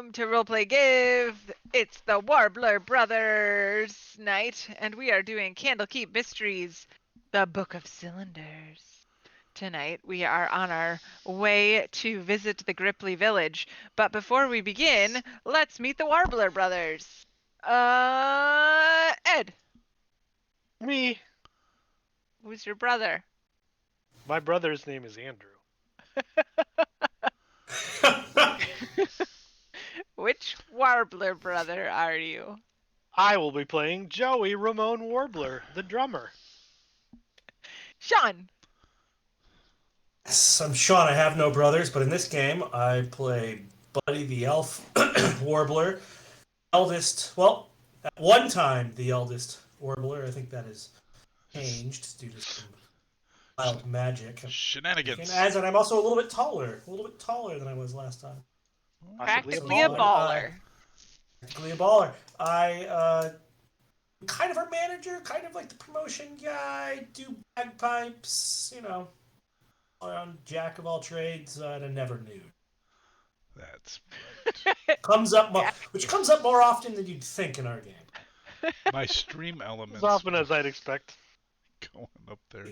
to Roleplay Give. It's the Warbler Brothers night, and we are doing Candlekeep Mysteries, the Book of Cylinders. Tonight, we are on our way to visit the Gripply Village. But before we begin, let's meet the Warbler Brothers. Ed, Me. who's your brother? My brother's name is Andrew. Which Warbler brother are you? I will be playing Joey Ramon Warbler, the drummer. Sean. Yes, I'm Sean. I have no brothers, but in this game, I play Buddy the Elf Warbler. Eldest, well, at one time, the eldest Warbler. I think that has changed due to some wild magic. Shenanigans. And I'm also a little bit taller than I was last time. Practically a baller. Practically a baller. I kind of our manager, kind of like the promotion guy, do bagpipes, around jack of all trades and a never nude. That's right. Comes up more often than you'd think in our game. My stream elements. As often as I'd expect. Going up there.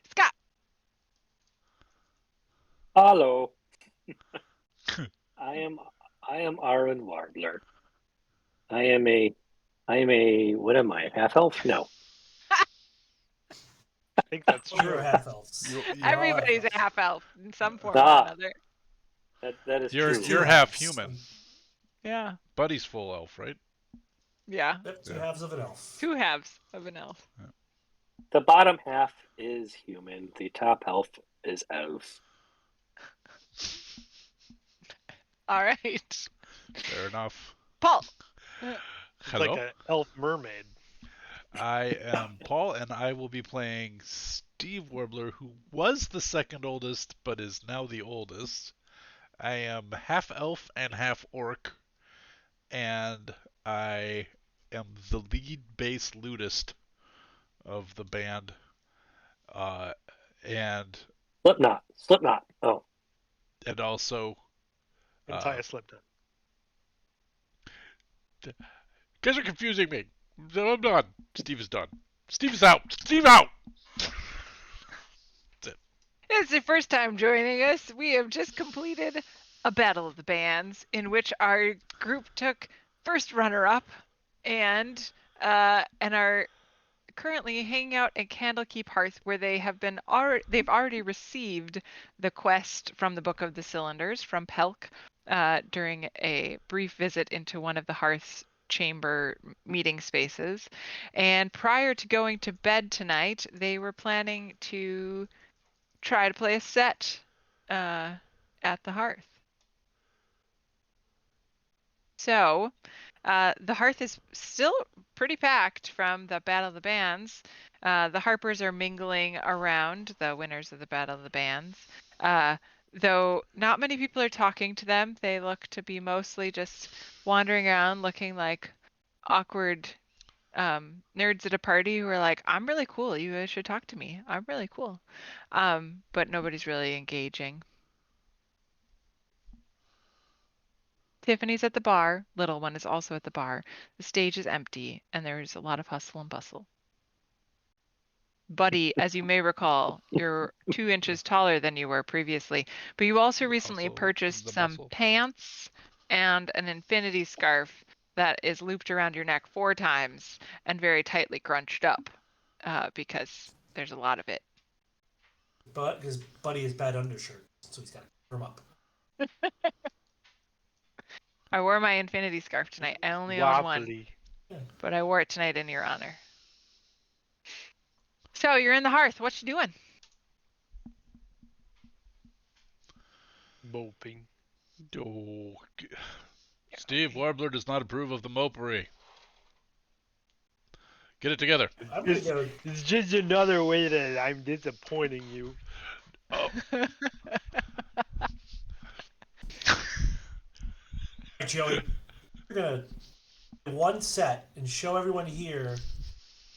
Scott. Hello. I am Aaron Warbler. I am a what am I? Half elf? No. I think that's You're true. a half elf. Everybody's a half elf in some form or another. That is you're true. You're half human. Yeah. Buddy's full elf, right? Yeah. Yep, two halves of an elf. Two halves of an elf. Yeah. The bottom half is human. The top half is elf. All right. Fair enough. Paul. Hello. Like an elf mermaid. I am Paul, and I will be playing Steve Warbler, who was the second oldest, but is now the oldest. I am half elf and half orc, and I am the lead bass lutist of the band. And Slipknot. Oh. And also Entire Slipknot. guys are confusing me. I'm done. Steve is done. Steve is out. Steve out. That's it. It's your first time joining us. We have just completed a battle of the bands in which our group took first runner-up and are currently hanging out at Candlekeep Hearth, where they've already received the quest from the Book of the Cylinders from Pelk during a brief visit into one of the Hearth's chamber meeting spaces. And prior to going to bed tonight, they were planning to try to play a set at the Hearth. So the Hearth is still pretty packed from the Battle of the Bands. The Harpers are mingling around, the winners of the Battle of the Bands. Though not many people are talking to them. They look to be mostly just wandering around looking like awkward nerds at a party who are like, I'm really cool. You guys should talk to me. I'm really cool. But nobody's really engaging. Tiffany's at the bar. Little one is also at the bar. The stage is empty, and there's a lot of hustle and bustle. Buddy, as you may recall, you're 2 inches taller than you were previously, but you also recently purchased some pants and an infinity scarf that is looped around your neck 4 times and very tightly crunched up because there's a lot of it. But because Buddy has bad undershirt, so he's got to cover him up. I wore my infinity scarf tonight. I only own one, but I wore it tonight in your honor. So you're in the Hearth. What you doing? Moping. Oh, Steve Warbler does not approve of the mopery. Get it together. It's just another way that I'm disappointing you. Oh. Joey, we're going to do one set and show everyone here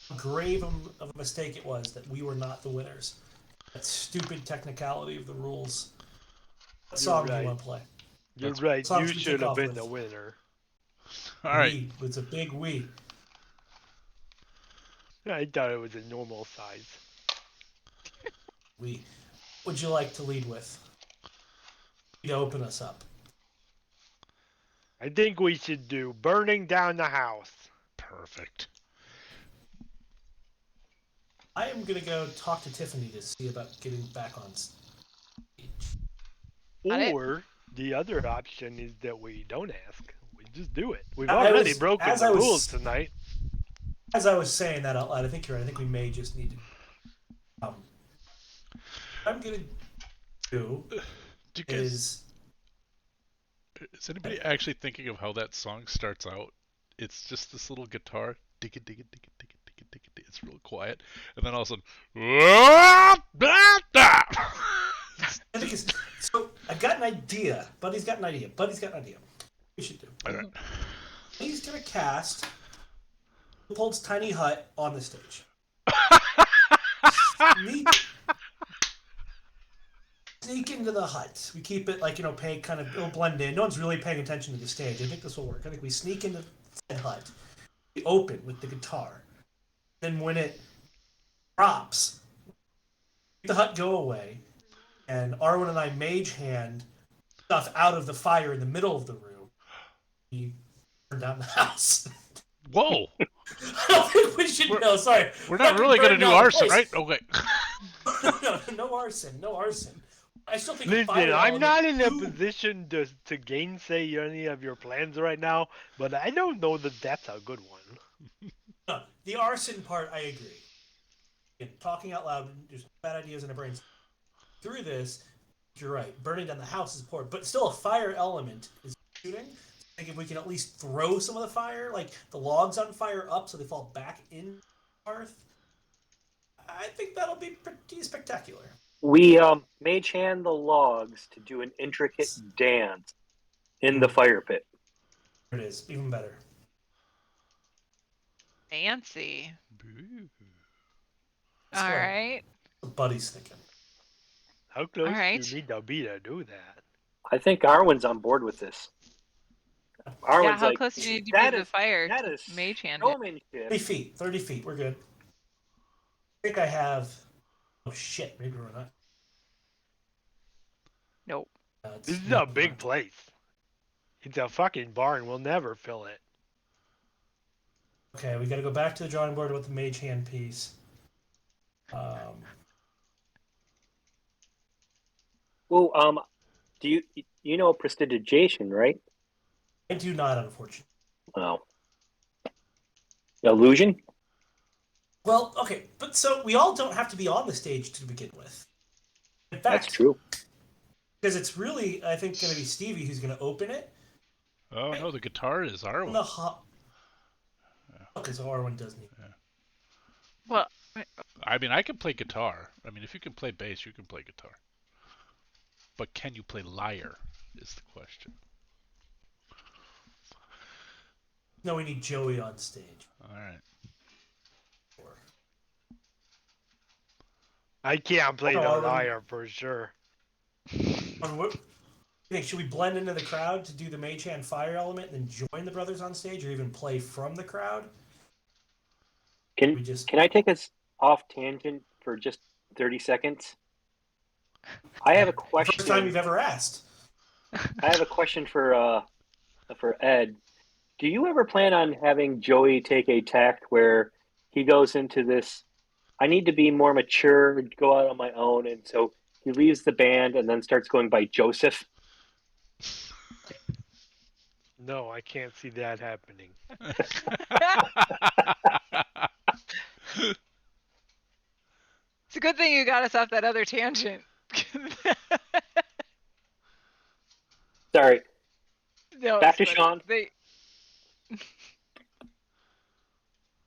how grave of a mistake it was that we were not the winners. That stupid technicality of the rules. What song do you want to play? You're That's- right. songs You we should kick have off been with. the winner. All right. We. It's a big we. I thought it was a normal size. We. Would you like to lead with? To open us up. I think we should do burning down the house. Perfect. I am gonna go talk to Tiffany to see about getting back on stage. Got it. Or the other option is that we don't ask. We just do it. We've I already was- broken as the I was- rules tonight. As I was saying that out loud, I think you're right. I think we may just need to. I'm gonna do Do you guys, is is anybody actually thinking of how that song starts out? It's just this little guitar, digga digga digga digga digga digga digga. It's real quiet, and then all of a sudden, I think it's so. I got an idea. Buddy's got an idea. We should do. all right. He's gonna cast Leopold's tiny hut on the stage. Sneak into the hut. We keep it like pay kind of it'll blend in. No one's really paying attention to the stage. I think this will work. I think we sneak into the hut. We open with the guitar. Then when it drops, the hut go away, and Arwen and I mage hand stuff out of the fire in the middle of the room. We burn down the house. Whoa! I don't think we should. No, sorry. We're not really gonna Burn do down the arson, place. right? Okay. No arson. No arson. I still think. Listen, fire I'm not in a element- position to gainsay any of your plans right now, but I don't know that that's a good one. No, the arson part, I agree. Again, talking out loud, there's bad ideas in our brains. Through this, you're right. Burning down the house is important, but still a fire element is shooting. I think if we can at least throw some of the fire, like the logs on fire, up so they fall back in the hearth, I think that'll be pretty spectacular. We mage hand the logs to do an intricate dance in the fire pit. There it is, even better. Fancy. Boo. That's All what right. Buddy's thinking. How close All right. do you need to be to do that? I think Arwen's on board with this. Arwen's Yeah, how like, close do you need to that be to the is- fire? that to is mage hand it? showmanship. 30 feet. 30 feet. We're good. I think I have. Oh shit! Maybe we're not. Nope. It's This is a not big fine. place. It's a fucking barn. We'll never fill it. Okay, we got to go back to the drawing board with the mage hand piece. Well, do you know prestidigitation, right? I do not, unfortunately. Oh. Illusion? Well, okay, but so we all don't have to be on the stage to begin with. In fact, That's true. because it's really, I think, going to be Stevie who's going to open it. Oh no, the guitar is On Arwen. the hot. Okay, so Arwen does need. Well, I mean, I can play guitar. I mean, if you can play bass, you can play guitar. But can you play lyre? Is the question. No, we need Joey on stage. All right. I can't play Oh, the already- lyre for sure. What do you think? Should we blend into the crowd to do the mage hand fire element, and then join the brothers on stage, or even play from the crowd? We Can just I take us off tangent for just 30 seconds? I have a question. first time you've ever asked. I have a question for Ed. Do you ever plan on having Joey take a tact where he goes into this, I need to be more mature, go out on my own, and so he leaves the band and then starts going by Joseph? No, I can't see that happening. it's a good thing you got us off that other tangent. Sorry. No, Back it's to funny. Sean.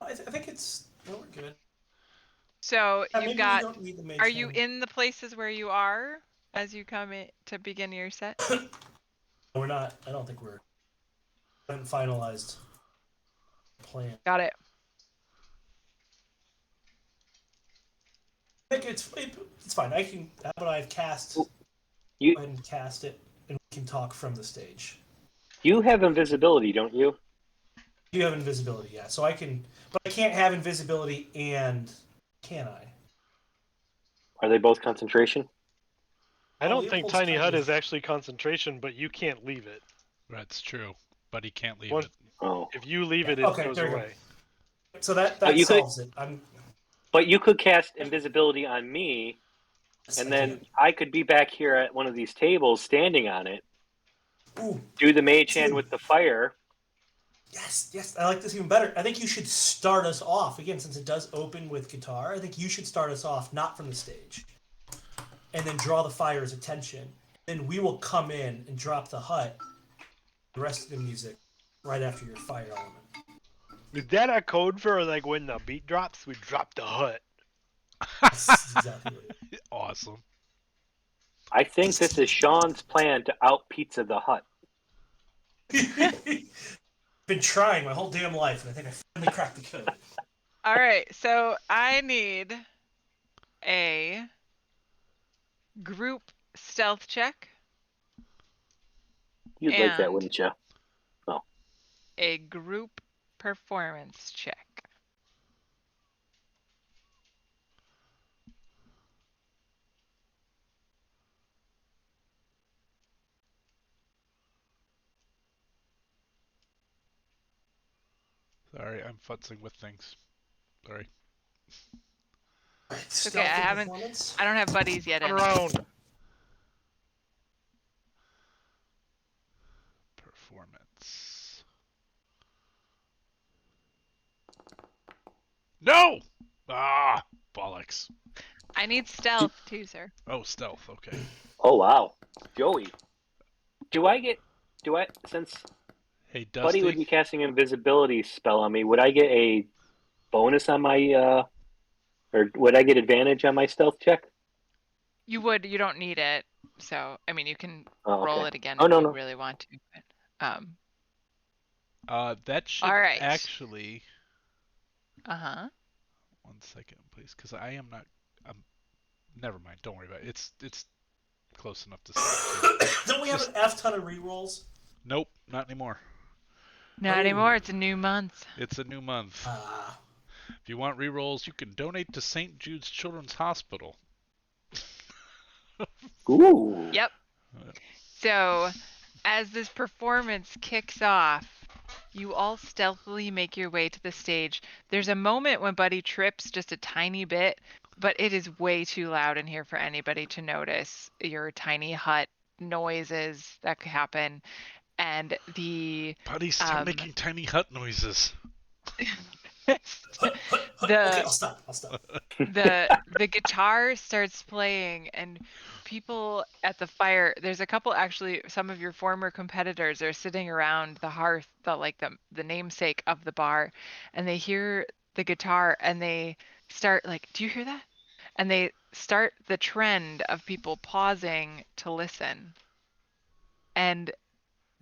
I think it's. No, we're good. So Yeah, maybe you've we got. don't need the mage Are you hand. in the places where you are as you come in to begin your set? We're not. I don't think we're. Haven't finalized plan. Got it. I think it's fine. I can. How about I've cast? You- Go ahead and cast it. and we can talk from the stage. You have invisibility, don't you? You have invisibility, yeah. So I can, but I can't have invisibility and can I? Are they both concentration? I don't think Leopold's Tiny kind Hut of- is actually concentration, but you can't leave it. That's true, but he can't leave One- it. Oh, If you leave it, it Okay, goes there you go. away. So that But you could- solves it. but you could cast invisibility on me, and then can. I could be back here at one of these tables, standing on it, Ooh, do the mage hand Dude. with the fire. yes, I like this even better. I think you should start us off again, since it does open with guitar. I think you should start us off not from the stage, and then draw the fire's attention. Then we will come in and drop the hut, the rest of the music, right after your fire element. Is that a code for like when the beat drops, we drop the hut? That's exactly what it Awesome. I think this is Sean's plan to out pizza the hut. is. Been trying my whole damn life, and I think I finally cracked the code. All right, so I need a group stealth check, You'd like that, And- wouldn't you? a group performance check. Sorry, I'm futzing with things. Sorry. It's okay, I don't have buddies yet. Turn Anyway. around. Performance. No! Ah, bollocks. I need stealth too, sir. Oh, stealth. Okay. Oh wow, Joey. Since Hey, Buddy would Dusty. be casting invisibility spell on me, would I get a bonus on my or would I get advantage on my stealth check? You would. You don't need it. So I mean, you can Oh, roll okay. it again Oh, if no, you no. really want to. But, That should All right. actually. uh-huh. 1 second, please, because I am not. Never mind. Don't worry about it. It's close enough to say. Don't we have an F ton of rerolls? Nope, not anymore. Not Oh. anymore. It's a new month. It's a new month. Ah, If you want rerolls, you can donate to St. Jude's Children's Hospital. Ooh. Yep. So, as this performance kicks off, you all stealthily make your way to the stage. There's a moment when Buddy trips just a tiny bit, but it is way too loud in here for anybody to notice your tiny hut noises that could happen. And the Buddy, start making tiny hut noises. okay, the I'll stop. the guitar starts playing, and people at the fire, there's a couple, actually some of your former competitors are sitting around the hearth, the namesake of the bar, and they hear the guitar and they start like, do you hear that? And they start the trend of people pausing to listen, and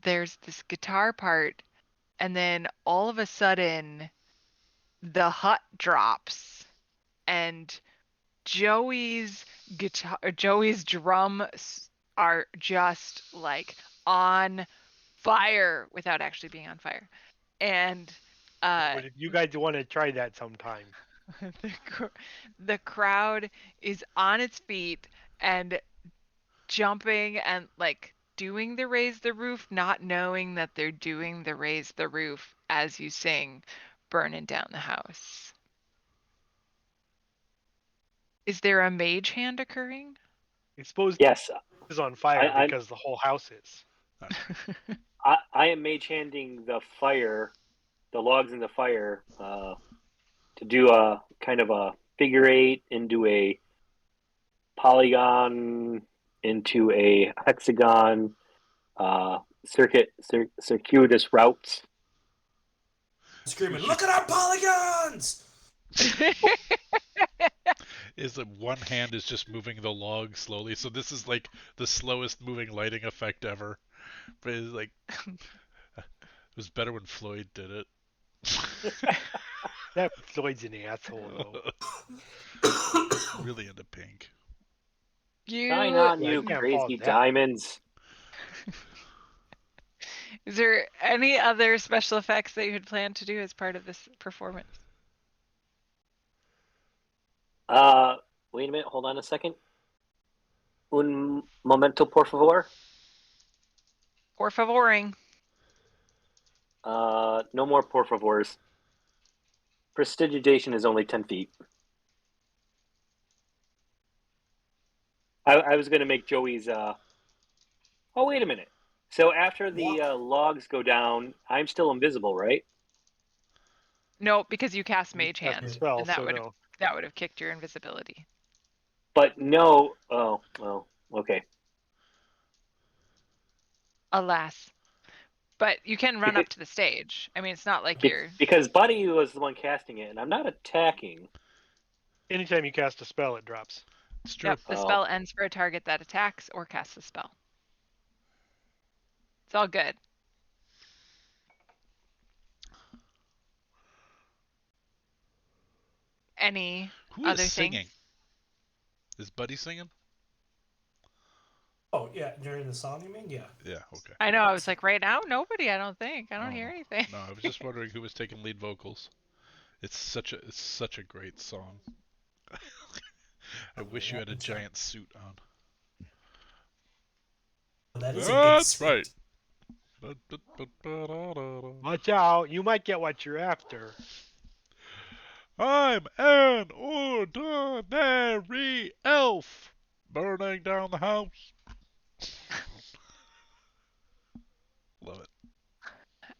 there's this guitar part, and then all of a sudden the hut drops, and Joey's drums are just like on fire without actually being on fire. And But if you guys want to try that sometime, the crowd is on its feet and jumping and like doing the raise the roof, not knowing that they're doing the raise the roof as you sing Burning Down the House. Is there a mage hand occurring? I suppose Yes, is on fire I- because the whole house is. I am mage handing the logs in the fire, to do a kind of a figure eight into a polygon into a hexagon, circuitous routes. Screaming, look at our polygons! Is that one hand is just moving the log slowly, so this is like the slowest moving lighting effect ever. But it's like it was better when Floyd did it. That Floyd's an asshole though. Really into pink. Shine on, Yeah, you you can't crazy fault that. diamonds. Is there any other special effects that you had planned to do as part of this performance? Wait a minute. Hold on a second. Un momento, por favor. Por favoring. No more por favors. Prestidigitation is only 10 feet. I was going to make Joey's. Oh, wait a minute. So after the logs go down, I'm still invisible, right? No, because you cast Mage That's Hand, a spell, and that so would no. have kicked your invisibility. But no. Oh, well, okay. Alas. But you can run up to the stage. I mean, it's not like you're. Because Buddy was the one casting it, and I'm not attacking. Anytime you cast a spell, it drops. It's true. Yep, the Oh. spell ends for a target that attacks or casts a spell. It's all good. Any Who other is singing? things? Is Buddy singing? Oh yeah, during the song, you mean? Yeah. Yeah. Okay. I know. I was like, right now, nobody. I don't think. I don't Oh, hear anything. No, I was just wondering who was taking lead vocals. It's such a great song. I wish you had a giant suit on. That is a That's good right. suit. Watch out! You might get what you're after. I'm an ordinary elf, burning down the house. Love it.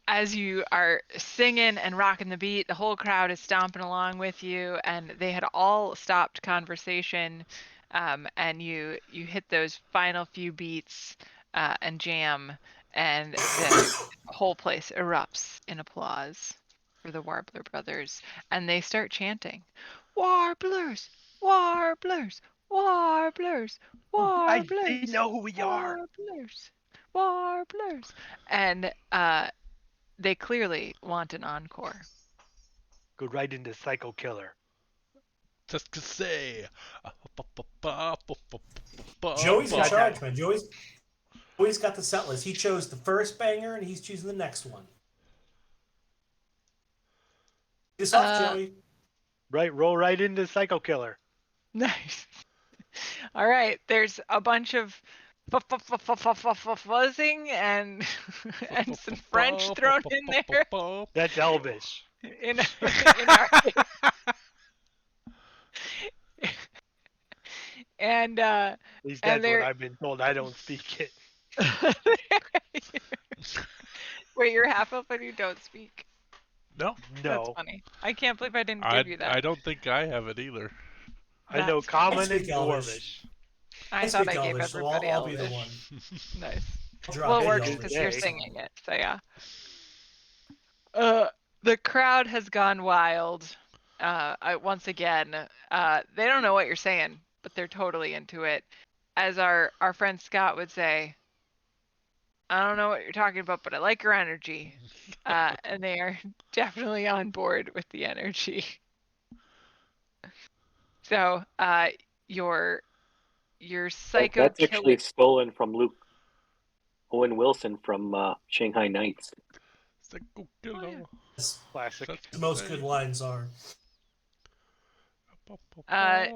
As you are singing and rocking the beat, the whole crowd is stomping along with you, and they had all stopped conversation, and you hit those final few beats and jam, and the whole place erupts in applause for the Warbler Brothers, and they start chanting, "Warblers, warblers, warblers, Guys, warblers, they know who we are. warblers, warblers," and they clearly want an encore. Go right into Psycho Killer. Just to say. Joey's in charge, man. Joey's got the set list. He chose the first banger, and he's choosing the next one. This off, Joey. Right, roll right into Psycho Killer. Nice. All right, there's a bunch of fuzzing and and some French thrown in there. That's Elvish. In our and At least that's they're- what I've been told. I don't speak it. wait, you're half elf and you don't speak. No, That's No. funny. I can't believe I didn't give you that. I don't think I have it either. I know That's Common I and speak Elvish. Dwarvish. I speak thought I gave Elvish, so everybody I'll be the Elvish. one. Nice. Drop Well, it in works Elvish. because you're Hey. singing it, so yeah. The crowd has gone wild. Once again, they don't know what you're saying, but they're totally into it. As our friend Scott would say, I don't know what you're talking about, but I like your energy. And they are definitely on board with the energy. So, your psycho That's killer. actually stolen from Owen Wilson from Shanghai Nights. Psycho killer. Classic. As most good lines are.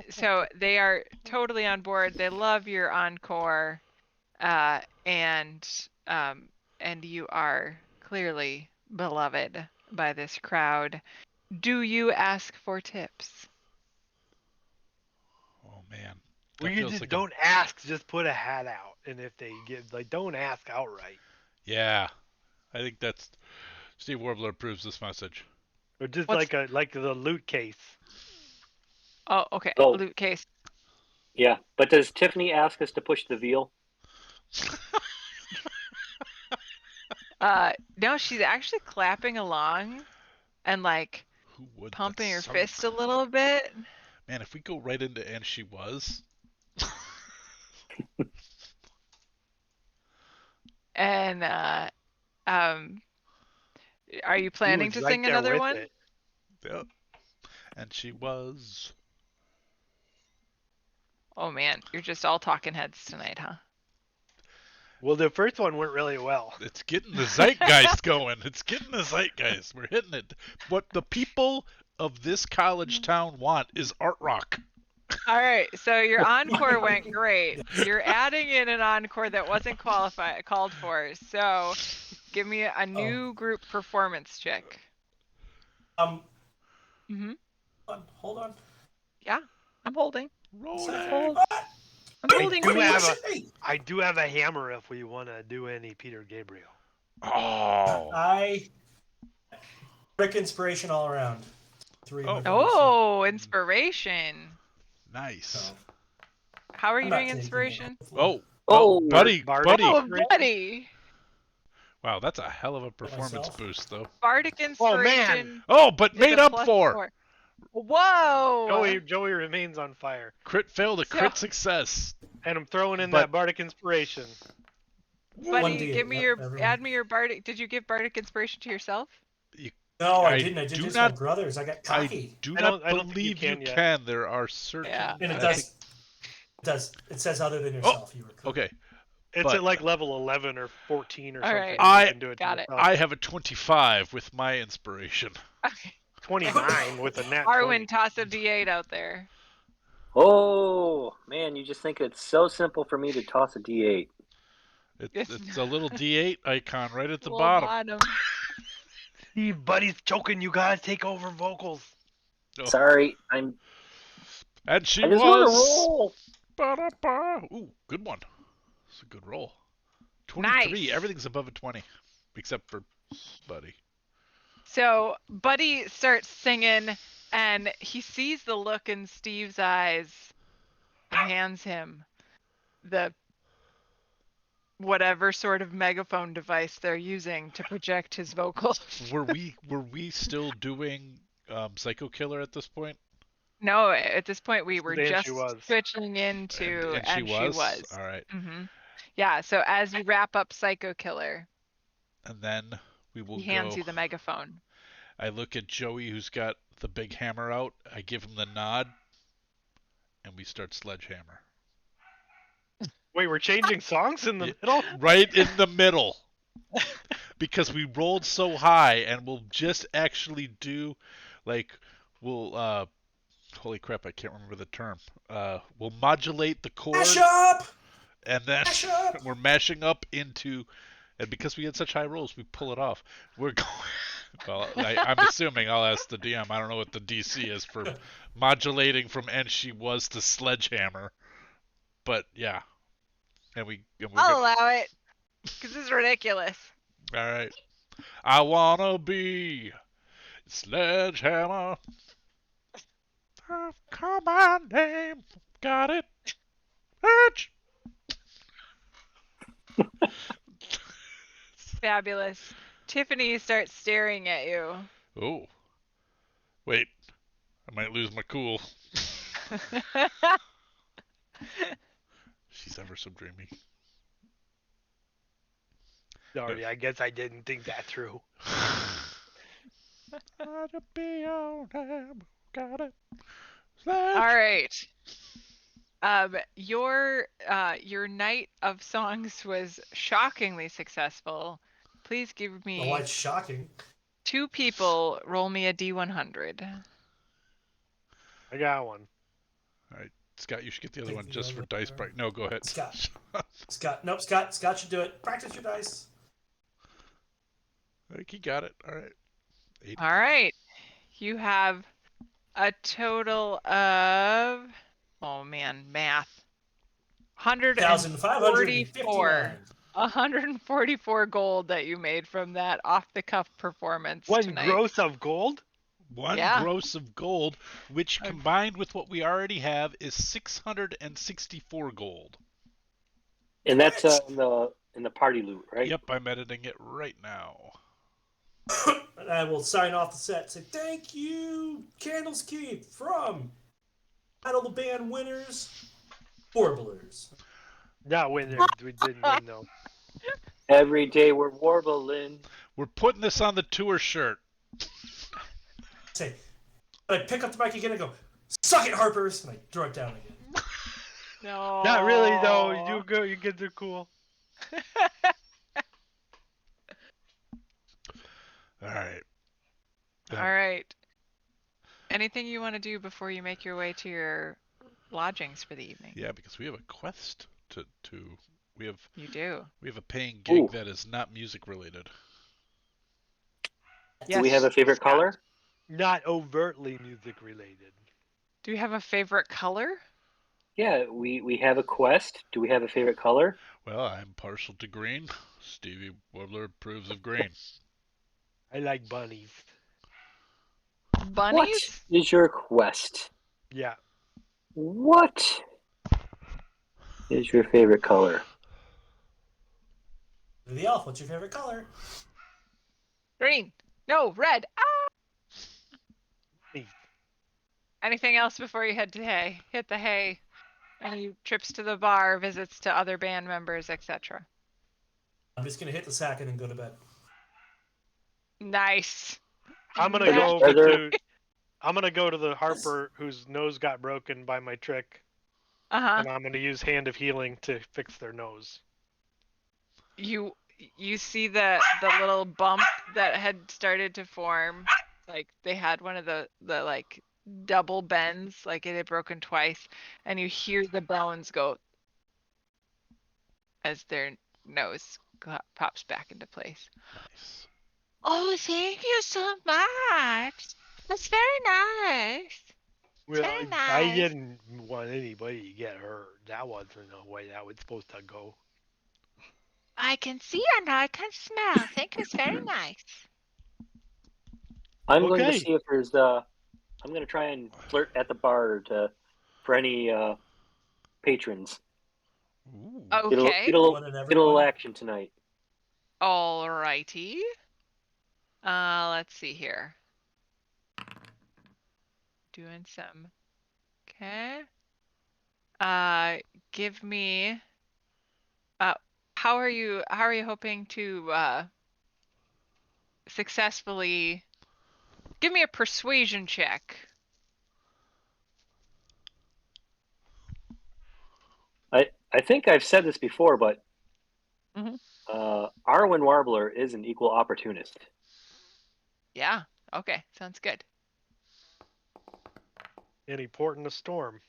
So they are totally on board. They love your encore, and you are clearly beloved by this crowd. Do you ask for tips? Oh man. Well, That you feels just like don't ask, just put a hat out. And if they give, don't ask outright. Yeah. I think that's Steve Warbler approves this message. Or just What's- like the loot case. Oh, okay. Oh. Loot case. Yeah, but does Tiffany ask us to push the veal? No, she's actually clapping along and like Who would? pumping her That's so fist a little bit. Man, if we go right into and she was. And are you planning He to was right sing there another with one? it. Yep. And she was. Oh man, you're just all talking heads tonight, huh? Well, the first one went really well. It's getting the zeitgeist going. It's getting the zeitgeist. We're hitting it. What the people of this college town want is art rock. All right, so your encore went great. You're adding in an encore that wasn't called for. So, give me a new group performance check. Hold on. Yeah, I'm holding. Roll Just it. hold. I'm I holding. do please. have I do have a hammer if we want to do any Peter Gabriel. Oh. Quick inspiration all around. Oh, inspiration. Nice. So, How are you I'm not doing taking it. inspiration? Oh, Oh, buddy. Oh, buddy. Wow, that's a hell of a performance Myself. boost, though. Bardic inspiration. Oh, but is made a up plus for. 4. Whoa. Joey remains on fire. Crit fail to crit success. And I'm throwing in But- that Bardic Inspiration. Buddy, 1d8, give me yep, your add me your bardic. Did you give bardic inspiration to yourself? No, I I didn't. I did do this not- with my brothers. I got cocky. I don't not think believe you you can yet. can. There are certain. Yeah. And it I does. think- It does. It says other than yourself. You were correct. Okay. It's But- at like level 11 or 14 or All something. right. You I can do it got to it. yourself. I have a 25 with my inspiration. Okay. 29 with a nat 20. Arwen, toss a d8 out there. Oh, man, you just think it's so simple for me to toss a D8. It's a little D8 icon right at the Little bottom. Steve, buddy's choking you guys. Take over vocals. Oh. Sorry, And she I just want to was. roll. Ba-da-ba. Ooh, good one. It's a good roll. 23. Nice. Everything's above a 20, except for Buddy. So Buddy starts singing, and he sees the look in Steve's eyes and hands him the whatever sort of megaphone device they're using to project his vocals. Were we still doing Psycho Killer at this point? No, at this point we were And just she was. switching into And she was. All right. Yeah, so as you wrap up Psycho Killer, And then we will he hands go. you the megaphone. I look at Joey, who's got the big hammer out. I give him the nod, and we start Sledgehammer. Wait, we're changing songs in the middle? Right in the middle. Because we rolled so high, and we'll just actually do, like, we'll, holy crap, I can't remember the term. We'll modulate the chord. Mash up! And then Mash up! we're mashing up into, and because we had such high rolls, we pull it off. We're going, well, I'm assuming I'll ask the DM. I don't know what the DC is for modulating from "and she was" to "Sledgehammer," but yeah. And we're I'll allow it, because it's ridiculous. all right. I wanna be Sledgehammer. Call my name. Got it. Edge. Fabulous. Tiffany starts staring at you. Oh. Wait. I might lose my cool. She's ever so dreamy. Sorry, I guess I didn't think that through. Gotta be on time. Got it. All right. Your night of songs was shockingly successful. Please give me Oh, it's shocking. 2 people. Roll me a D100. I got one. All right, Scott, you should get the other Take one the just other for one. dice break. No, go ahead. Scott. Nope, Scott should do it. Practice your dice. I think he got it. All right. All right. You have a total of, oh man, math. 144. 144 gold that you made from that off-the-cuff performance One tonight. gross of gold? One Yeah. gross of gold, which combined with what we already have is 664 gold. And that's in the party loot, right? Yep, I'm editing it right now. And I will sign off the set. Say thank you, Candlekeep from Battle of the Band winners, Warblers. Not winners. We didn't win, though. Every day we're warbling. We're putting this on the tour shirt. Say, I pick up the mic again and go, "Suck it, Harpers," and I throw it down again. No. Not really, though. You go. You get the cool. All right. All right. Anything you want to do before you make your way to your lodgings for the evening? Yeah, because we have a quest to we have You do. we have a paying gig Ooh. that is not music related. Do we have a favorite Scott. color? Not overtly music related. Do you have a favorite color? Yeah, we have a quest. Do we have a favorite color? Well, I'm partial to green. Stevie Warbler approves of green. I like bunnies. What Bunnies? is your quest? Yeah. What is your favorite color? The elf, what's your favorite color? Green. No, red. Ah! Me. Anything else before you head to hay? Hit the hay. Any trips to the bar, visits to other band members, etc. I'm just gonna hit the sack and then go to bed. Nice. I'm gonna Are go there- over are there- to. I'm gonna go to the Harper whose nose got broken by my trick, Uh-huh. and I'm gonna use Hand of Healing to fix their nose. You see the little bump that had started to form, like they had one of the like double bends, like it had broken twice, and you hear the bones go as their nose pops back into place. Nice. Oh, thank you so much. That's very nice. Well, Very I nice. didn't want anybody to get hurt. That wasn't the way that was supposed to go. I can see and I can smell. Thank you. It's very nice. I'm going to Okay. see if there's I'm going to try and flirt at the bar for any patrons. Ooh. Okay. Get a little Everyone and get a little everyone. action tonight. Alrighty. Let's see here. Doing some. Okay. Give me. How are you hoping to successfully? Give me a persuasion check. I think I've said this before, but Mhm. Arwen Warbler is an equal opportunist. Yeah. Okay. Sounds good. Any port in a storm.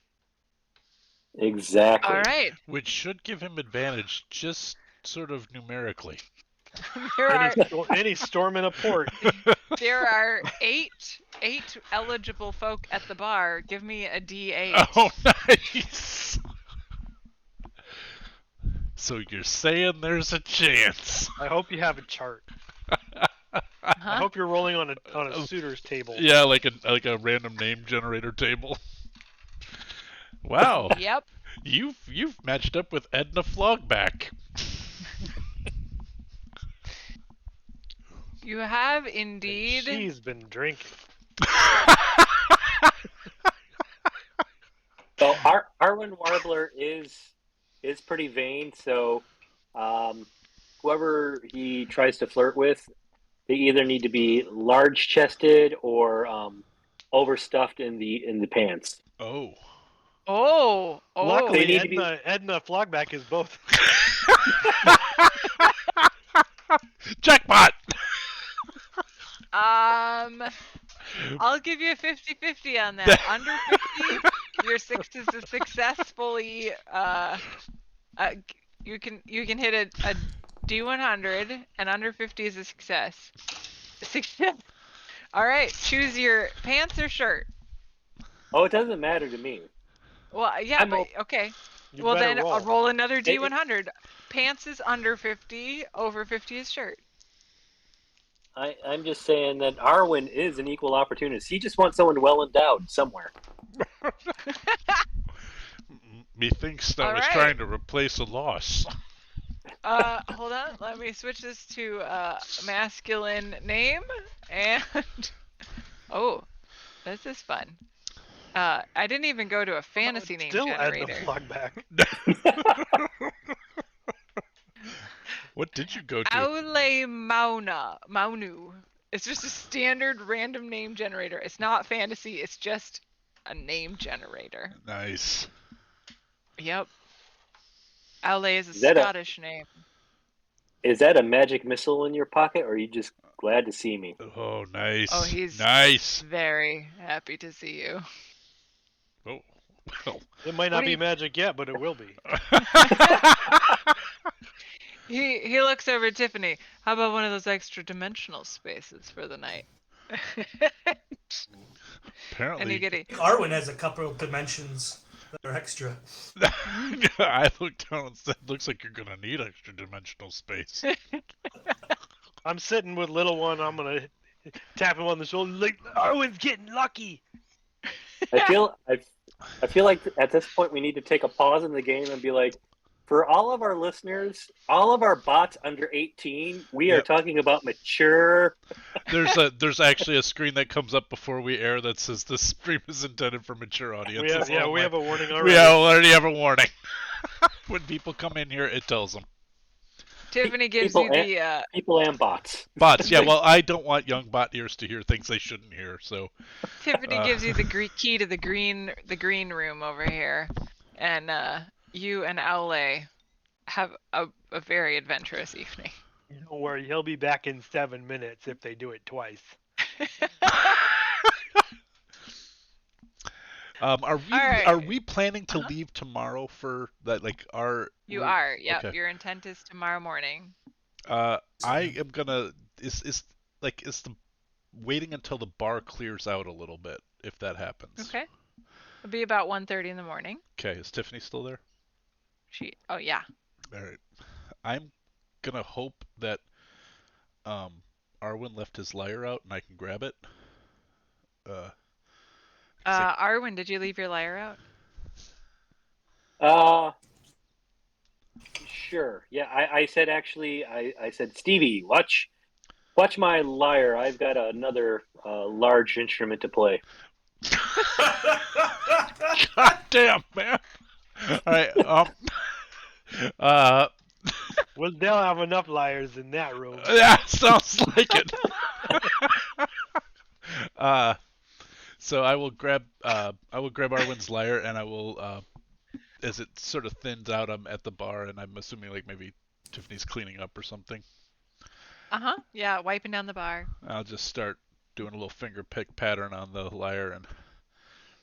Exactly. All right. Which should give him advantage, just sort of numerically. Any storm in a port. There are eight eligible folk at the bar. Give me a D8. Oh, nice. So you're saying there's a chance? I hope you have a chart. I Huh? hope you're rolling on a suitor's table. Yeah, like a random name generator table. Wow, Yep. you've matched up with Edna Flogback. You have And indeed. she's been drinking. So Arwen Warbler is pretty vain. So whoever he tries to flirt with, they either need to be large chested or overstuffed in the pants. Oh. Oh. Luckily, They need to be- Edna Flogback is both. Jackpot! I'll give you a 50-50 on that. Under 50, your six is a successfully you can hit a D100, and under 50 is a success. Success. All right, choose your pants or shirt. Oh, it doesn't matter to me. Well, yeah, I'm but okay. You Well, better then roll. I'll roll another It- D100. Pants is under 50, over 50 is shirt. I'm just saying that Arwen is an equal opportunist. He just wants someone well endowed somewhere. Methinks I was Alright. trying to replace a loss. Hold on. Let me switch this to a masculine name. And oh, this is fun. I didn't even go to a fantasy name Still generator. Edna Flogback. What did you go to? Aule Maunu. It's just a standard random name generator. It's not fantasy. It's just a name generator. Nice. Yep. Aule is a Is that a- Scottish name. Is that a magic missile in your pocket, or are you just glad to see me? Oh, nice. Oh, he's nice. very happy to see you. Oh, well. It might What not do be you- magic yet, but it will be. He looks over at Tiffany. How about one of those extra dimensional spaces for the night? And Apparently, you get Arwen has a couple of dimensions that are extra. I looked down and said, "Looks like you're gonna need extra dimensional space." I'm sitting with little one. I'm gonna tap him on the shoulder. Like Arwen's getting lucky. I feel like at this point we need to take a pause in the game and be like, for all of our listeners, all of our bots under 18, we are Yep. talking about mature. There's actually a screen that comes up before we air that says this stream is intended for mature audiences. We only. have a warning already. We already have a warning. When people come in here, it tells them. Tiffany gives People you the People and bots. Bots, yeah. Well, I don't want young bot ears to hear things they shouldn't hear. So Tiffany gives you the key to the green room over here, and you and Aule have a very adventurous evening. Don't worry, he'll be back in 7 minutes if they do it twice. are Alright. we planning to leave tomorrow for that? Like our You are, yep. Okay. Your intent is tomorrow morning. I am gonna is the waiting until the bar clears out a little bit if that happens. Okay. It'll be about 1:30 in the morning. Okay, is Tiffany still there? Oh yeah. All right. I'm gonna hope that Arwen left his lyre out and I can grab it. Arwen, did you leave your lyre out? Sure. Yeah, I said actually, I said, Stevie, watch my lyre. I've got another large instrument to play. God damn, man. All right. Well, they'll have enough liars in that room. Yeah, sounds like it. So I will grab Arwen's lyre and I will as it sort of thins out, I'm at the bar and I'm assuming like maybe Tiffany's cleaning up or something. Yeah, wiping down the bar. I'll just start doing a little finger pick pattern on the lyre and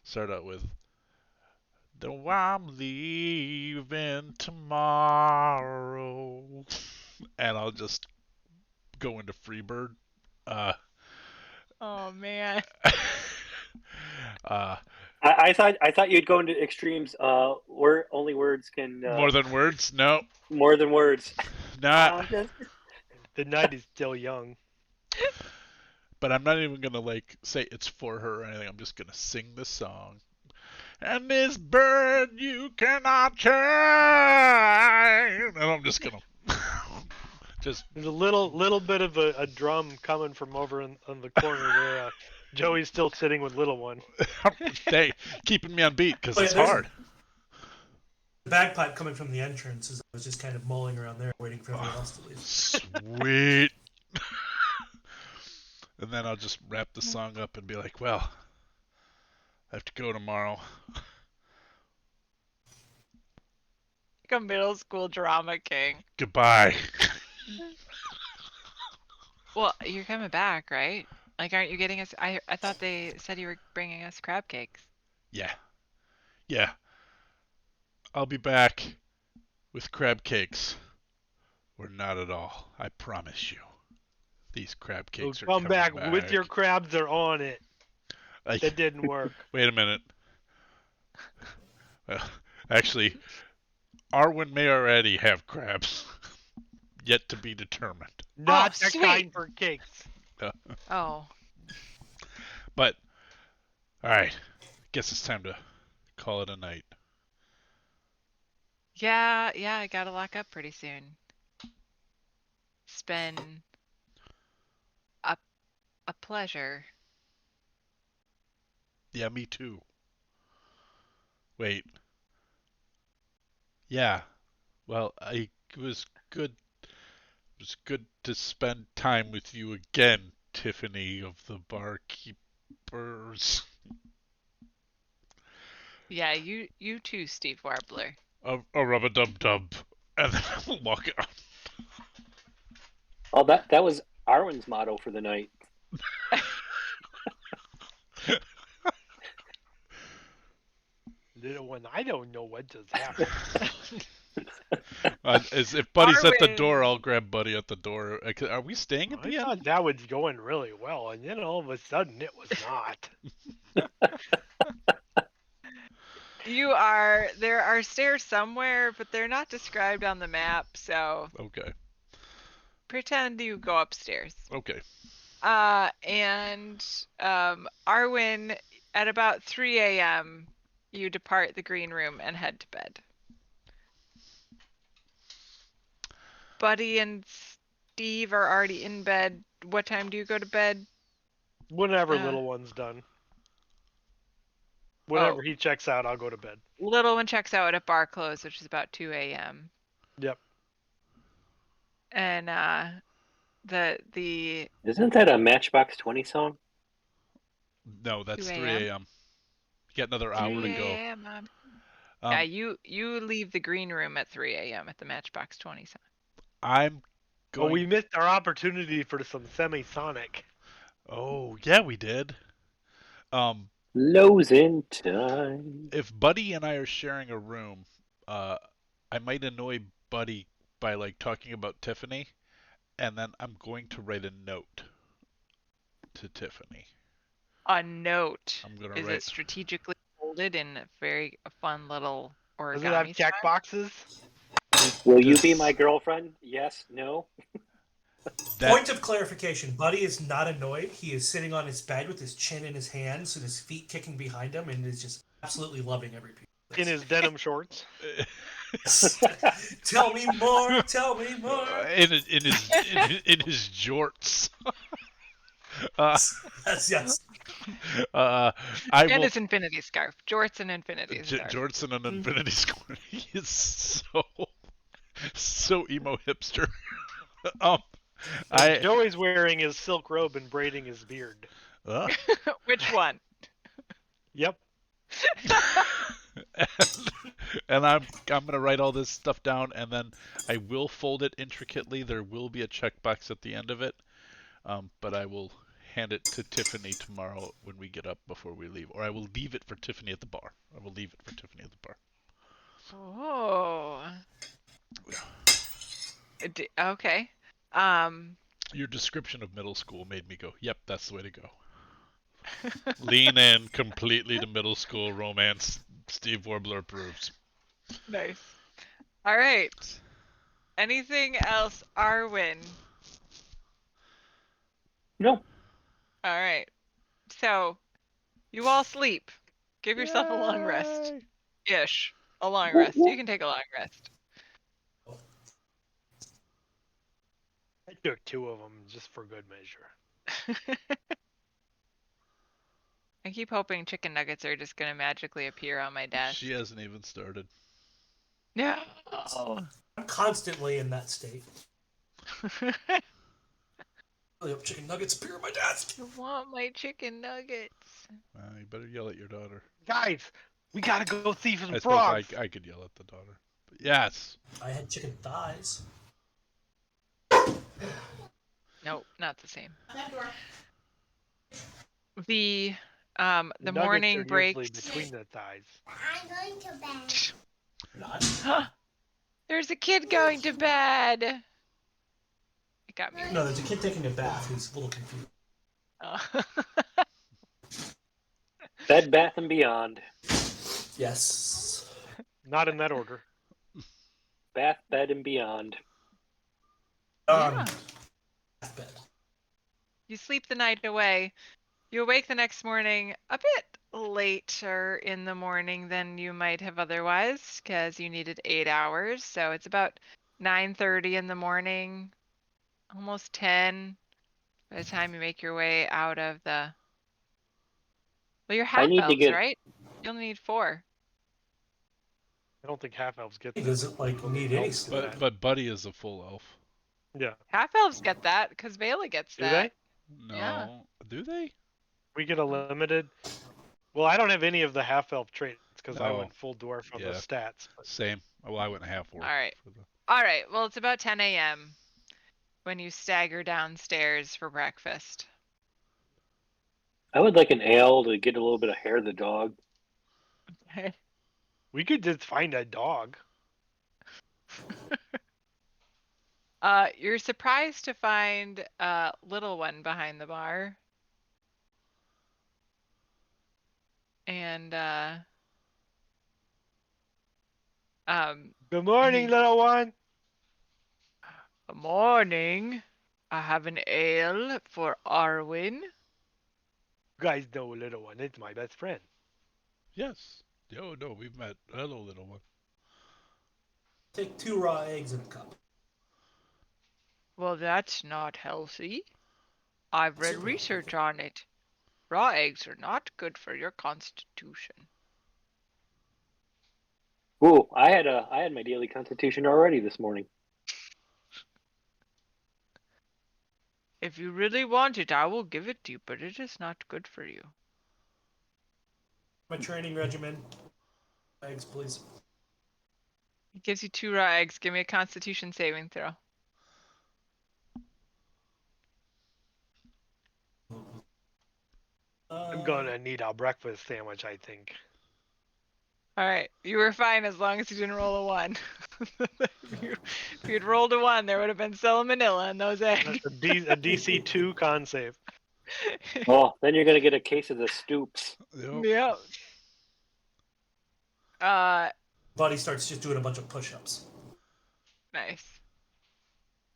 start out with "Though I'm leaving tomorrow," and I'll just go into Freebird. Oh man. I thought you'd go into extremes. Where only words can More than words? No, more than words. not. The night is still young. But I'm not even gonna like say it's for her or anything. I'm just gonna sing the song. And this bird you cannot chain. And I'm just gonna just There's a little bit of a drum coming from over on the corner where Joey's still sitting with little one. they keeping me on beat because Wait, it's there's- hard. The bagpipe coming from the entrance as I was just kind of mulling around there waiting for everyone else to leave. Sweet. And then I'll just wrap the song up and be like, well, I have to go tomorrow. Like a middle school drama king. Goodbye. Well, you're coming back, right? Like, aren't you getting us? I thought they said you were bringing us crab cakes. Yeah. Yeah. I'll be back with crab cakes. Or not at all. I promise you. These crab So cakes are come coming back back with your crabs. They're on it. I- That didn't work. Wait a minute. Actually, Arwen may already have crabs. Yet to be determined. Not that sweet. kind for cakes. Oh. But, alright. Guess it's time to call it a night. Yeah, I gotta lock up pretty soon. It's been a pleasure. Yeah, me too. Wait. Yeah. Well, it was good. It was good to spend time with you again, Tiffany of the Barkeepers. Yeah, you too, Steve Warbler. A rub-a-dub-dub. And then I'll walk out. Oh, that was Arwen's motto for the night. Little one, I don't know what just happened. As if Buddy's at the door, Arwen. I'll grab Buddy at the door. Are we staying at I the end? thought that was going really well, and then all of a sudden it was not. There are stairs somewhere, but they're not described on the map, so Okay. pretend you go upstairs. Okay. And Arwen, at about 3 a.m., you depart the green room and head to bed. Buddy and Steve are already in bed. What time do you go to bed? Whenever Uh. little one's done. Whenever Oh. he checks out, I'll go to bed. Little one checks out at bar close, which is about 2 a.m. Yep. And the Isn't that a Matchbox 20 song? No, that's 2 3 a.m. a.m. You got another hour to 3 go. a.m. Yeah, you leave the green room at 3 a.m. at the Matchbox 20 sign. I'm But going. we missed our opportunity for some semi-sonic. Oh, yeah, we did. Lows in time. If Buddy and I are sharing a room, I might annoy Buddy by like talking about Tiffany, and then I'm going to write a note to Tiffany. A note. I'm gonna Is write. it strategically folded in a fun little origami Does it have check style? boxes? Will you be my girlfriend? Yes, no? Point of clarification: Buddy is not annoyed. He is sitting on his bed with his chin in his hands and his feet kicking behind him, and is just absolutely loving every piece. of In this. his denim shorts? Tell me more. Tell me more. in his jorts. Yes. I And will. his infinity scarf. Jorts and infinity scarf. Jorts and an infinity square. He is so emo hipster. Joey's wearing his silk robe and braiding his beard. Which one? Yep. and I'm gonna write all this stuff down, and then I will fold it intricately. There will be a checkbox at the end of it, but I will hand it to Tiffany tomorrow when we get up before we leave, or I will leave it for Tiffany at the bar. I will leave it for Tiffany at the bar. Oh. Okay. Your description of middle school made me go, "Yep, that's the way to go." Lean in completely to middle school romance. Steve Warbler approves. Nice. All right. Anything else, Arwen? No. All right. So, you all sleep. Give yourself a long rest. Yay! Ish. A long rest. You can take a long rest. I took 2 of them just for good measure. I keep hoping chicken nuggets are just gonna magically appear on my desk. She hasn't even started. No. I'm constantly in that state. I hope chicken nuggets appear on my desk. I want my chicken nuggets. You better yell at your daughter. Guys, we gotta go see some I suppose frogs. I could yell at the daughter. But yes. I had chicken thighs. No, not the same. The nuggets morning are breaks. usually between the thighs. I'm going to bed. Not. There's a kid going to bed. It got me. No, there's a kid taking a bath. He's a little confused. Oh. Bed Bath and Beyond. Yes. Not in that order. Bath, Bed, and Beyond. Yeah. Bed. You sleep the night away. You awake the next morning a bit later in the morning than you might have otherwise, because you needed 8 hours. So it's about 9:30 in the morning, almost 10, by the time you make your way out of the. Well, you're I half need to elves, get- right? You only need 4. I don't think half elves get He that. doesn't like need any sleep. But Buddy is a full elf. Yeah. Half elves get that because Vela gets Do that. they? No. Yeah. Do they? We get a limited. Well, I don't have any of the half elf traits because I No. went full dwarf on Yeah. the stats. But Same. Well, I went half orc. All right. for the- All right. Well, it's about 10 a.m. when you stagger downstairs for breakfast. I would like an ale to get a little bit of hair of the dog. We could just find a dog. You're surprised to find a little one behind the bar. And Good morning, Hey. little one. morning. I have an ale for Arwen. You guys know little one. It's my best friend. Yes. Oh, no, we've met. Hello, little one. Take 2 raw eggs in a cup. Well, that's not healthy. I've read Super research healthy. on it. Raw eggs are not good for your constitution. Ooh, I had my daily constitution already this morning. If you really want it, I will give it to you, but it is not good for you. My training regimen. Eggs, please. It gives you 2 raw eggs. Give me a constitution saving throw. I'm gonna need a breakfast sandwich, I think. Alright, you were fine as long as you didn't roll a 1. If you'd rolled a 1, there would have been salmonella in those eggs. That's a DC 2 con save. Oh, then you're gonna get a case of the stoops. Yep. Yep. Buddy starts just doing a bunch of push-ups. Nice.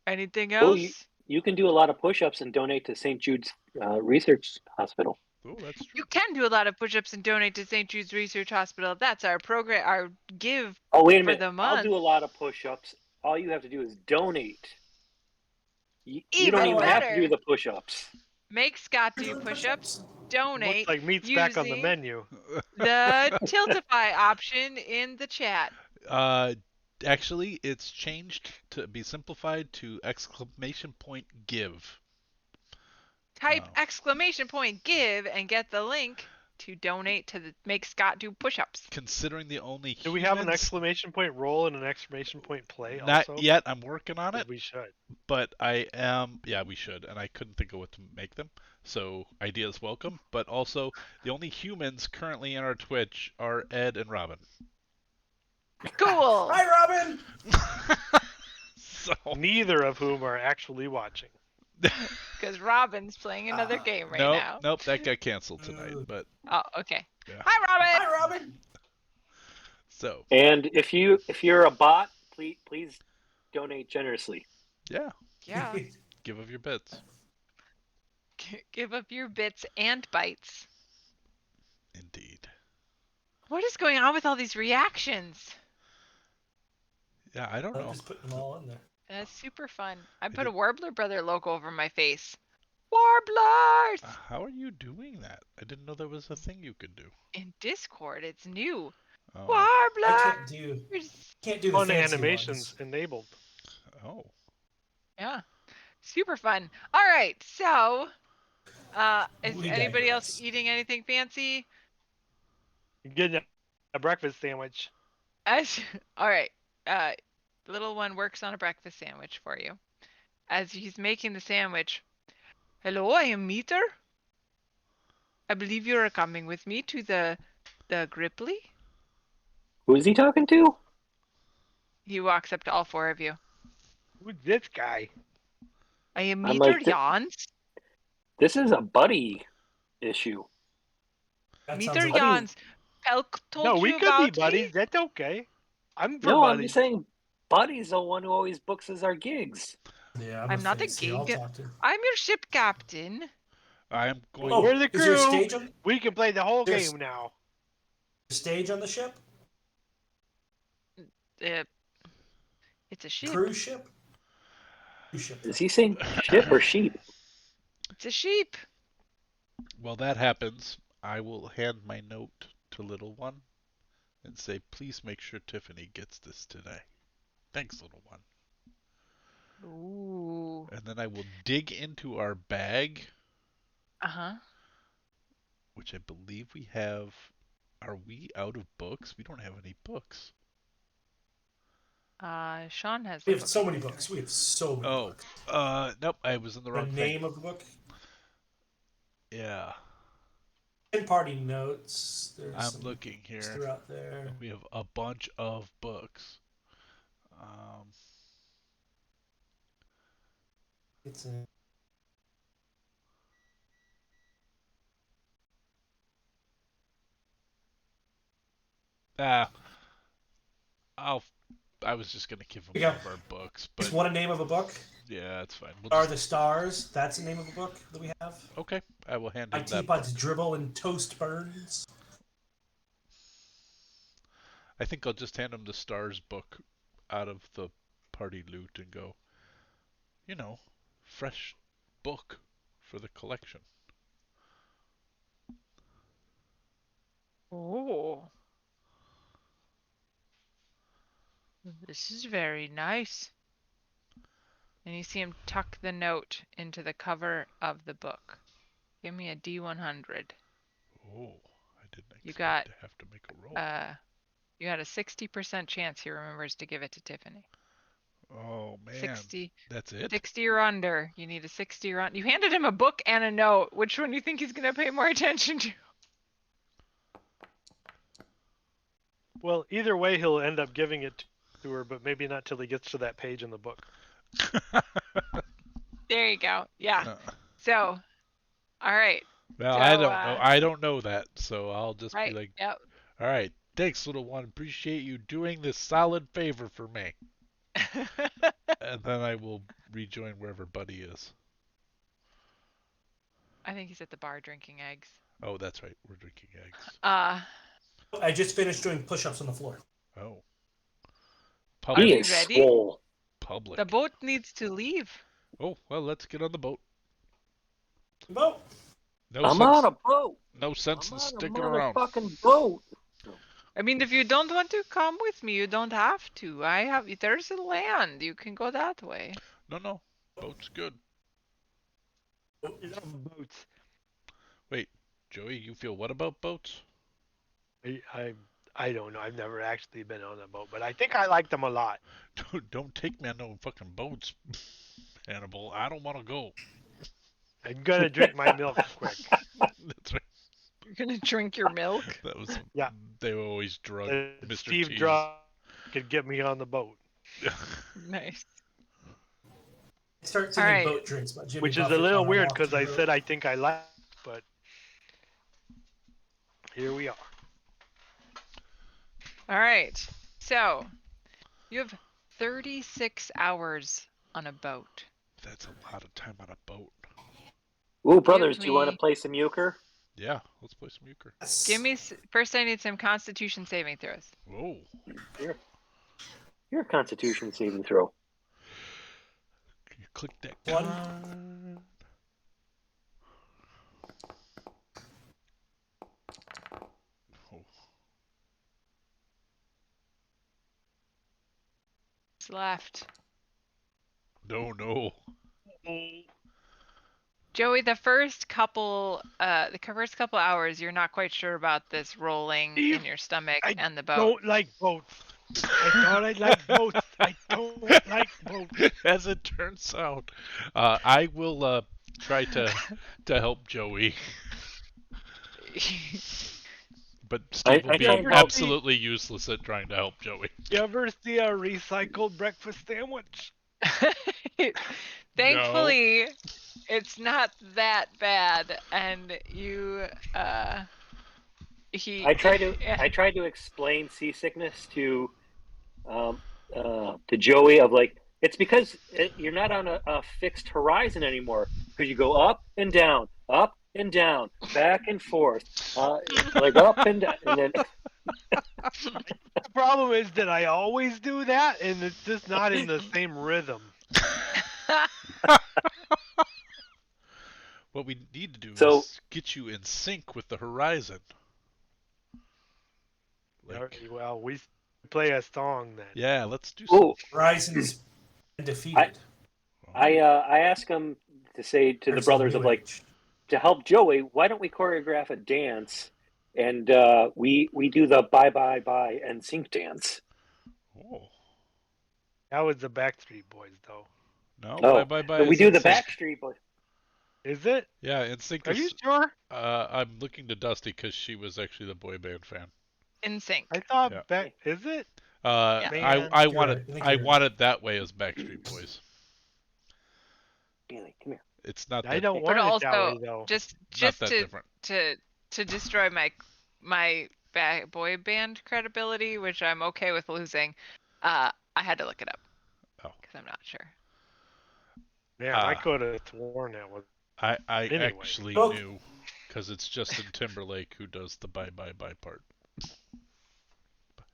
Anything Oh, else? you can do a lot of push-ups and donate to St. Jude's Research Hospital. Oh, that's true. You can do a lot of push-ups and donate to St. Jude's Research Hospital. That's our program, our give Oh, wait a for minute. the I'll month. do a lot of push-ups. All you have to do is donate. You Even don't even have to better. do the push-ups. Make Scott do push-ups. Donate Looks like meat's back on the using menu. the Tiltify option in the chat. Actually, it's changed to be simplified to exclamation point give. Type Wow. exclamation point give and get the link to donate to the Make Scott do push-ups. Considering the only Do we have an humans- exclamation point roll and an exclamation point play Not also? yet. I'm working on 'Cause it, we should. but I am. Yeah, we should. And I couldn't think of what to make them. So ideas welcome. But also, the only humans currently in our Twitch are Ed and Robin. Cool. Hi, Robin! So Neither of whom are actually watching. Because Robin's playing another game right now. Nope, that got canceled tonight. But Oh, okay. yeah. Hi, Robin. Hi, Robin! So And if you're a bot, please donate generously. yeah, Yeah. give of your bits. Give up your bits and bytes. Indeed. What is going on with all these reactions? Yeah, I don't I'm know. just putting them all in there. That's super fun. I put a Warbler Brother logo over my face. Warblers! How are you doing that? I didn't know there was a thing you could do. In Discord, it's new. Oh. I Warblers! can't do the Fun fancy animations ones. enabled. Oh. Yeah. Super fun. All right, so is We anybody else digress. eating anything fancy? You get a breakfast sandwich. All right. Little one works on a breakfast sandwich for you. As he's making the sandwich, hello, I am Meter. I believe you are coming with me to the Gripply. Who is he talking to? He walks up to all 4 of you. Who's this guy? I am I'm Meter like, Jans. This is a buddy issue. That Meter sounds like Jans. Pelk told No, we you could about be buddies. That's okay. I'm for No, I'm buddies. just saying, Buddy's the one who always books us our gigs. Yeah, I'm not a fancy. I'll gig. talk to him. I'm your ship captain. I'm going. Oh, We're the is there a crew. stage on We can play the whole There's- game now. stage on the ship? It's a ship. Cruise ship? Cruise ship. Is he saying ship or sheep? It's a sheep. While that happens, I will hand my note to little one and say, please make sure Tiffany gets this today. Thanks, little one. Ooh. And then I will dig into our bag, Uh-huh. which I believe we have. Are we out of books? We don't have any books. Sean has We the have book so in many his books. hand. We have so many Oh, books. nope, I was in the The wrong thing. name of the book. Yeah, And party notes. There's I'm some looking here. throughout there. We have a bunch of books. It's a Ah, I was just gonna give him Here you one go. of our books, Just but want a name of a book. yeah, it's fine. We'll Are just... the Stars? That's the name of a book that we have. Okay, I will hand My him that teapots book. dribble and toast burns. I think I'll just hand him the Stars book out of the party loot and go, fresh book for the collection. Oh, this is very nice. And you see him tuck the note into the cover of the book. Give me a D100. Oh, I didn't You expect got to have to make a roll. you got a 60% chance he remembers to give it to Tiffany. Oh man, 60, that's it? 60 or under. You need a 60 or under. You handed him a book and a note. Which one do you think he's going to pay more attention to? Well, either way, he'll end up giving it to her, but maybe not till he gets to that page in the book. There you go. Yeah. Uh, So, all right. well, So, I don't know. I don't know that, so I'll just right. be like, Yep. all right, thanks, little one. Appreciate you doing this solid favor for me. And then I will rejoin wherever Buddy is. I think he's at the bar drinking eggs. Oh, that's right. We're drinking eggs. I just finished doing push-ups on the floor. Oh. Are He we is ready? swole. Public. The boat needs to leave. Oh, well, let's get on the boat. Well, No I'm sense. on a boat. No sense I'm in on a sticking around. motherfucking boat. I mean, if you don't want to come with me, you don't have to. There's a land. You can go that way. No. Boat's good. Love boats. Wait, Joey, you feel what about boats? I don't know. I've never actually been on a boat, but I think I like them a lot. Don't take me on no fucking boats, Hannibal. I don't want to go. I'm gonna drink my milk quick. That's right. You're gonna drink your milk. That was... Yeah. They always drug Mr. Steve T's. Draw could get me on the boat, Nice. start singing All right. boat drinks by Jimmy which is a Buffett little on our weird walk because to the I road. said I think I like, but here we are. All right. So, you have 36 hours on a boat. That's a lot of time on a boat. Ooh, brothers, Give do you want to me- play some euchre? Yeah, let's play some euchre. Yes. Give me first. I need some Constitution saving throws. Whoa. Your Constitution saving throw. You click that One. card. Oh. What's left? No. Joey, the first couple hours, you're not quite sure about this rolling in your stomach I and the boat. don't like boats. I thought I liked boats. I don't like boats. As it turns out, I will try to help Joey, but Steve will I be try and help- absolutely useless at trying to help Joey. You ever see a recycled breakfast sandwich? Thankfully, it's not that bad, and you I try to explain seasickness to Joey of like it's because you're not on a fixed horizon anymore because you go up and down, back and forth, like up and down, and then The problem is that I always do that, and it's just not in the same rhythm. What we need to do So- is get you in sync with the horizon. Like, Well, we play a song then. yeah, let's do some. ooh, Horizon's been defeated. I ask him to say to the There's brothers new of like age. to help Joey, why don't we choreograph a dance and we do the bye bye bye and sync dance. Oh. That was the Backstreet Boys, though. No, Oh, Bye Bye Bye so we is do the NSYNC. Backstreet Boys. Is it? Yeah, NSYNC Are you is. sure? I'm looking to Dusty because she was actually the boy band fan. In sync. I thought Yeah. back. Is it? Yeah. Man, I You're want it. right. I think I you're want it that way as Backstreet Boys. Bailey, come here. It's not I that. don't But want it that also, way though. just Not just that different. to destroy my boy band credibility, which I'm okay with losing, I had to look it up Oh. because I'm not sure. Man, I could have sworn that was. I Anyway. actually Oh. knew because it's Justin Timberlake who does the Bye Bye Bye part.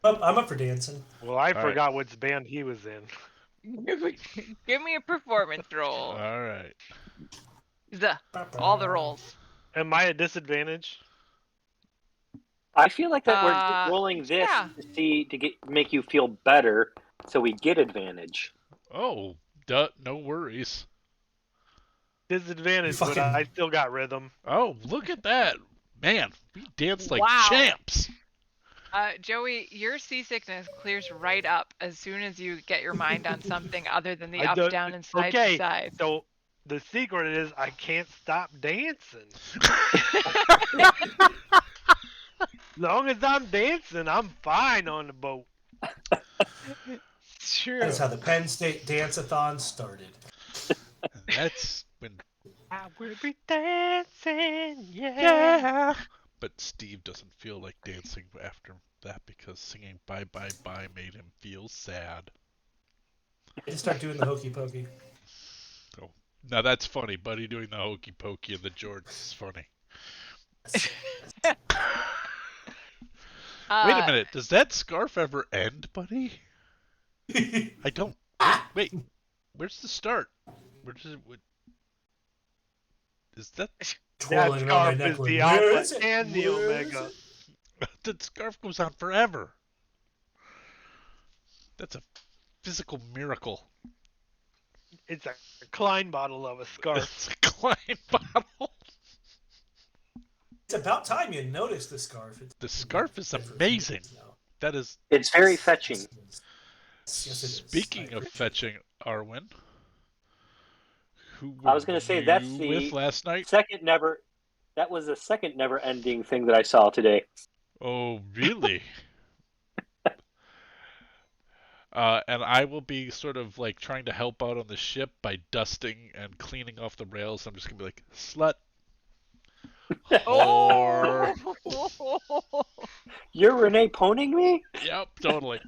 I'm up for dancing. Well, I right. forgot which band he was in. Give me a performance roll. All right. All the rolls. Am I at disadvantage? I feel like that we're rolling this yeah. to make you feel better, so we get advantage. Oh, no worries. Disadvantage, but I still got rhythm. Oh, look at that. Man, we danced like Wow. champs. Joey, your seasickness clears right up as soon as you get your mind on something other than the I up, don't- down, and side Okay, to side. so the secret is I can't stop dancing. As long as I'm dancing, I'm fine on the boat. It's true. That's how the Penn State Dance-a-thon started. That's when. I will be dancing, Yeah. But Steve doesn't feel like dancing after that because singing Bye Bye Bye made him feel sad. I just start doing the hokey pokey. Oh, now that's funny. Buddy doing the hokey pokey and the George is funny. Wait a minute. Does that scarf ever end, Buddy? I don't. Wait. Where's the start? Where does it? Is that? Twirling That around my scarf neck is like, the where alpha is it? and the Where is omega. it? That scarf goes on forever. That's a physical miracle. It's a Klein bottle of a scarf. It's a Klein bottle. It's about time you noticed the scarf. The scarf is Good for a few amazing. days now. That is. It's very fetching. Yes, it is. Speaking I of agree. fetching, Arwen, who I was going to say that's you the with last night? That was the second never-ending thing that I saw today. Oh, really? And I will be sort of like trying to help out on the ship by dusting and cleaning off the rails. I'm just gonna be like, slut. Whore. You're Renee Poning me? Yep, totally.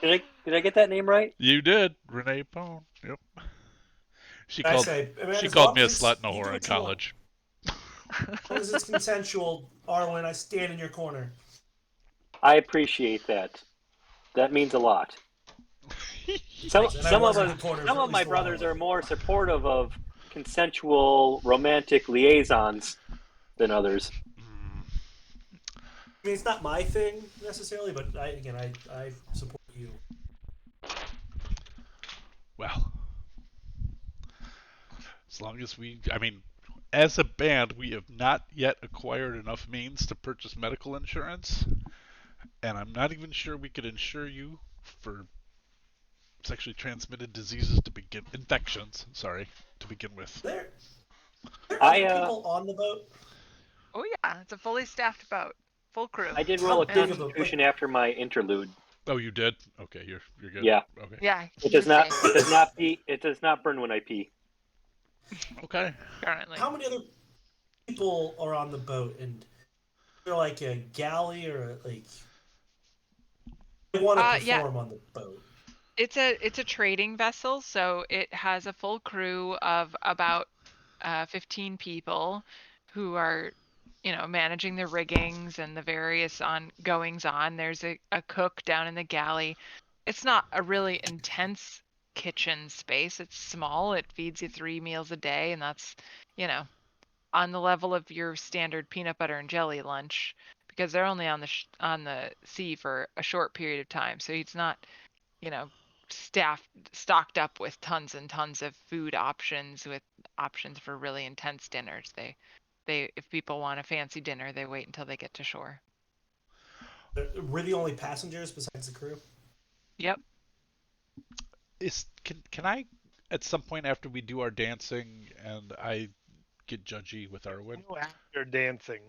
Did I get that name right? You did, Renee Pone. Yep. She I called. say, man, She as called long me a as slut and a you do whore in what you want. college. As long as it's consensual, Arwen, I stand in your corner. I appreciate that. That means a lot. Some And I some was of in us, the corner some for of at my least a while. brothers are more supportive of consensual romantic liaisons than others. I mean, it's not my thing necessarily, but I support you. Well, as long as I mean, as a band, we have not yet acquired enough means to purchase medical insurance, and I'm not even sure we could insure you for sexually transmitted diseases infections, to begin with. There are I, other people on the boat. Oh yeah, it's a fully staffed boat, full crew. I did roll a How big of a- Constitution after my interlude. Oh, you did? Okay, you're good. Yeah. Okay. Yeah, It does not. he's safe It does not pee. It does not burn when I pee. Okay. currently. How many other people are on the boat? And they're like a galley or like they want to Yeah. perform on the boat. It's a trading vessel, so it has a full crew of about 15 people who are, managing the riggings and the various goings on. There's a cook down in the galley. It's not a really intense kitchen space. It's small. It feeds you 3 meals a day, and that's, on the level of your standard peanut butter and jelly lunch, because they're only on the sea for a short period of time. So it's not, stocked up with tons and tons of food options with options for really intense dinners. They if people want a fancy dinner, they wait until they get to shore. We're the only passengers besides the crew. Yep. Can I at some point after we do our dancing and I get judgy with Arwen, Go after dancing.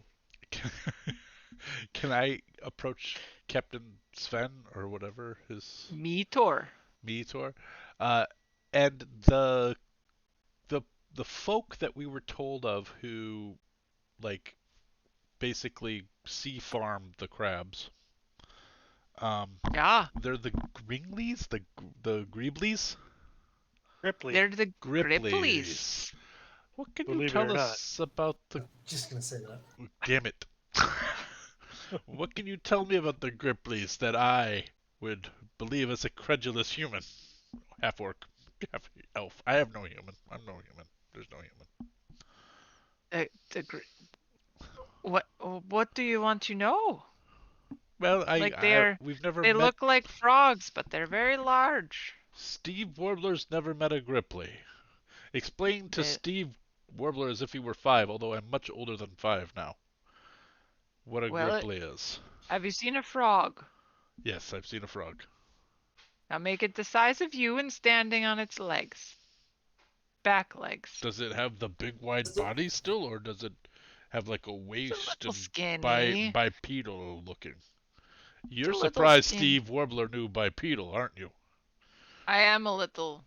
can I approach Captain Sven or whatever his Meteor. Meteor, uh, and the the folk that we were told of who like basically sea farmed the crabs. Yeah. They're the Gringleys, the Greeblies, Ripley, They're the Grippleys. Griplies. What can you believe it tell or not. us about the? Just gonna say that. Damn it! What can you tell me about the Griplies that I would believe as a credulous human? Half orc, half elf. I have no human. I'm no human. There's no human. The what do you want to know? Well, Like we've never they met. look like frogs, but they're very large. Steve Warbler's never met a Gripply. Explain to They, Steve Warbler as if he were 5, although I'm much older than 5 now, what a well, Gripply is. have you seen a frog? Yes, I've seen a frog. Now make it the size of you and standing on its legs. Back legs. Does it have the big wide body still, or does it have like a It's a waist little and skinny. bipedal looking? You're a little surprised skinny. Steve Warbler knew bipedal, aren't you? I am a little.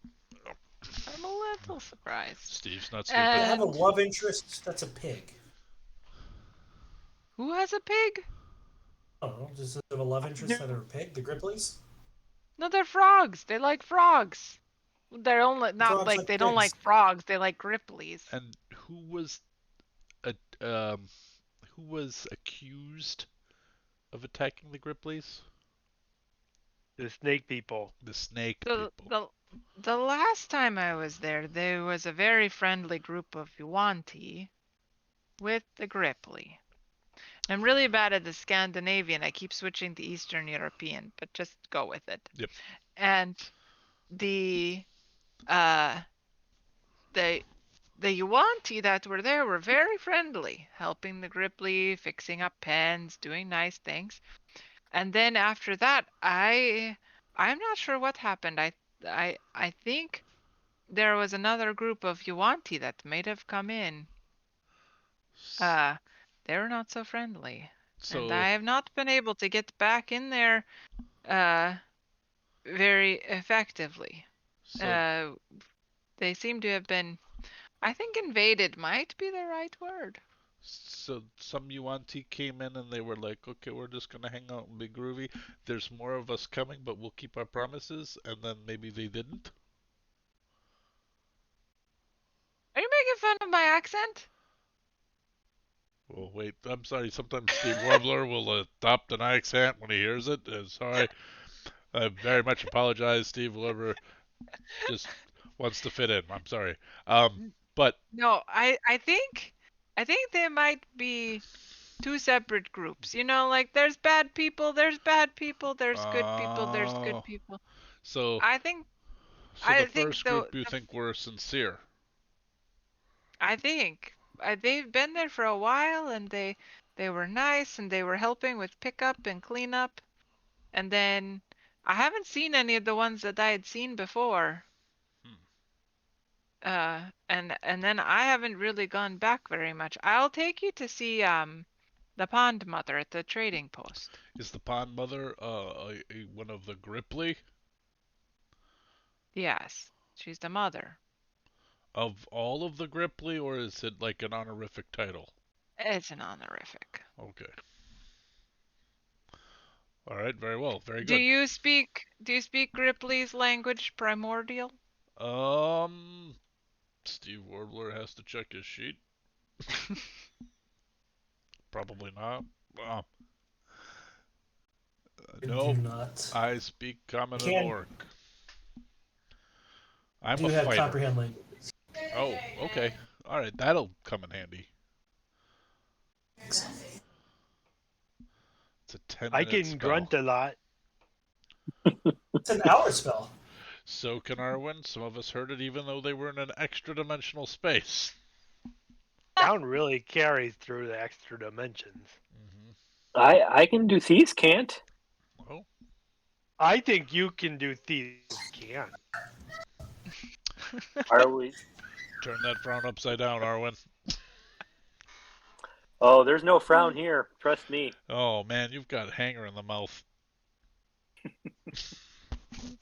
I'm a little surprised. Steve's not I have a And love interest that's a pig. who has a pig? I don't know. Does it have a love interest that are a pig? The Grippleys? No, they're frogs. They like frogs. They're only not Frogs like like they don't pigs. like frogs. They like Grippleys. And a, who was accused of attacking the Grippleys? The snake people. The snake The, people. the last time I was there was a very friendly group of Yuan-Ti with the Gripply. I'm really bad at the Scandinavian. I keep switching to Eastern European, but just go with it. Yep. And the uh the Yuan-Ti that were there were very friendly, helping the Gripply, fixing up pens, doing nice things. And then after that, I'm not sure what happened. I think there was another group of Yuan-Ti that may have come in. They were not so friendly. And So I have not been able to get back in there very effectively. They seem to have been, I think invaded might be the right word. So some Yuan-Ti came in and they were like, okay, we're just gonna hang out and be groovy. There's more of us coming, but we'll keep our promises. And then maybe they didn't. Are you making fun of my accent? Well, wait, I'm sorry. Sometimes Steve Warbler will adopt an accent when he hears it. Sorry. I very much apologize. Steve Warbler just wants to fit in. I'm sorry. But No, I think they might be two separate groups. You know, like there's bad people, there's bad people, there's good people, there's good people. So I think the first group you think were sincere. they've been there for a while and they were nice and they were helping with pickup and cleanup. And then I haven't seen any of the ones that I had seen before. And then I haven't really gone back very much. I'll take you to see the pond mother at the trading post. Is the pond mother one of the Gripply? Yes, she's the mother. Of all of the Gripply, or is it like an honorific title? It's an honorific. Okay. All right, very well, very good. Do you speak Gripply's language, Primordial? Steve Warbler has to check his sheet. Probably not. No, Do not. I speak common Can- and orc. I'm Do a have fighter. comprehend language. Oh, okay. All right, that'll come in handy. It's a 10-minute I can spell. grunt a lot. It's an hour spell. So can Arwen. Some of us heard it even though they were in an extra dimensional space. Sound really carries through the extra dimensions. I can do thieves can't. Oh, I think you can do thieves can. Are we? Turn that frown upside down, Arwen. Oh, there's no frown here. Trust me. Oh man, you've got a hanger in the mouth.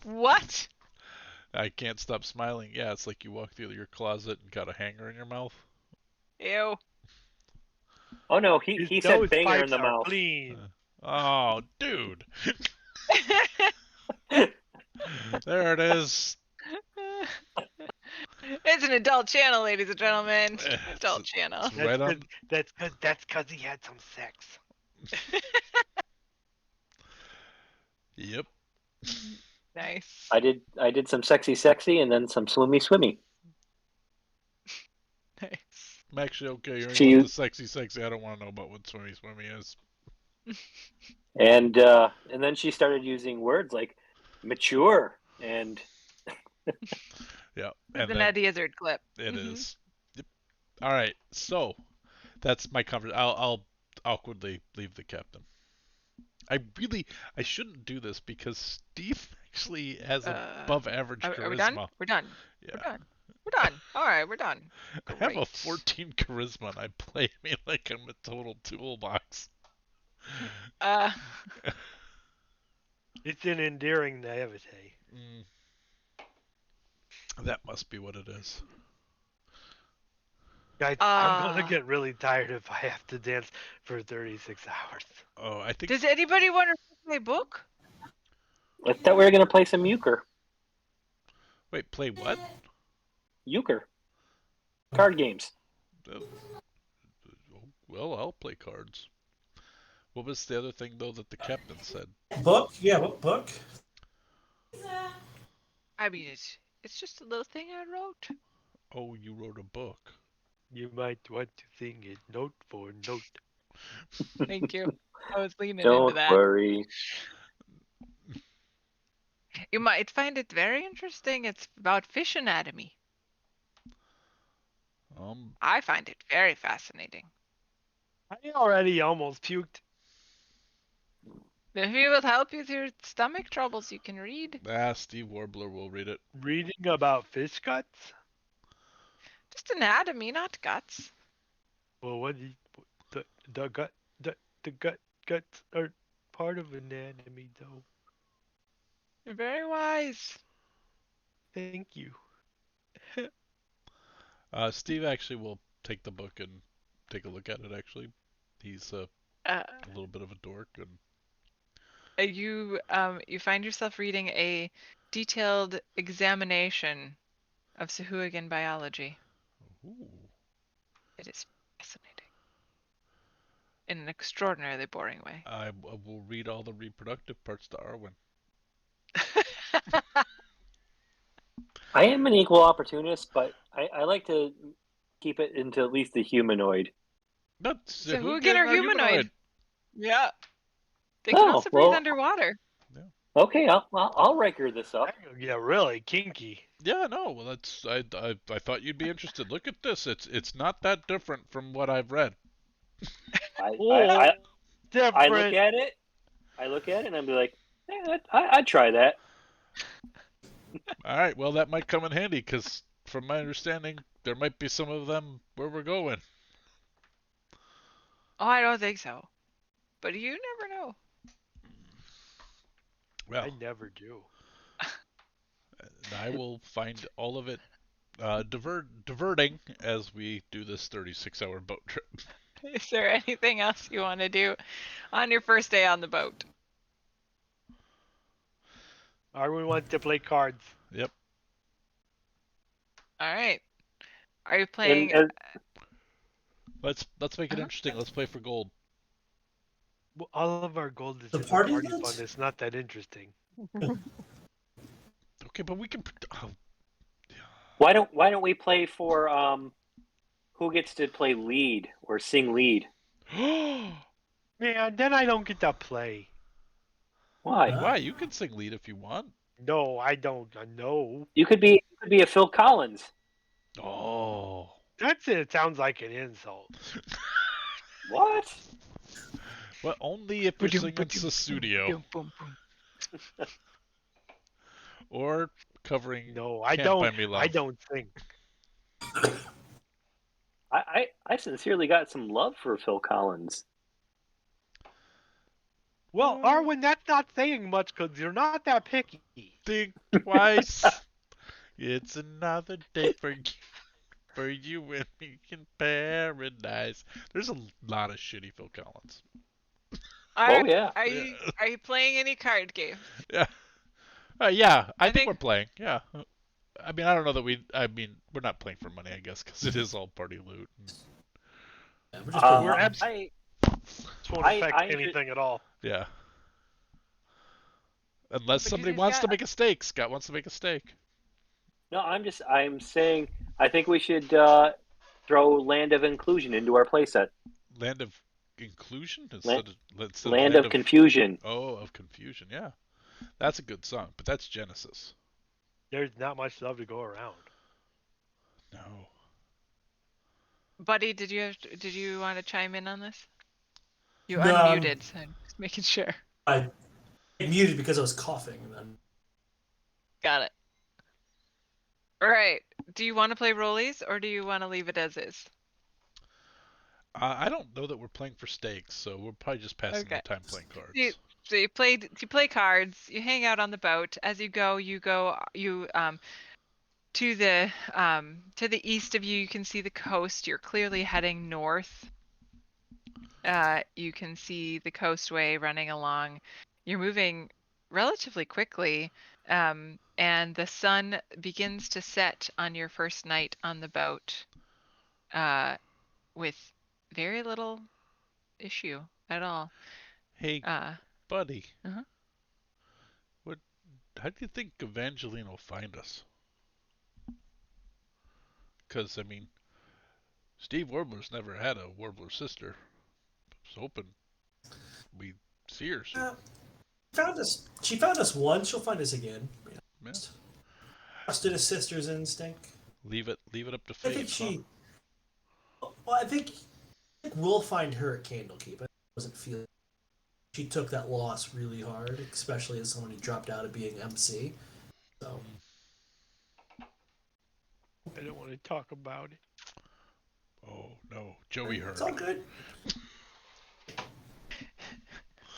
What? I can't stop smiling. Yeah, it's like you walk through your closet and got a hanger in your mouth. Ew. Oh no, His he said nose banger in pipes the are mouth. clean. Oh, dude. There it is. It's an adult channel, ladies and gentlemen. It's- Adult channel. it's right on. That's because he had some sex. Yep. Nice. I did some sexy, and then some swimmy. Nice. I'm actually okay. You're She- about the sexy. I don't want to know about what swimmy is. And then she started using words like mature and Yeah. It's And an then Eddie Izzard clip. it Mhm. is. Yep. All right. So that's my conversation. I'll awkwardly leave the captain. I shouldn't do this because Steve actually has above average charisma. Are we done? We're done. Yeah. We're done. We're done. All right, we're done. I have a Great. 14 charisma and I play me like I'm a total toolbox. Uh, It's an endearing naivete. That must be what it is. Guys, I'm gonna get really tired if I have to dance for 36 hours. Oh, I think does anybody want to play book? I thought we were gonna play some euchre. Wait, play what? Euchre. Card games. Well, I'll play cards. What was the other thing though that the captain said? Book? Yeah, what book? I mean, it's just a little thing I wrote. Oh, you wrote a book. You might want to sing it note for note. Thank you. I was leaning into Don't that. worry. You might find it very interesting. It's about fish anatomy. I find it very fascinating. I already almost puked. If it will help you with your stomach troubles, you can read. Steve Warbler will read it. Reading about fish guts? Just anatomy, not guts. Well, what is the gut the guts are part of anatomy though. You're very wise. Thank you. Steve actually will take the book and take a look at it. Actually, he's a little bit of a dork, and You find yourself reading a detailed examination of Sahuagin biology. ooh, It is fascinating. In an extraordinarily boring way. I will read all the reproductive parts to Arwen. I am an equal opportunist, but I like to keep it into at least the humanoid. That's Sahuagin are humanoid. Yeah. They can Oh, also breathe well- underwater. Okay, I'll record this up. Yeah, really kinky. Yeah, no, well, that's I thought you'd be interested. Look at this. It's not that different from what I've read. I Different. look at it. And I'm like, I'd try that. All right, well, that might come in handy because, from my understanding, there might be some of them where we're going. Oh, I don't think so. But you never know. Well, I never do. and I will find all of it diverting as we do this 36-hour boat trip. Is there anything else you want to do on your first day on the boat? Or we want to play cards. Yep. All right. Are you playing? And Let's make it interesting. Let's play for gold. Well, all of our gold is The in the party party event? fund. It's not that interesting. Okay, but we can. Oh, why don't we play for who gets to play lead or sing lead? Man, then I don't get to play. Why? Why? You can sing lead if you want. No, I don't. No. You could be a Phil Collins. Oh. That's it. It sounds like an insult. What? Well, only if you're singing the studio. Boom, boom, boom. or covering No, I Can't Buy don't. Me Love. I don't think. I sincerely got some love for Phil Collins. Well, Arwen, that's not saying much because you're not that picky. Think twice. It's another day for you and me in paradise. There's a lot of shitty Phil Collins. Oh yeah. Are you playing any card games? Yeah. Yeah, I I think think- we're playing. Yeah. I mean, I don't know that we're not playing for money, I guess, because it is all party loot. Yeah, we're just Uh, We're putting- I This won't affect I enjoy- anything at all. Yeah. Unless Because somebody he's wants to got- make a steak. Scott wants to make a steak. no, I'm saying I think we should throw Land of Inclusion into our playset. Land of Inclusion? Instead Land of Confusion. Oh, of Confusion, yeah. That's a good song, but that's Genesis. There's not much love to go around. No. Buddy, did you want to chime in on this? You No, unmuted, so I'm just making sure. I muted because I was coughing. And then Got it. All right. Do you want to play rollies or do you want to leave it as is? I don't know that we're playing for stakes, so we're probably just passing Okay. the time playing cards. So you play cards. You hang out on the boat. As you go to the east of you. You can see the coast. You're clearly heading north. You can see the coastway running along. You're moving relatively quickly, and the sun begins to set on your first night on the boat, with very little issue at all. Hey, Uh, buddy. Uh-huh. How do you think Evangeline will find us? Because, I mean, Steve Warbler's never had a Warbler sister. I was hoping we see her soon. She found us once. She'll find us again. Yeah. Trusted his sister's instinct. Leave it up to I fate. think she. Huh? Well, I think we'll find her at Candlekeep. I wasn't feeling. She took that loss really hard, especially as someone who dropped out of being MC. So I don't want to talk about it. Oh, no. Joey heard. it's all good.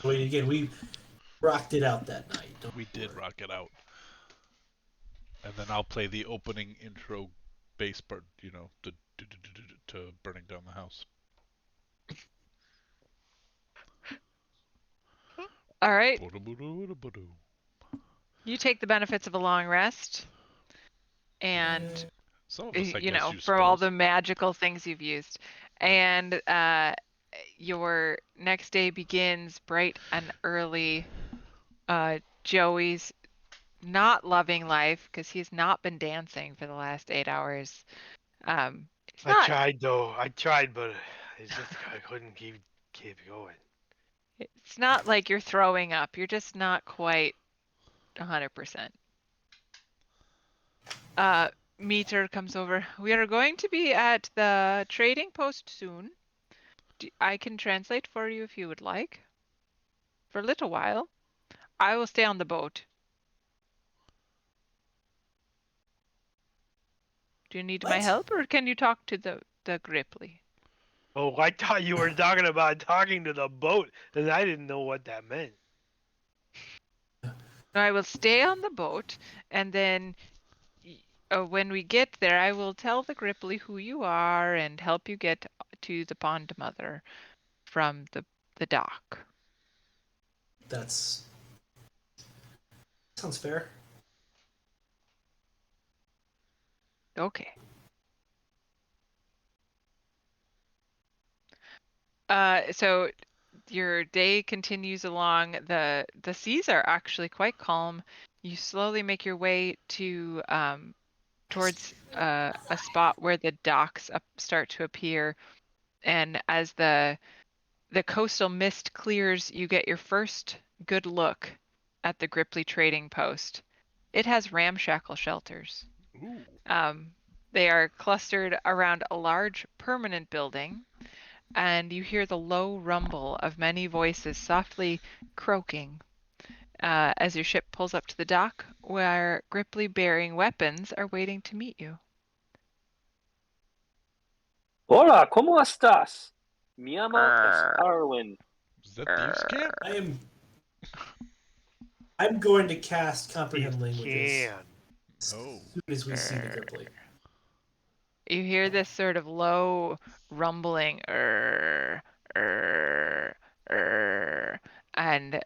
Wait, again, we rocked it out that night. Don't We did worry. rock it out. And then I'll play the opening intro bass part, to Burning Down the House. all right. Ba-da-ba-da-ba-da-ba-da. You take the benefits of a long rest, and Some of us, I you guess, know, use for all spells. the magical things you've used. And your next day begins bright and early. Joey's not loving life because he's not been dancing for the last 8 hours. It's I not, tried though. I tried, but I couldn't keep going. it's not like you're throwing up. You're just not quite 100%. Meter comes over. We are going to be at the trading post soon. I can translate for you if you would like. For a little while. I will stay on the boat. Do you need my What? help or can you talk to the Gripply? Oh, I thought you were talking about talking to the boat, and I didn't know what that meant. No, I will stay on the boat and then when we get there, I will tell the Gripply who you are and help you get to the Pond Mother from the dock. That's sounds fair. Okay. So your day continues along. The seas are actually quite calm. You slowly make your way to towards a spot where the docks start to appear, and as the coastal mist clears, you get your first good look at the Gripply trading post. It has ramshackle shelters. Ooh. They are clustered around a large permanent building, and you hear the low rumble of many voices softly croaking as your ship pulls up to the dock, where Gripply bearing weapons are waiting to meet you. Hola, ¿cómo estás? Mi llamo es Harwin. Is that thieves' camp? I'm going to cast Steve comprehend languages can. as Oh. soon as we see the Gripply. You hear this sort of low rumbling, and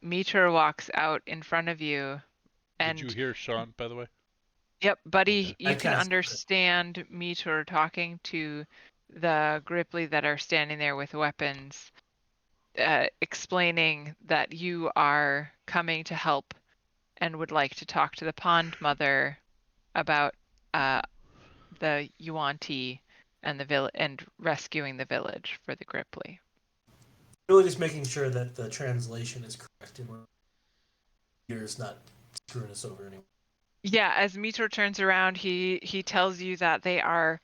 Meteor walks out in front of you. And Did you hear Sean, by the way? yep, buddy, Okay. you I can cast- understand Meteor talking to the Gripply that are standing there with weapons, explaining that you are coming to help and would like to talk to the Pond Mother about the Yuan-Ti and and rescuing the village for the Gripply. Really just making sure that the translation is correct and you're not screwing us over anymore. Yeah, as Meteor turns around, he tells you that they are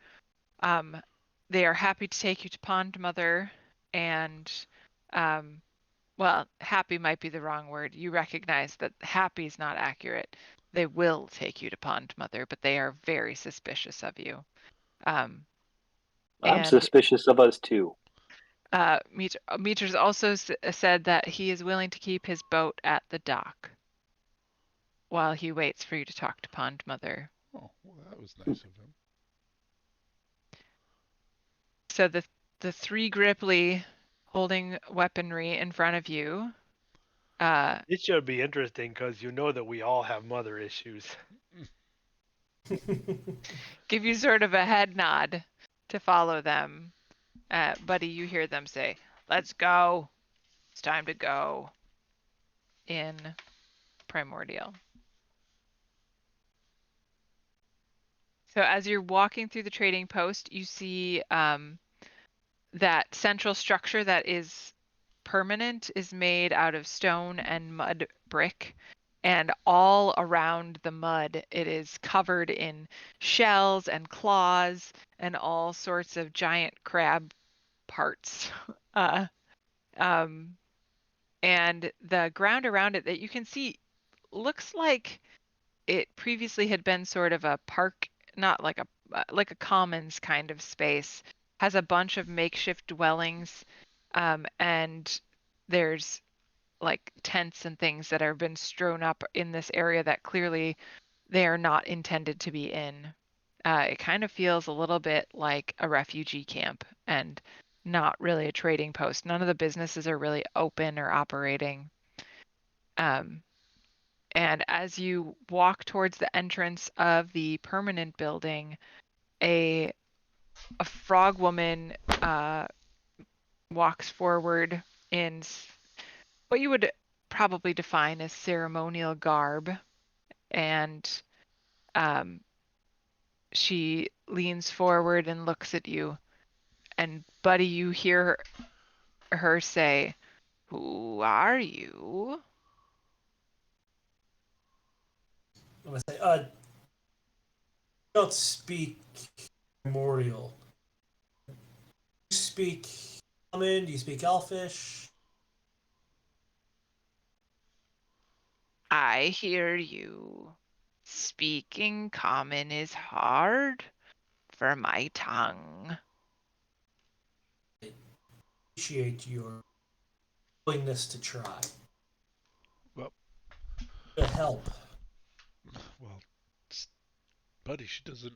happy to take you to Pond Mother, and well, happy might be the wrong word. You recognize that happy is not accurate. They will take you to Pond Mother, but they are very suspicious of you. I'm And suspicious of us too. Meteor's also said that he is willing to keep his boat at the dock while he waits for you to talk to Pond Mother. Oh, well, that was nice of him. So the three Gripply holding weaponry in front of you This should be interesting because you know that we all have mother issues. give you sort of a head nod to follow them. Buddy, you hear them say, "Let's go. It's time to go," in Primordial. So as you're walking through the trading post, you see that central structure that is permanent is made out of stone and mud brick. And all around the mud, it is covered in shells and claws and all sorts of giant crab parts. And the ground around it that you can see looks like it previously had been sort of a park, not like a commons kind of space, has a bunch of makeshift dwellings, and there's like tents and things that have been strewn up in this area that clearly they are not intended to be in. It kind of feels a little bit like a refugee camp and not really a trading post. None of the businesses are really open or operating. And as you walk towards the entrance of the permanent building, a frog woman walks forward in what you would probably define as ceremonial garb, and she leans forward and looks at you. And buddy, you hear her say, "Who are you?" I'm gonna say, don't speak primordial. Do you speak common? Do you speak elfish? I hear you. Speaking common is hard for my tongue. Appreciate your willingness to try. Well, To help. well, buddy, she doesn't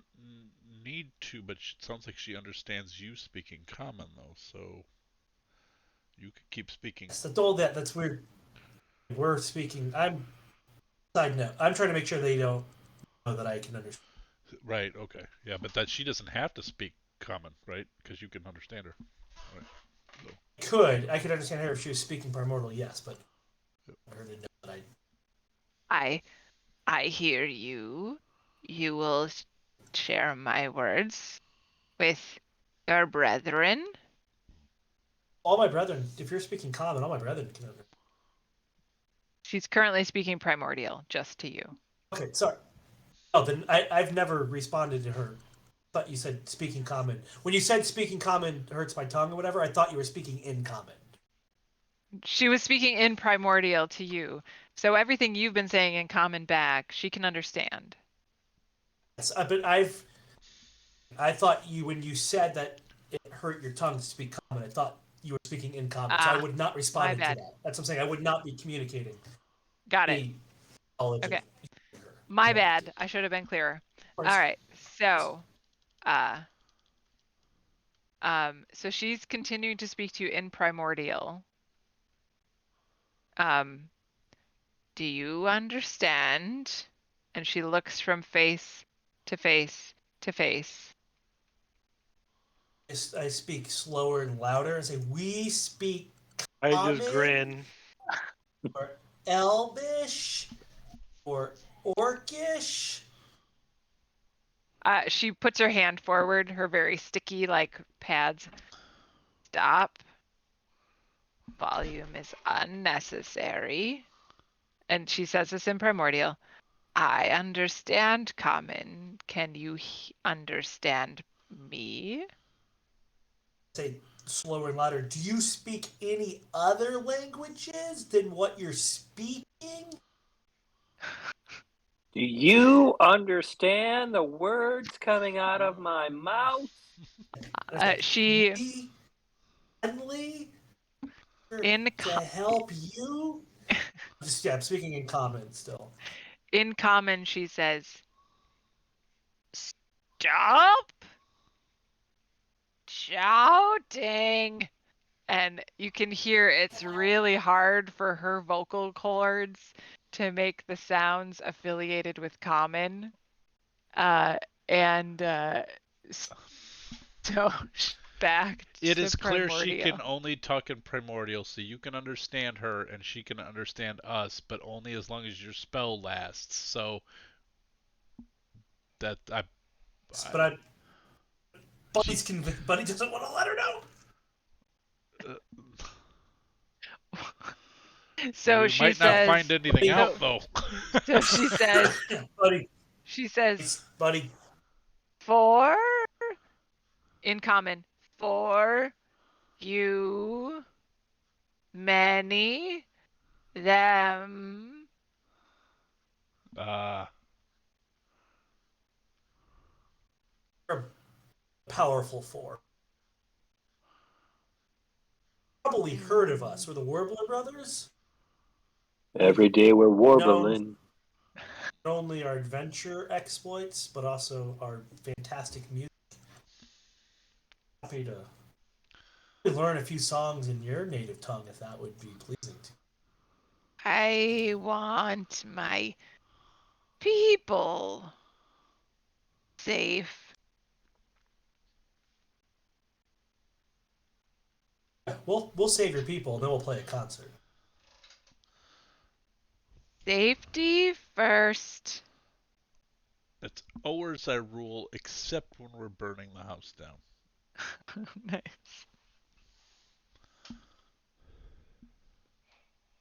need to, but it sounds like she understands you speaking common, though, so you could keep speaking. That's all that. That's weird. We're speaking. Side note. I'm trying to make sure they don't know that I can understand. Right, okay. Yeah, but that she doesn't have to speak common, right? Because you can understand her. Right. So. I could understand her if she was speaking primordial, yes, but I heard to know that I hear you. You will share my words with your brethren. all my brethren. If you're speaking common, all my brethren can understand. She's currently speaking primordial, just to you. Okay, sorry. Oh, then I've never responded to her. But you said speaking common. When you said speaking common hurts my tongue or whatever, I thought you were speaking in common. She was speaking in primordial to you. So everything you've been saying in common back, she can understand. But I thought when you said that it hurt your tongue to speak common, I thought you were speaking in common. So I would not My respond to bad. that. That's what I'm saying. I would not be communicating Got it. any knowledge of Okay. My Yeah. bad. I should have been clearer. Of All course. right. Uh, so she's continuing to speak to you in primordial. Do you understand? And she looks from face to face to face. I speak slower and louder and say, we speak I just common grin. or elvish or orcish. She puts her hand forward, her very sticky, like, pads. Stop. Volume is unnecessary. And she says this in primordial. I understand common. Can you understand me? Say slower and louder. Do you speak any other languages than what you're speaking? Do you understand the words coming out of my mouth? She We friendly in to help you. I'm speaking in common still. in common she says, "Stop shouting." And you can hear it's really hard for her vocal cords to make the sounds affiliated with common. And so back It to is clear she primordial. can only talk in primordial, so you can understand her and she can understand us, but only as long as your spell lasts. So that But Buddy's convinced. Buddy doesn't want to let her know. So we she might not says, find anything out though. so she says, Buddy, she says, buddy. for in common, for you, many, them. uh, Are powerful for. Probably heard of us. We're the Warbler Brothers. Every day we're Known warbling. not only our adventure exploits, but also our fantastic music. Happy to learn a few songs in your native tongue if that would be pleasing to you. I want my people safe. We'll save your people, and then we'll play a concert. Safety first. it's always our rule, except when we're burning the house down. Nice.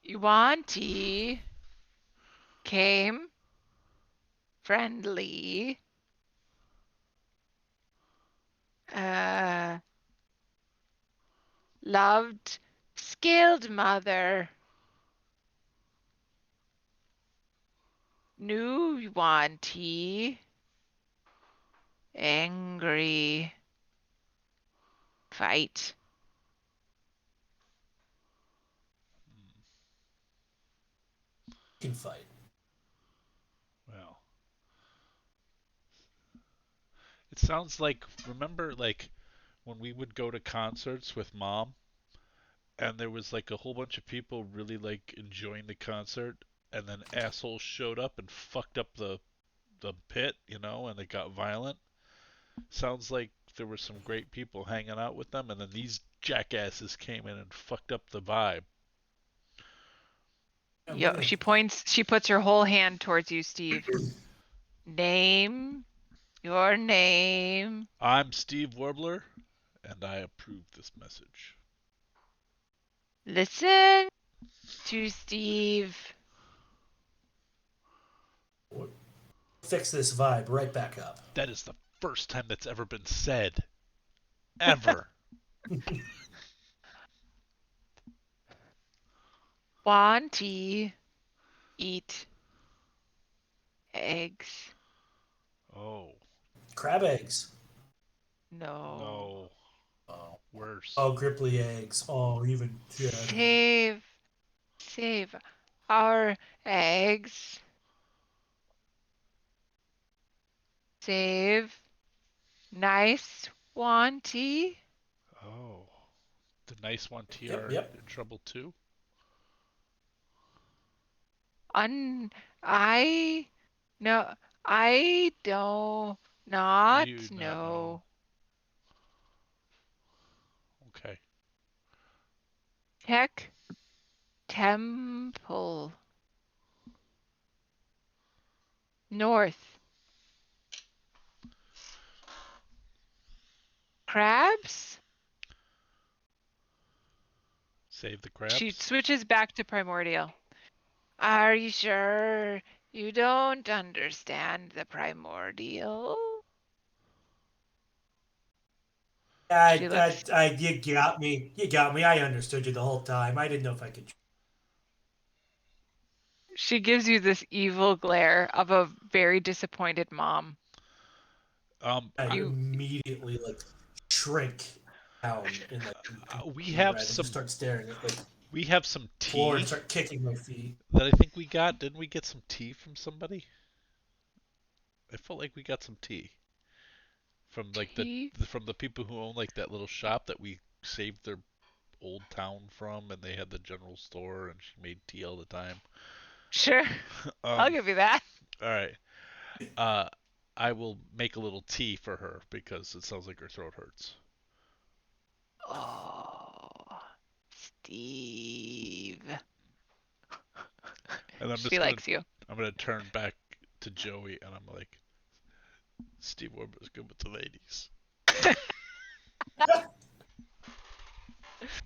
Yuanti came friendly. Loved skilled mother. New Yuanti angry. Fight. You can fight. Well, it sounds like, remember, like when we would go to concerts with mom, and there was like a whole bunch of people really like enjoying the concert, and then assholes showed up and fucked up the pit, and it got violent. Sounds like there were some great people hanging out with them, and then these jackasses came in and fucked up the vibe. Yo, she points, she puts her whole hand towards you, Steve. Name, your name. I'm Steve Warbler, and I approve this message. Listen to Steve. Fix this vibe right back up. That is the first time that's ever been said. Ever. Wanty eat eggs. Oh, Crab eggs. No. no. Oh. Worse. Oh, gripply eggs. Oh, even better. Save our eggs. Save nice wanty. Oh. The nice one Yep, TR yep. in trouble too? I no, I don't not You not know. know. Okay. Tech temple north. Crabs? Save the She crabs? switches back to primordial. Are you sure you don't understand the primordial? She looks. You got me. You got me. I understood you the whole time. I didn't know if I could. She gives you this evil glare of a very disappointed mom. I You immediately like shrink down in like We in have red and just some start staring at like we have some floor and tea start kicking my feet. that I think we got. Didn't we get some tea from somebody? I felt like we got some tea from like tea? from the people who own like that little shop that we saved their old town from, and they had the general store, and she made tea all the time. Sure, I'll Um, give you that. all right. Uh, I will make a little tea for her because it sounds like her throat hurts. Oh, Steve. And I'm She just gonna likes you. I'm gonna turn back to Joey, and I'm like, Steve Warbler's good with the ladies.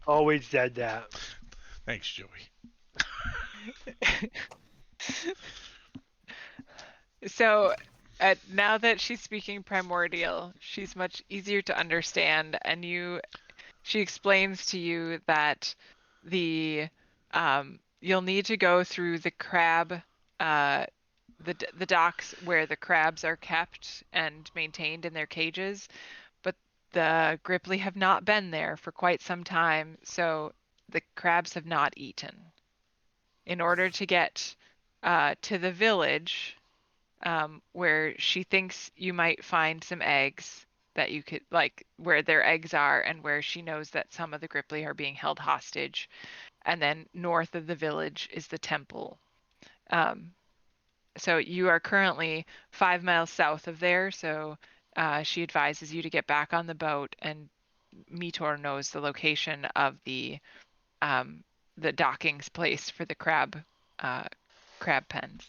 Always said that. Thanks, Joey. So, now that she's speaking primordial, she's much easier to understand, and she explains to you that the you'll need to go through the crab uh, the docks where the crabs are kept and maintained in their cages, but the Gripply have not been there for quite some time, so the crabs have not eaten. In order to get to the village, where she thinks you might find some eggs that you could like where their eggs are and where she knows that some of the Gripply are being held hostage. And then north of the village is the temple. Um, so you are currently 5 miles south of there. So she advises you to get back on the boat, and Meteor knows the location of the dockings place for the uh, crab pens.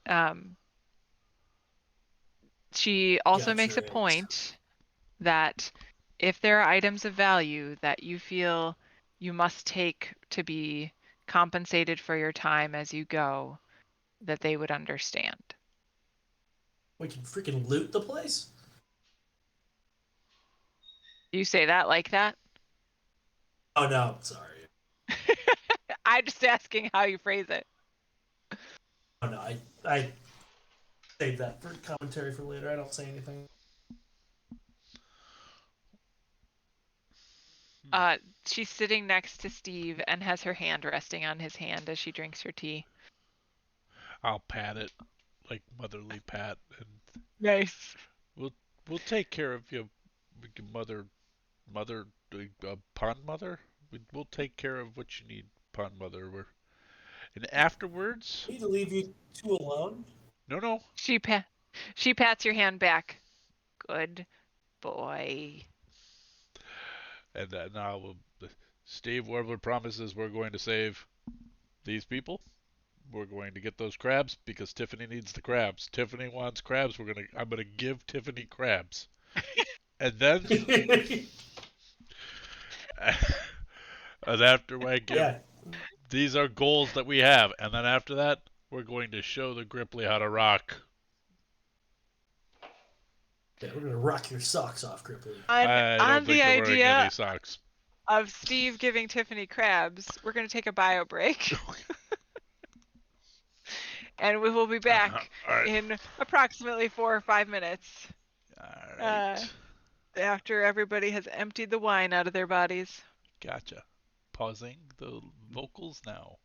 Um, she also Got makes a your eggs. point that if there are items of value that you feel you must take to be compensated for your time as you go, that they would understand. We can freaking loot the place. Do you say that like that? Oh no, sorry. I'm just asking how you phrase it. Oh no, I save that for commentary for later. I don't say anything. She's sitting next to Steve and has her hand resting on his hand as she drinks her tea. I'll pat it like motherly pat, and Nice. we'll we'll take care of you, mother, pond mother. We'll take care of what you need, pond mother. And afterwards, Need to leave you two alone. no. She pa- she pats your hand back. Good boy. And now Steve Warbler promises we're going to save these people. We're going to get those crabs because Tiffany needs the crabs. Tiffany wants crabs. I'm gonna give Tiffany crabs. And then and after I give Yeah, these are goals that we have, and then after that we're going to show the Gripply how to rock. yeah, we're gonna rock your socks off, Gripply. On I don't on think the they're wearing any idea socks. of Steve giving Tiffany crabs, we're going to take a bio break. And we will be back All right. in approximately 4 or 5 minutes All right. after everybody has emptied the wine out of their bodies. Gotcha. Pausing the vocals now.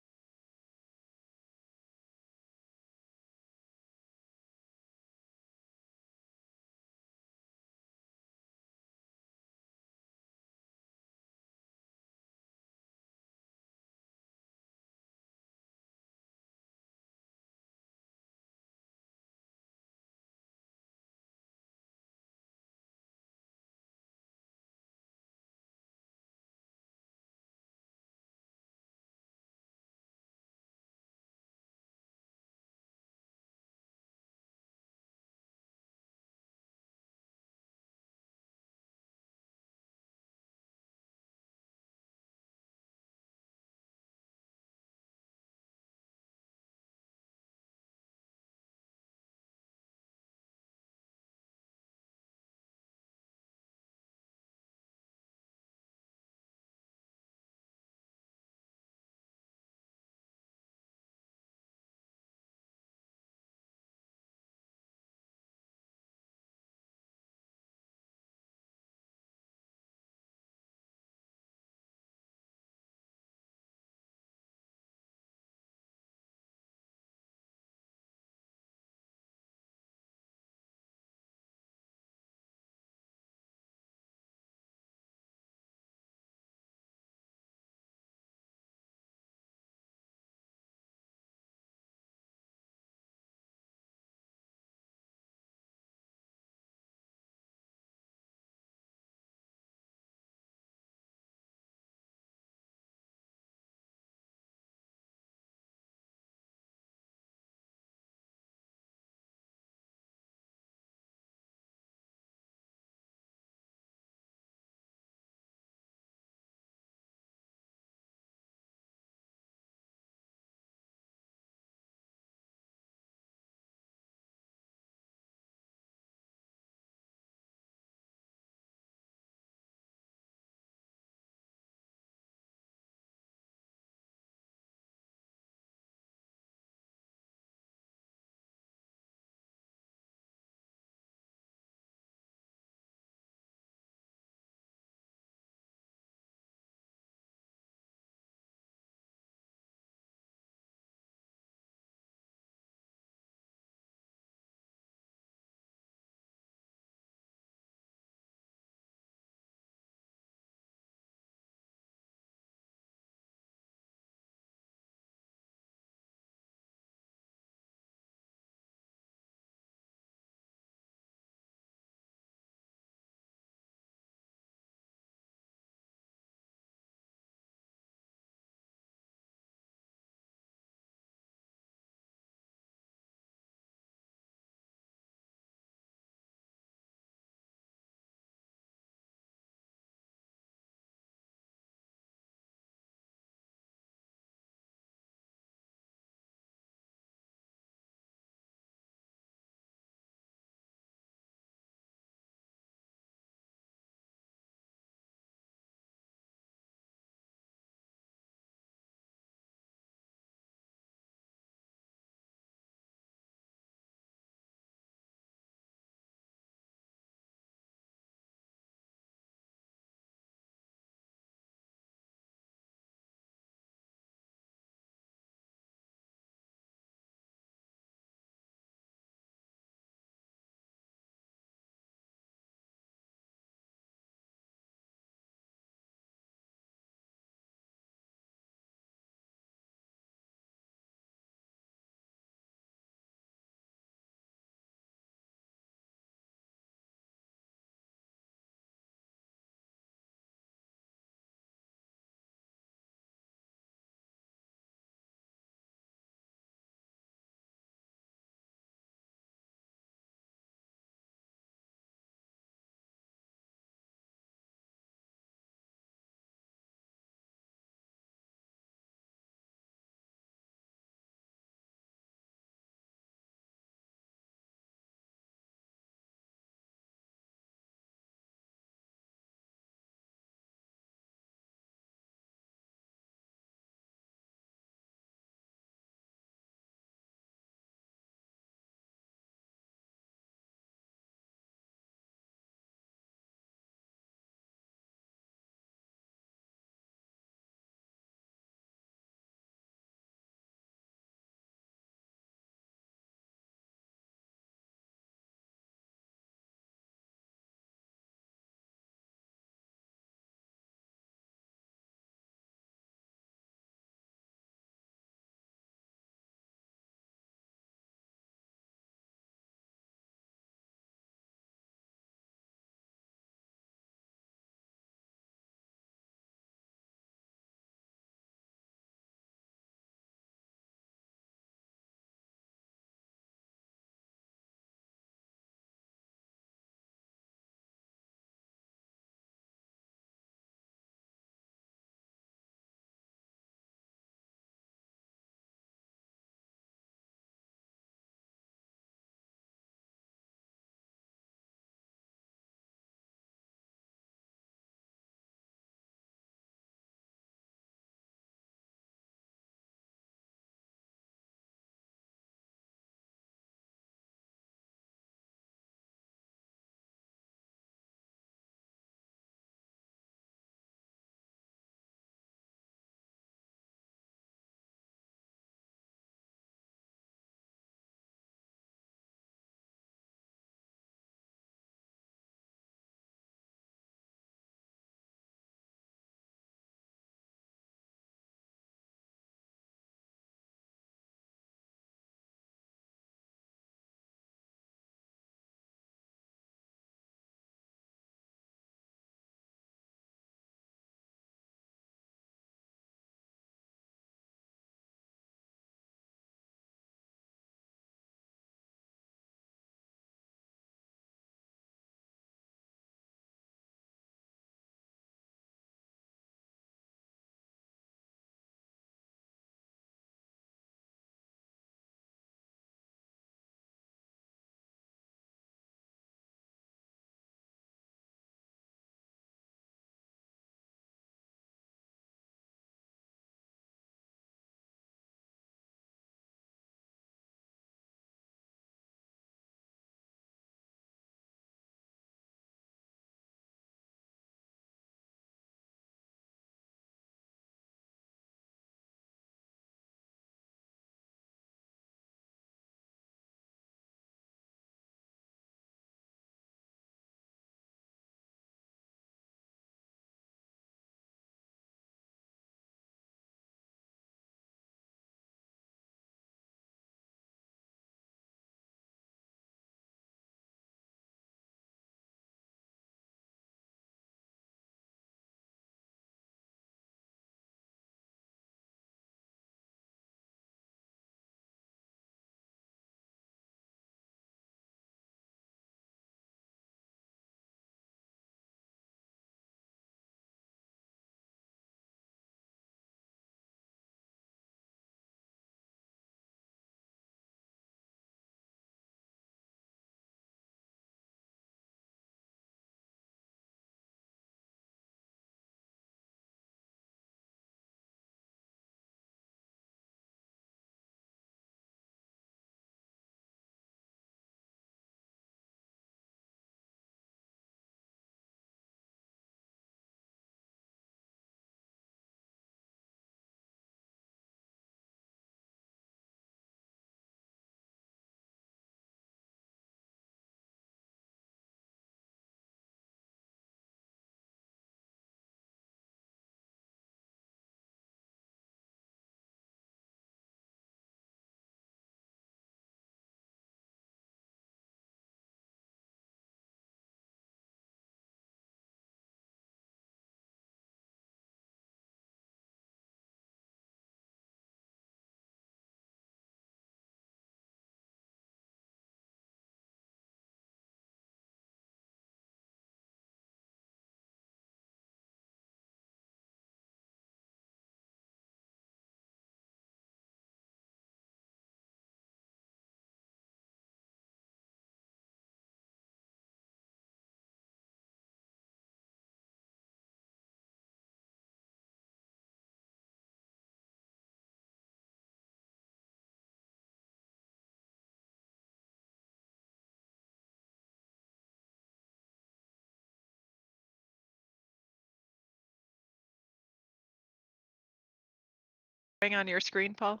Showing on your screen, Paul?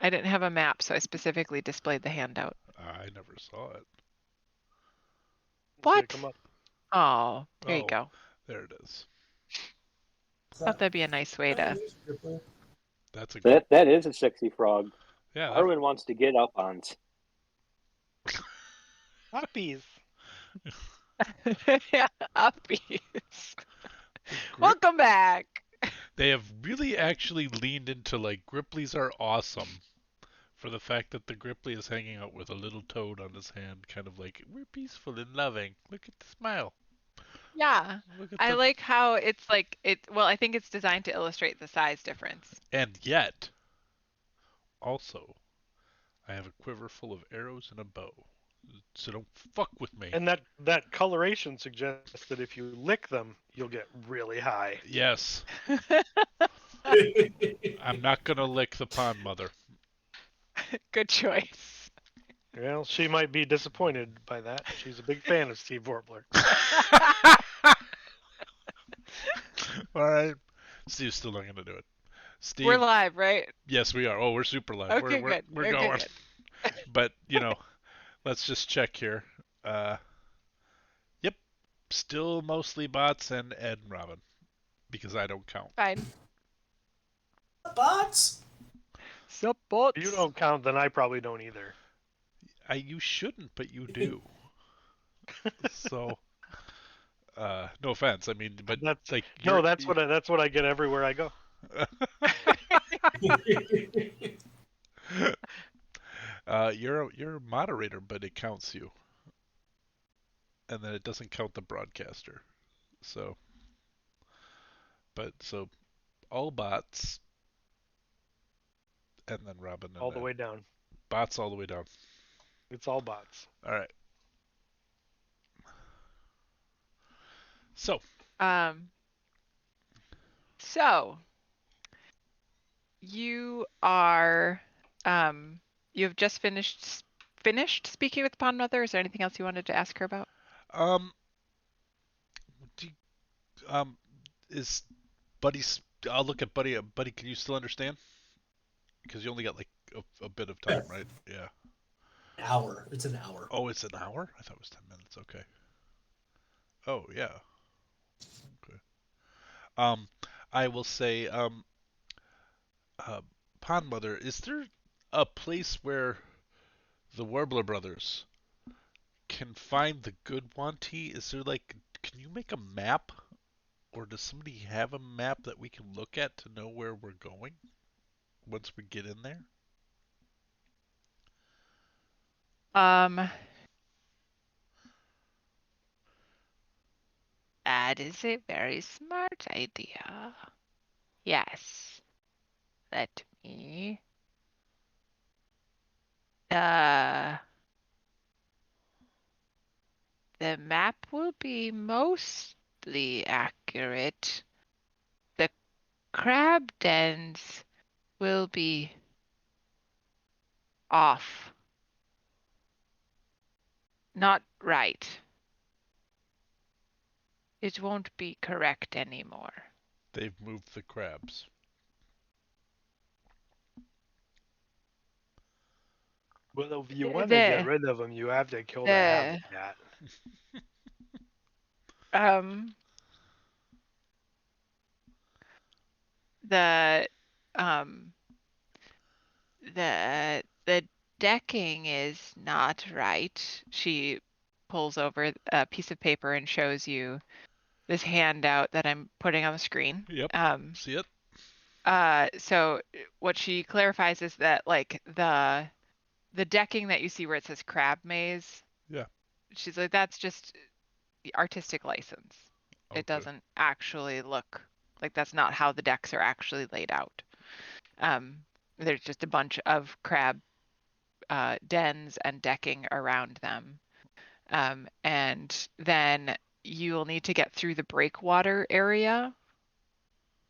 I didn't have a map, so I specifically displayed the handout. I never saw it. What? Come up. Oh, there you Oh. go. There it is. Thought that'd be a nice way to. That's a good. That is a sexy frog. Yeah. Arwen wants to get up on. Puppies. Yeah, upbeats. Grip, Welcome back. they have really actually leaned into like Grippleys are awesome for the fact that the Gripply is hanging out with a little toad on his hand, kind of like we're peaceful and loving. Look at the smile. Yeah. Look at I the. like how it's like it. Well, I think it's designed to illustrate the size difference. And yet, also, I have a quiver full of arrows and a bow. So don't fuck with me. And that coloration suggests that if you lick them, you'll get really high. Yes, I'm not gonna lick the pond mother. Good choice. Well, she might be disappointed by that. She's a big fan of Steve Warbler. All right, Steve's still not gonna do it. Steve, We're live, right? yes, we are. Oh, we're super live. Okay, we're good. we're Okay, going. good. But let's just check here. Yep, still mostly bots and Ed and Robin because I don't count. Fine. Bots? Sup, bots? If you don't count, then I probably don't either. You shouldn't, but you do. So, no offense. I mean, but That's like no, that's what I get everywhere I go. You're a moderator, but it counts you, and then it doesn't count the broadcaster. So, so all bots, and then Robin and All the Ed. way down. Bots all the way down. It's all bots. All right. So, So you are you have just finished speaking with the pond mother. Is there anything else you wanted to ask her about? do you, is Buddy's? I'll look at Buddy. Buddy, can you still understand? Because you only got like a bit of time, right? Yeah. An hour. It's an hour. Oh, it's an hour? I thought it was 10 minutes. Okay. Oh, yeah. Okay. I will say, Pond Mother, is there a place where the Warbler Brothers can find the good Wanty? Is there like, can you make a map? Or does somebody have a map that we can look at to know where we're going once we get in there? That is a very smart idea. Yes. Let me. The map will be mostly accurate. The crab dens will be off. Not right. It won't be correct anymore. They've moved the crabs. Well, if you want to get rid of them, you have to kill the habitat. The decking is not right. She pulls over a piece of paper and shows you this handout that I'm putting on the screen. Yep. See it? So what she clarifies is that like the decking that you see where it says crab maze. Yeah. She's like, that's just the artistic license. Okay. It doesn't actually look like that's not how the decks are actually laid out. There's just a bunch of crab dens and decking around them. And then you'll need to get through the breakwater area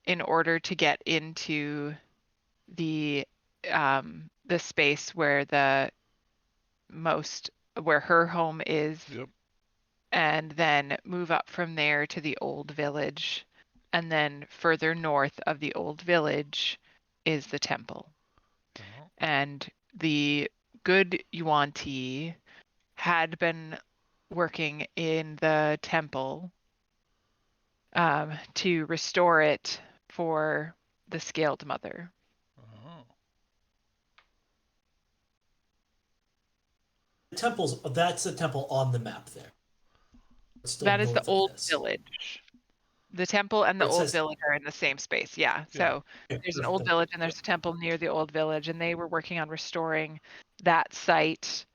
in order to get into the space where where her home is. Yep. And then move up from there to the old village and then further north of the old village is the temple. Oh. And the good Yuan Ti had been working in the temple to restore it for the Scaled Mother. Oh. That's the temple on the map there. It's still That is the north of old this. village. The temple and the It old says- village are in the same space. Yeah. So there's an old village and there's a temple near the old village, and they were working on restoring that site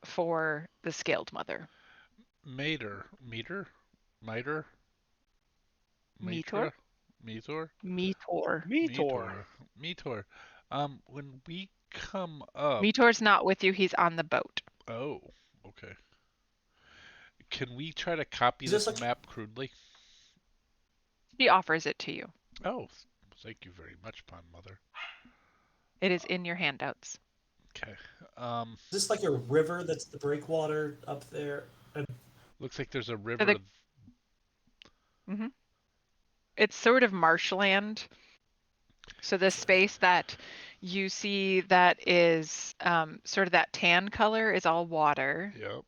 for the Scaled Mother. Mater. Meter? Miter? Meteor? Meter? Meteor. Meteor. Meteor. When we come up. Meteor's not with you. He's on the boat. Oh, okay. Can we try to copy Is this this like- map crudely? She offers it to you. Oh, thank you very much, Pond Mother. It is in your handouts. Okay. Is this like a river that's the breakwater up there? Looks like there's a river. the- It's sort of marshland. So the space that you see that is sort of that tan color is all water, Yep.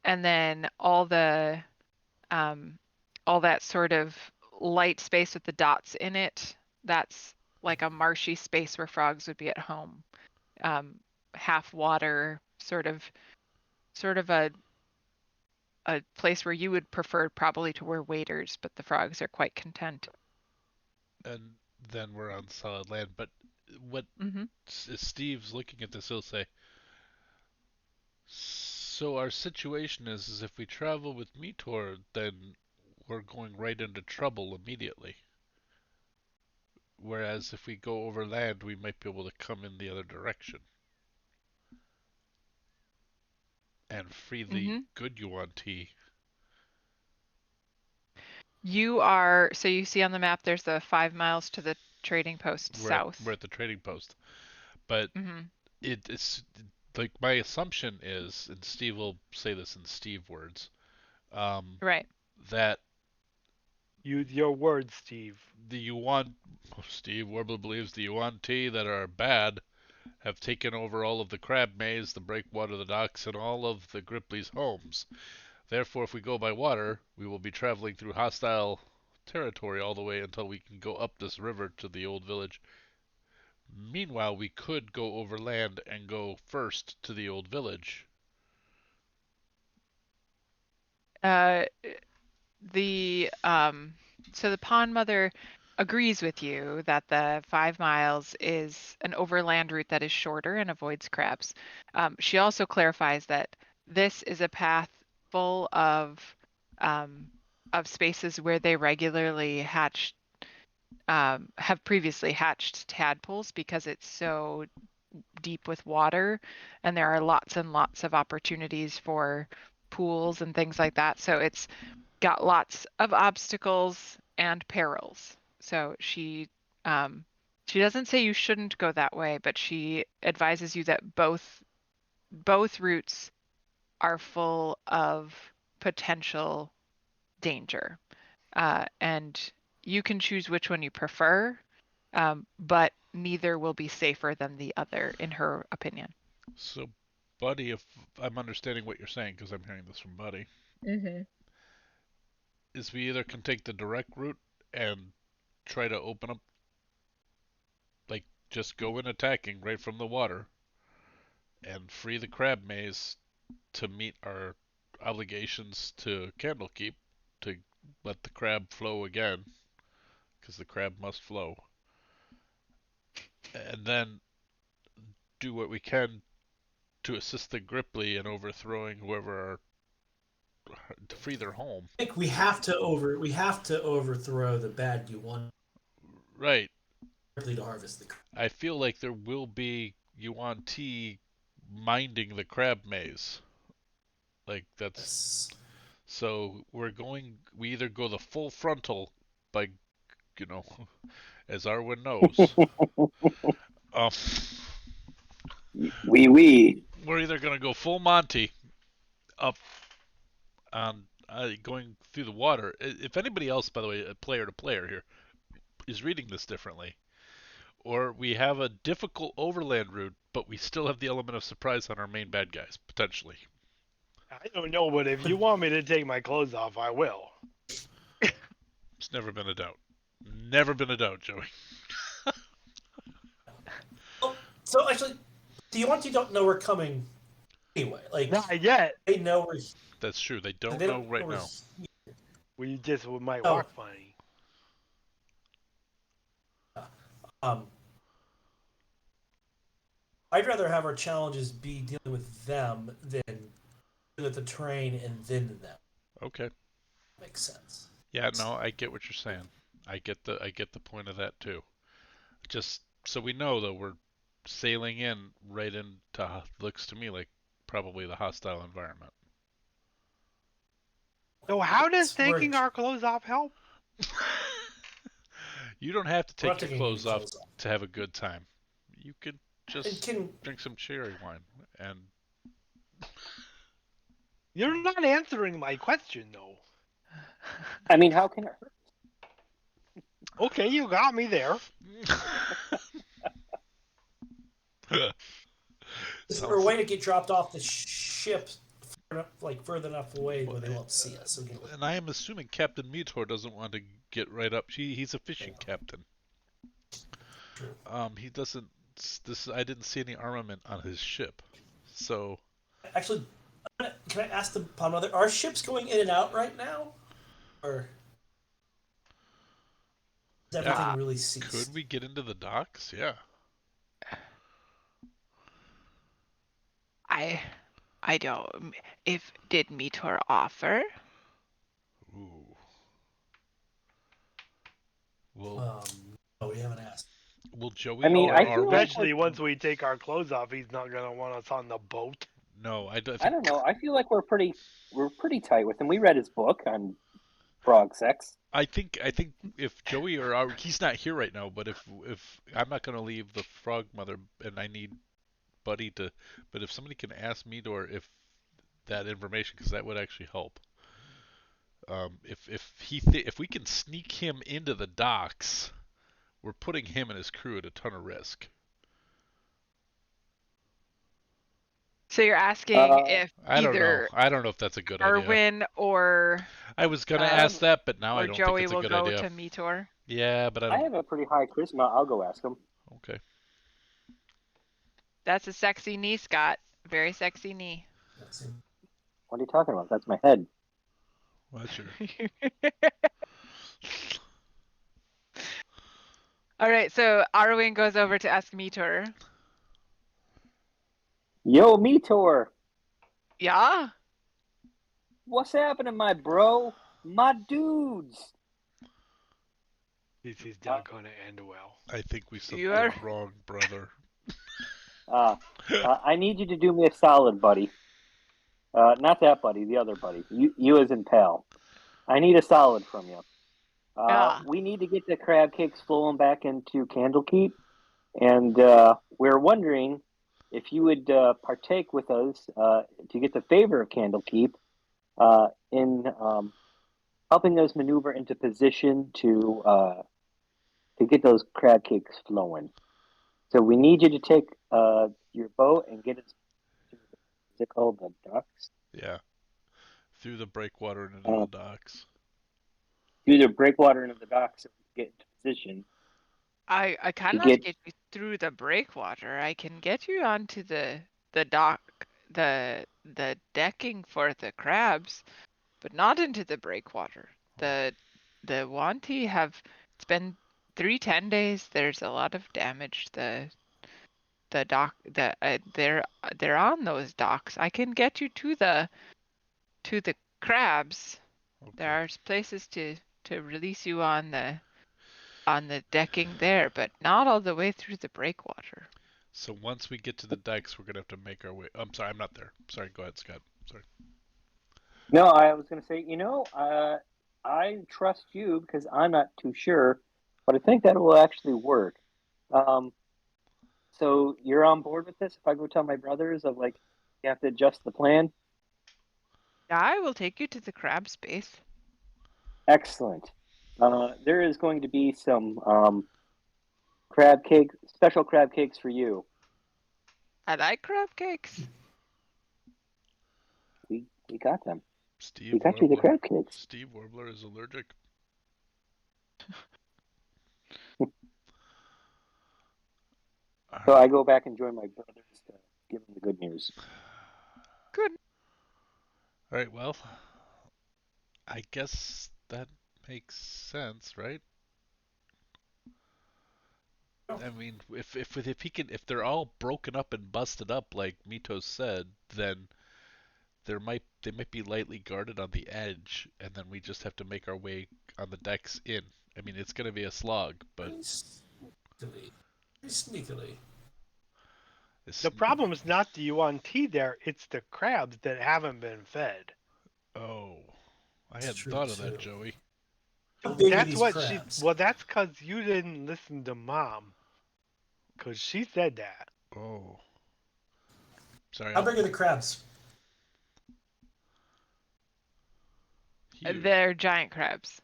and then all that sort of light space with the dots in it, that's like a marshy space where frogs would be at home. Half water, sort of a place where you would prefer probably to wear waders, but the frogs are quite content. And then we're on solid land. But what Mm-hmm. Steve's looking at this, he'll say, so our situation is if we travel with Meteor, then we're going right into trouble immediately. Whereas if we go over land, we might be able to come in the other direction. And free the good Yuan Ti. So you see on the map there's the 5 miles to the trading post south. We're at the trading post. But it's like my assumption is, and Steve will say this in Steve words, Right. that Use your words, Steve. Steve Warbler believes the Yuan Ti that are bad have taken over all of the crab maze, the breakwater, the docks, and all of the Gripply's homes. Therefore, if we go by water, we will be traveling through hostile territory all the way until we can go up this river to the old village. Meanwhile, we could go over land and go first to the old village. So the Pond Mother agrees with you that the 5 miles is an overland route that is shorter and avoids crabs. She also clarifies that this is a path full of spaces where they regularly have previously hatched tadpoles because it's so deep with water, and there are lots and lots of opportunities for pools and things like that. So it's got lots of obstacles and perils. So she doesn't say you shouldn't go that way, but she advises you that both routes are full of potential danger, and you can choose which one you prefer, but neither will be safer than the other, in her opinion. So, Buddy, if I'm understanding what you're saying, because I'm hearing this from Buddy, is we either can take the direct route and try to open up, like just go in attacking right from the water and free the crab maze to meet our obligations to Candlekeep to let the crab flow again, because the crab must flow, and then do what we can to assist the Gripply in overthrowing whoever are to free their home. I think we have to overthrow the bad Yuan Right. to harvest the. I feel like there will be Yuan Ti minding the crab maze. Like that's so we either go the full frontal by as Arwen knows. Wee. We're either gonna go full Monty up on going through the water. If anybody else, by the way, a player to player here, is reading this differently, or we have a difficult overland route, but we still have the element of surprise on our main bad guys, potentially. I don't know, but if you want me to take my clothes off, I will. It's never been a doubt. Never been a doubt, Joey. So actually, the Yuan-Ti don't know we're coming anyway. Like, Not yet. they know we're. That's true. They don't they know right we're now. We just might Oh. walk funny. I'd rather have our challenges be dealing with them than dealing with the train and then them. Okay. Makes sense. Yeah, no, I get what you're saying. I get the point of that too. Just so we know though, we're sailing in right into looks to me like probably the hostile environment. So how does We're- taking our clothes off help? You don't have to We're not take your taking any clothes off to have a good time. You could And just can drink some cherry wine and You're not answering my question, though. I mean, how can it hurt? Okay, you got me there. is there a way to get dropped off the ship further enough away where they won't see us? So And I am assuming Captain Meteor doesn't want to get right up. He's a fishing captain. He doesn't. I didn't see any armament on his ship, so. Actually, can I ask the Pond Mother, are ships going in and out right now? Or is everything really ceased? Could we get into the docks? Yeah. I don't. If did Meteor offer? Ooh. Well, No, we haven't asked. will Joey? I mean, or I are feel we? like Especially once we take our clothes off, he's not gonna want us on the boat. No, I don't. I don't know. I feel like we're pretty tight with him. We read his book on frog sex. I think if Joey he's not here right now, but if I'm not gonna leave the frog mother and I need Buddy to, but if somebody can ask Meteor if that information, because that would actually help. If we can sneak him into the docks, we're putting him and his crew at a ton of risk. So you're asking if I don't know. either I don't know if that's a good idea. Arwen or I was gonna ask that, but now I don't Joey think it's a will good go idea. to Meteor. Yeah, but I I don't. have a pretty high charisma. I'll go ask him. Okay. That's a sexy knee, Scott. Very sexy knee. What are you talking about? That's my head. Well, sure. All right, so Arwen goes over to ask Meteor. Yo, Meteor. Yeah? What's happening, my bro? My dudes. This is not gonna end well. I think we said You are- wrong, brother. I need you to do me a solid, buddy. Not that buddy, the other buddy. You as in pal. I need a solid from you. Yeah. We need to get the crab cakes flowing back into Candlekeep, and we're wondering if you would partake with us to get the favor of Candlekeep in helping us maneuver into position to get those crab cakes flowing. So we need you to take your boat and get us to, is it called the docks? Yeah. Through the breakwater and into the docks. Through the breakwater into the docks so we can get into position. I cannot get- get you through the breakwater. I can get you onto the dock, the decking for the crabs, but not into the breakwater. The Wanti it's been 10 days. There's a lot of damage. The dock they're on those docks. I can get you to the crabs. Okay. There are places to release you on the decking there, but not all the way through the breakwater. So once we get to the dikes, we're gonna have to make our way. I'm sorry, I'm not there. Sorry, go ahead, Scott. Sorry. No, I was going to say, I trust you because I'm not too sure, but I think that will actually work. So you're on board with this? If I go tell my brothers of you have to adjust the plan? I will take you to the crab space. Excellent. There is going to be some special crab cakes for you. I like crab cakes. We got them. Steve We got you the Warbler. crab cakes. Steve Warbler is allergic. So I go back and join my brothers to give them the good news. Good. All right, well, I guess that makes sense, right? I mean, if they're all broken up and busted up like Mitos said, then they might be lightly guarded on the edge, and then we just have to make our way on the decks in. I mean, it's gonna be a slog, but Very sneakily. Very sneakily. it's, The problem is not the UNT there; it's the crabs that haven't been fed. oh, I It's hadn't true, thought of that, too. Joey. How big are That's these what crabs? she. Well, that's because you didn't listen to Mom, because she said that. Oh, sorry, How I'm big are the crabs? huge. They're giant crabs.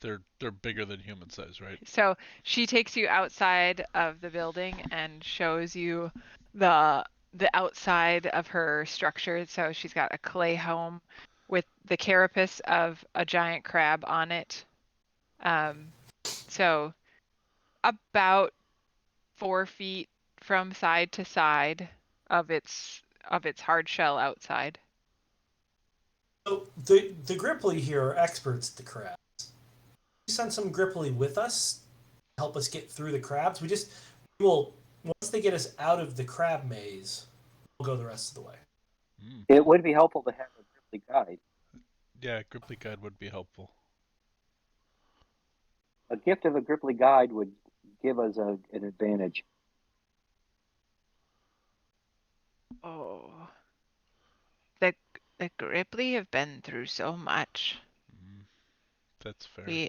They're bigger than human size, right? So she takes you outside of the building and shows you the outside of her structure. So she's got a clay home with the carapace of a giant crab on it. So about 4 feet from side to side of its hard shell outside. So the Gripply here are experts at the crabs. You send some Gripply with us to help us get through the crabs. We will once they get us out of the crab maze, we'll go the rest of the way. Mm. It would be helpful to have a Gripply guide. Yeah, Gripply Guide would be helpful. A gift of a Gripply guide would give us an advantage. Oh, the Gripply have been through so much. Mm, that's fair.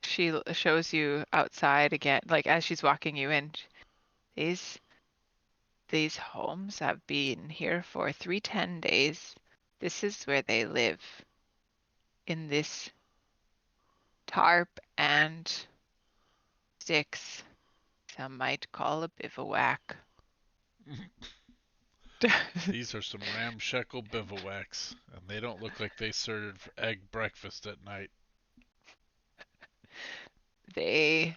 She shows you outside again, like as she's walking you in. These homes have been here for 310 days. This is where they live, in this tarp and sticks. Some might call a bivouac. These are some ramshackle bivouacs, and they don't look like they serve egg breakfast at night. They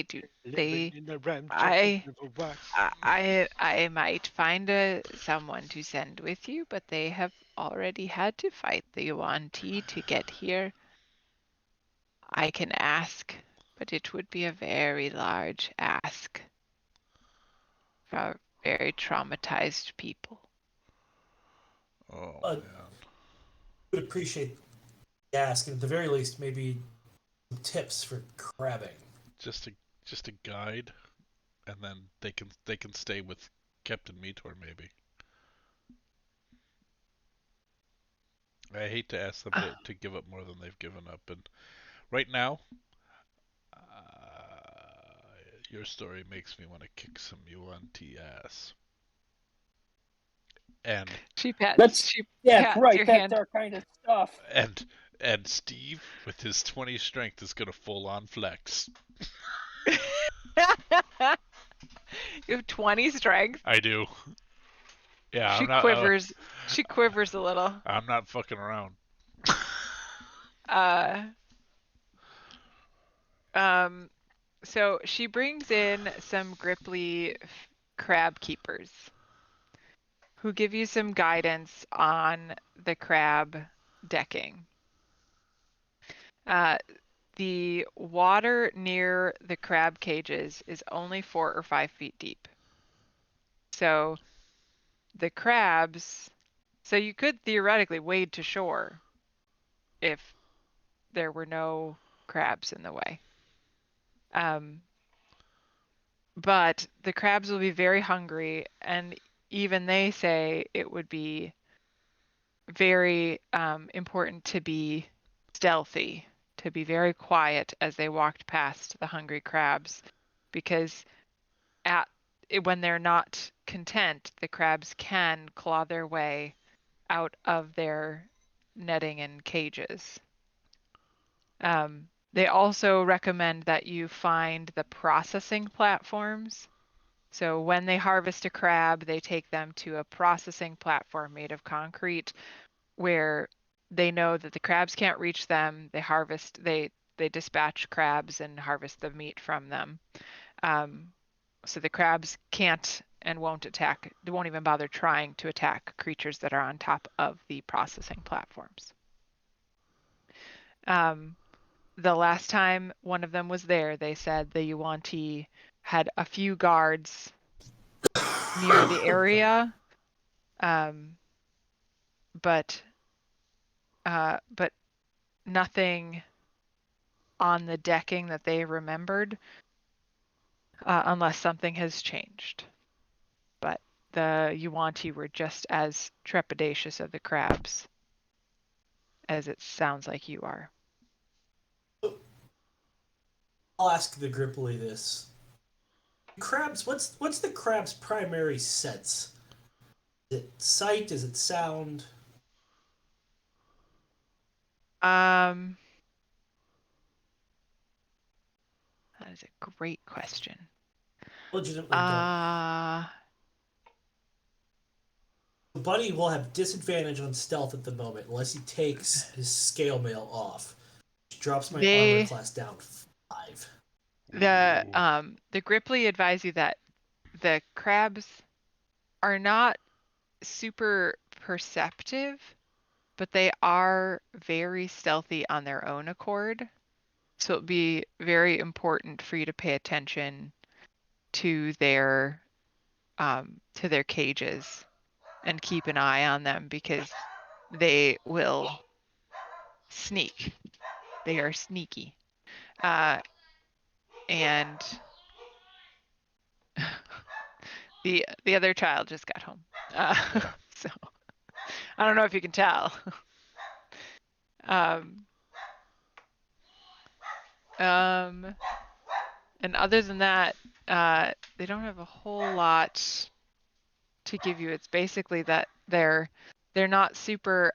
do. Living in the I ramshackle I might find someone to send with you, but they have already had to fight the Yuan Ti to get here. I can ask, but it would be a very large ask for very traumatized people. Oh I man, would appreciate the ask, and at the very least, maybe some tips for crabbing. just a guide, and then they can stay with Captain Meteor maybe. I hate to ask them to give up more than they've given up, and right now, your story makes me want to kick some UNT ass. And She pats. That's She That's pats right. your That's hand. our kind of stuff. and Steve with his 20 strength is gonna full on flex. You have 20 strength. I do. Yeah, She I'm not. quivers. She quivers a little. I'm not fucking around. Uh, um, so she brings in some Gripply crab keepers who give you some guidance on the crab decking. The water near the crab cages is only 4 or 5 feet deep. So the crabs, so you could theoretically wade to shore if there were no crabs in the way. But the crabs will be very hungry, and even they say it would be very important to be stealthy, to be very quiet as they walked past the hungry crabs, because when they're not content, the crabs can claw their way out of their netting and cages. They also recommend that you find the processing platforms. So when they harvest a crab, they take them to a processing platform made of concrete where they know that the crabs can't reach them. They dispatch crabs and harvest the meat from them. So the crabs can't and won't attack, they won't even bother trying to attack creatures that are on top of the processing platforms. The last time one of them was there, they said the Yuan-Ti had a few guards near the area, but nothing on the decking that they remembered, unless something has changed. But the Yuan-Ti were just as trepidatious of the crabs as it sounds like you are. I'll ask the Gripply this. Crabs, what's the crab's primary sense? Is it sight? Is it sound? That is a great question. Legitimately don't. Buddy will have disadvantage on stealth at the moment unless he takes his scale mail off, which drops my armor class down 5. The Gripply advise you that the crabs are not super perceptive, but they are very stealthy on their own accord. So it'd be very important for you to pay attention to their cages and keep an eye on them because they will sneak. They are sneaky. And the other child just got home. So I don't know if you can tell. And other than that, they don't have a whole lot to give you. It's basically that they're not super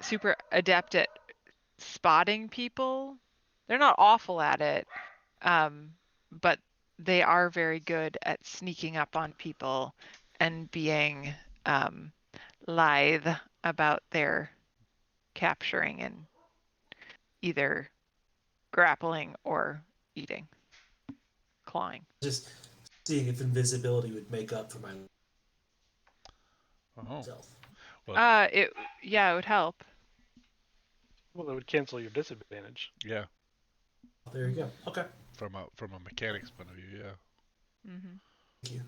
super adept at spotting people. They're not awful at it, but they are very good at sneaking up on people and being lithe about their capturing and either grappling or eating, clawing. Just seeing if invisibility would make up for Oh, myself. It would help. Well, that would cancel your disadvantage. yeah. There you go. Okay. From a mechanics point of view, yeah. Mm-hmm. Thank you.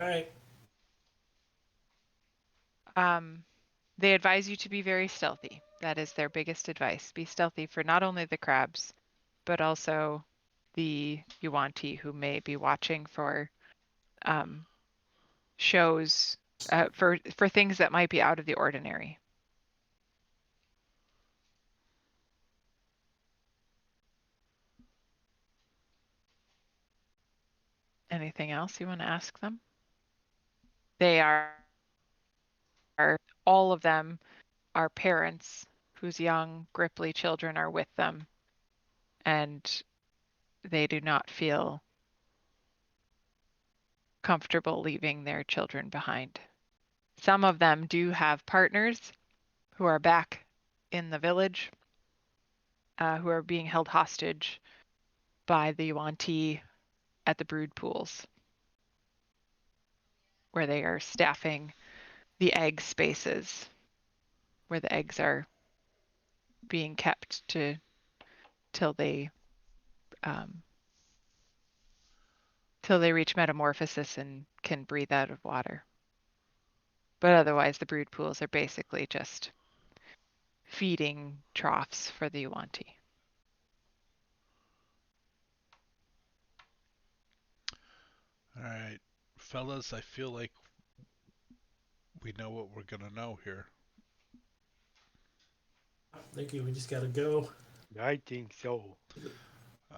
All right. They advise you to be very stealthy. That is their biggest advice. Be stealthy for not only the crabs, but also the Yuan-Ti who may be watching for shows, for things that might be out of the ordinary. Anything else you want to ask them? They are all of them are parents whose young Gripply children are with them, and they do not feel comfortable leaving their children behind. Some of them do have partners who are back in the village, who are being held hostage by the Yuan-Ti at the brood pools, where they are staffing the egg spaces, where the eggs are being kept till they reach metamorphosis and can breathe out of water. But otherwise, the brood pools are basically just feeding troughs for the Yuan-Ti. All right, fellas, I feel like we know what we're gonna know here. Thank you. We just got to go. I think so.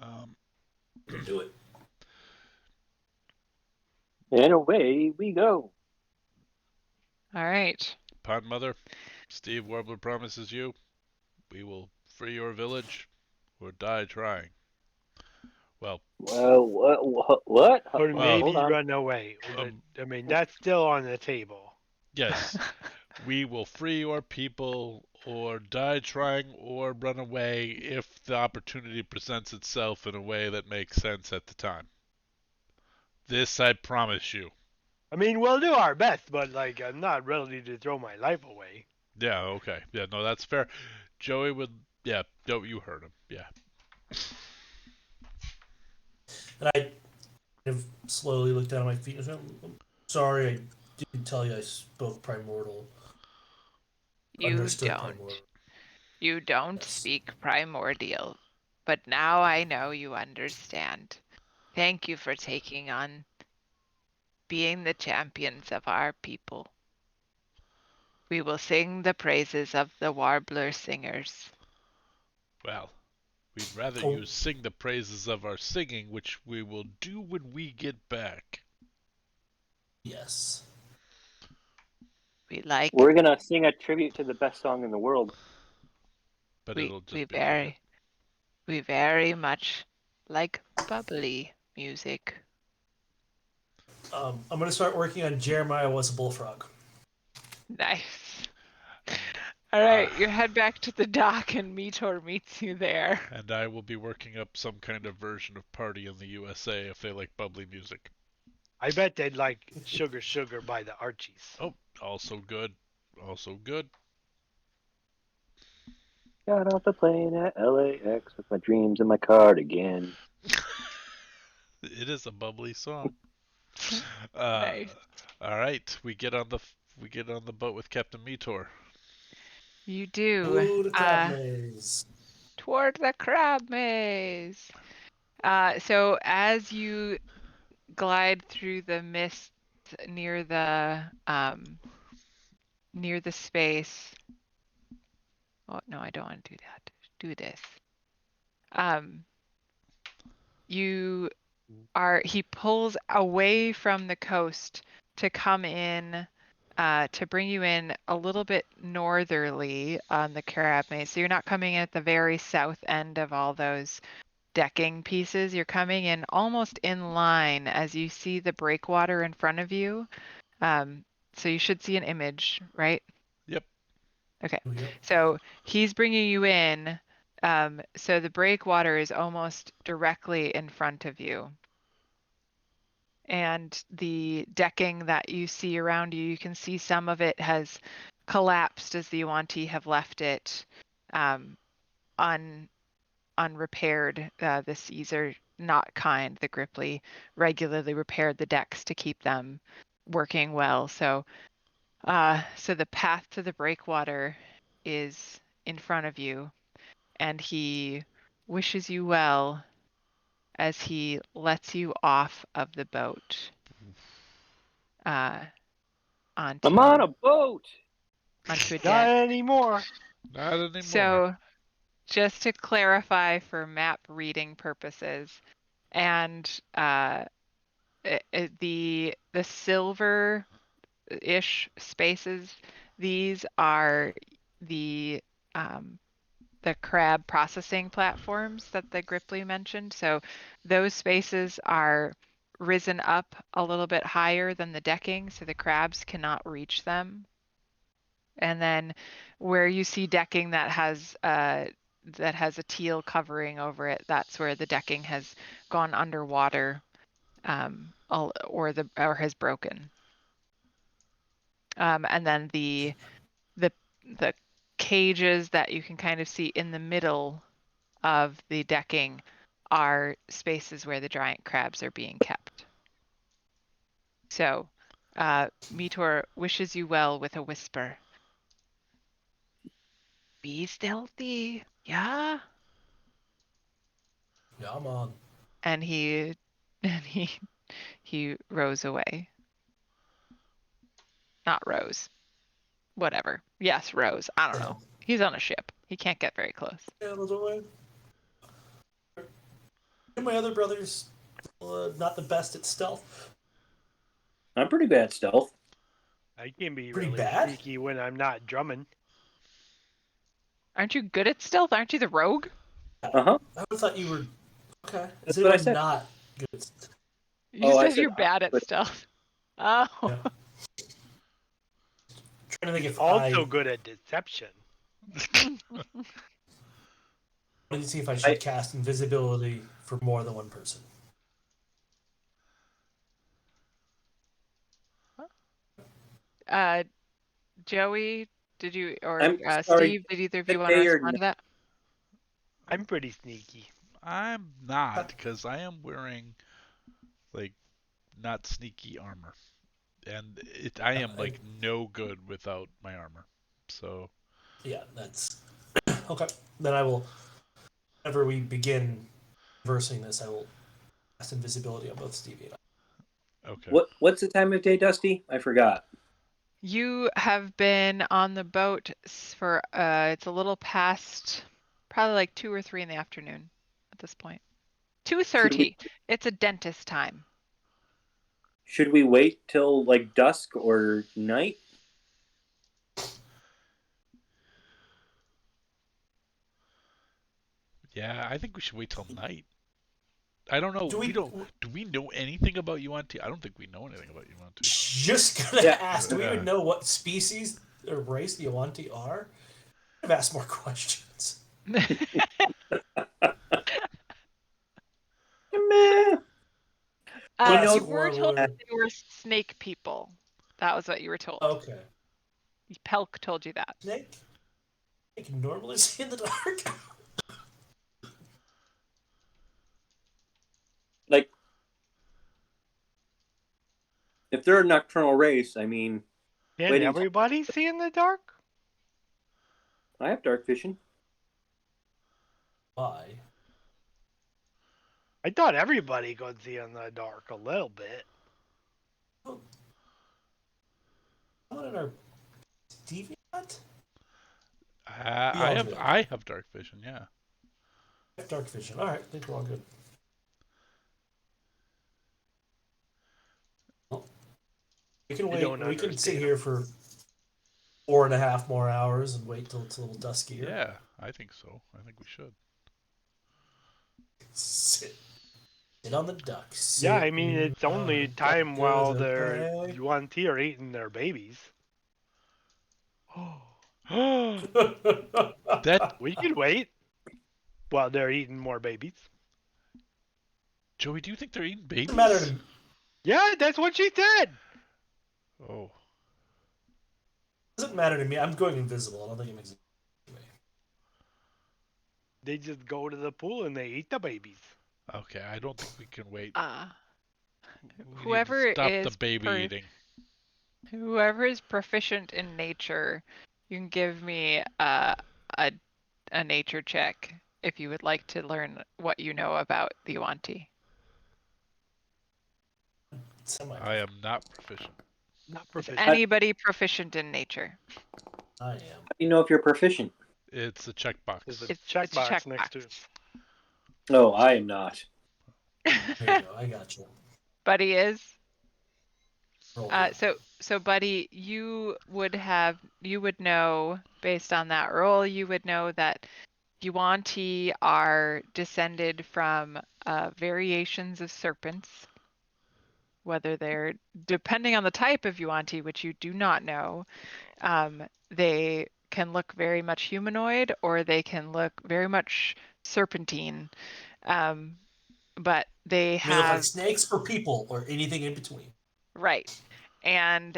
Um, Do it. And away we go. All right. Pond Mother, Steve Warbler promises you, we will free your village or die trying. Well, Well, what? Or Well, Hold maybe on. run away. um, I mean, that's still on the table. yes, we will free your people or die trying or run away if the opportunity presents itself in a way that makes sense at the time. This I promise you. I mean, we'll do our best, but like, I'm not ready to throw my life away. Yeah, okay. Yeah, no, that's fair. Joey would, yeah, no, you heard him. Yeah. And I kind of slowly looked down at my feet and said, I'm sorry, I didn't tell you I spoke primordial. You Understood don't. primordial. You don't Yes. speak primordial, but now I know you understand. Thank you for taking on being the champions of our people. We will sing the praises of the Warbler singers. Well, we'd rather Oh, you sing the praises of our singing, which we will do when we get back. yes. We like We're gonna sing a tribute to the best song in the world. But we it'll we just be like it. very much like bubbly music. I'm going to start working on Jeremiah Was a Bullfrog. Nice. All right, you head back to the dock and Meteor meets you there. And I will be working up some kind of version of Party in the USA if they like bubbly music. I bet they'd like Sugar Sugar by the Archies. Oh, also good. Also good. Got off the plane at LAX with my dreams in my cardigan. It is a bubbly song. Uh, Nice. all right, we get on the boat with Captain Meteor. You do. Ooh, the crab maze. Toward the crab maze. So as you glide through the mist near the space. Oh no, I don't want to do that. Do this. Um, you he pulls away from the coast to come in, to bring you in a little bit northerly on the crab maze. So you're not coming in at the very south end of all those decking pieces. You're coming in almost in line as you see the breakwater in front of you. So you should see an image, right? Yep. Okay. Yep. So he's bringing you in. So the breakwater is almost directly in front of you. And the decking that you see around you, you can see some of it has collapsed as the Yuan-Ti have left it unrepaired. The seas are not kind. The Gripply regularly repaired the decks to keep them working well. So the path to the breakwater is in front of you, and he wishes you well as he lets you off of the boat uh, I'm on onto a boat. a Not deck. anymore. Not anymore. So just to clarify for map reading purposes, and the silver-ish spaces, these are the um, the crab processing platforms that the Gripply mentioned. So those spaces are risen up a little bit higher than the decking, so the crabs cannot reach them. And then where you see decking that has a teal covering over it, that's where the decking has gone underwater, or has broken. And then the the cages that you can kind of see in the middle of the decking are spaces where the giant crabs are being kept. So, Meteor wishes you well with a whisper. Be stealthy, yeah? Yeah, I'm on. And he and he rows away. Not rows. Whatever. Yes, rows. I don't know. He's on a ship. He can't get very close. Sails away. And my other brother's not the best at stealth. I'm pretty bad at stealth. I can be Pretty really bad? sneaky when I'm not drumming. Aren't you good at stealth? Aren't you the rogue? Uh-huh. I would thought you were. Okay. That's Is what I anyone said. not good? You Oh, I said said you're bad at but stealth. Oh. Yeah. Trying to think He's if also I good at deception. wanted to see if I should cast invisibility for more than one person. Joey, did you or I'm sorry. Steve? Did either of Good you want to day or respond to that? I'm pretty sneaky. I'm not, because I am wearing like not sneaky armor, and I am like no good without my armor. So Yeah, that's okay. Then I will. Whenever we begin conversing this, I will cast invisibility on both Stevie and I. okay. What's the time of day, Dusty? I forgot. You have been on the boat for it's a little past, probably like 2 or 3 in the afternoon at this point. Should we 2:30. It's a dentist time. should we wait till like dusk or night? Yeah, I think we should wait till night. I don't know. Do we- Do we know anything about Yuan-Ti? I don't think we know anything about Yuan-Ti. Just gonna Yeah. ask. Do we even know what species or race the Awanti are? I've asked more questions. Meh. Classic You were told Warbler. that they were snake people. That was what you were told. Okay. Pelk told you that. Snake? I can normally see in the dark. Like, if they're a nocturnal race, I mean, Can Waiting- everybody see in the dark? I have dark vision. Why? I thought everybody could see in the dark a little bit. Someone in our Stevie not? I have dark vision. Yeah. I have dark vision. All right, I think we're all good. Well, we can I wait. don't We can sit understand. here for 4.5 more hours and wait till it's a little duskier. Yeah, I think so. I think we should. Sit on the duck. Yeah, I mean, Sit it's only on time duck while goes they're away. Yuan-Ti are eating their babies. That We can wait while they're eating more babies. Joey, do you think they're eating babies? Doesn't matter to me. Yeah, that's what she said. Oh, Doesn't matter to me. I'm going invisible. I don't think it makes. They just go to the pool and they eat the babies. okay. I don't think we can wait. We need to Whoever stop is the baby eating. Whoever is proficient in nature, you can give me a nature check if you would like to learn what you know about the Yuan-Ti. I am not proficient. Not Is proficient. anybody proficient in nature? I am. How do you know if you're proficient? It's a checkbox. There's a It's a checkbox next to checkbox. it. No, I am not. There you go. I got you. Buddy is. Roll So Buddy, you would know based on that roll, you would know that Yuan-Ti are descended from variations of serpents. Whether they're, depending on the type of Yuan-Ti, which you do not know, they can look very much humanoid or they can look very much serpentine. But they They look like have, snakes or people or anything in between. right, and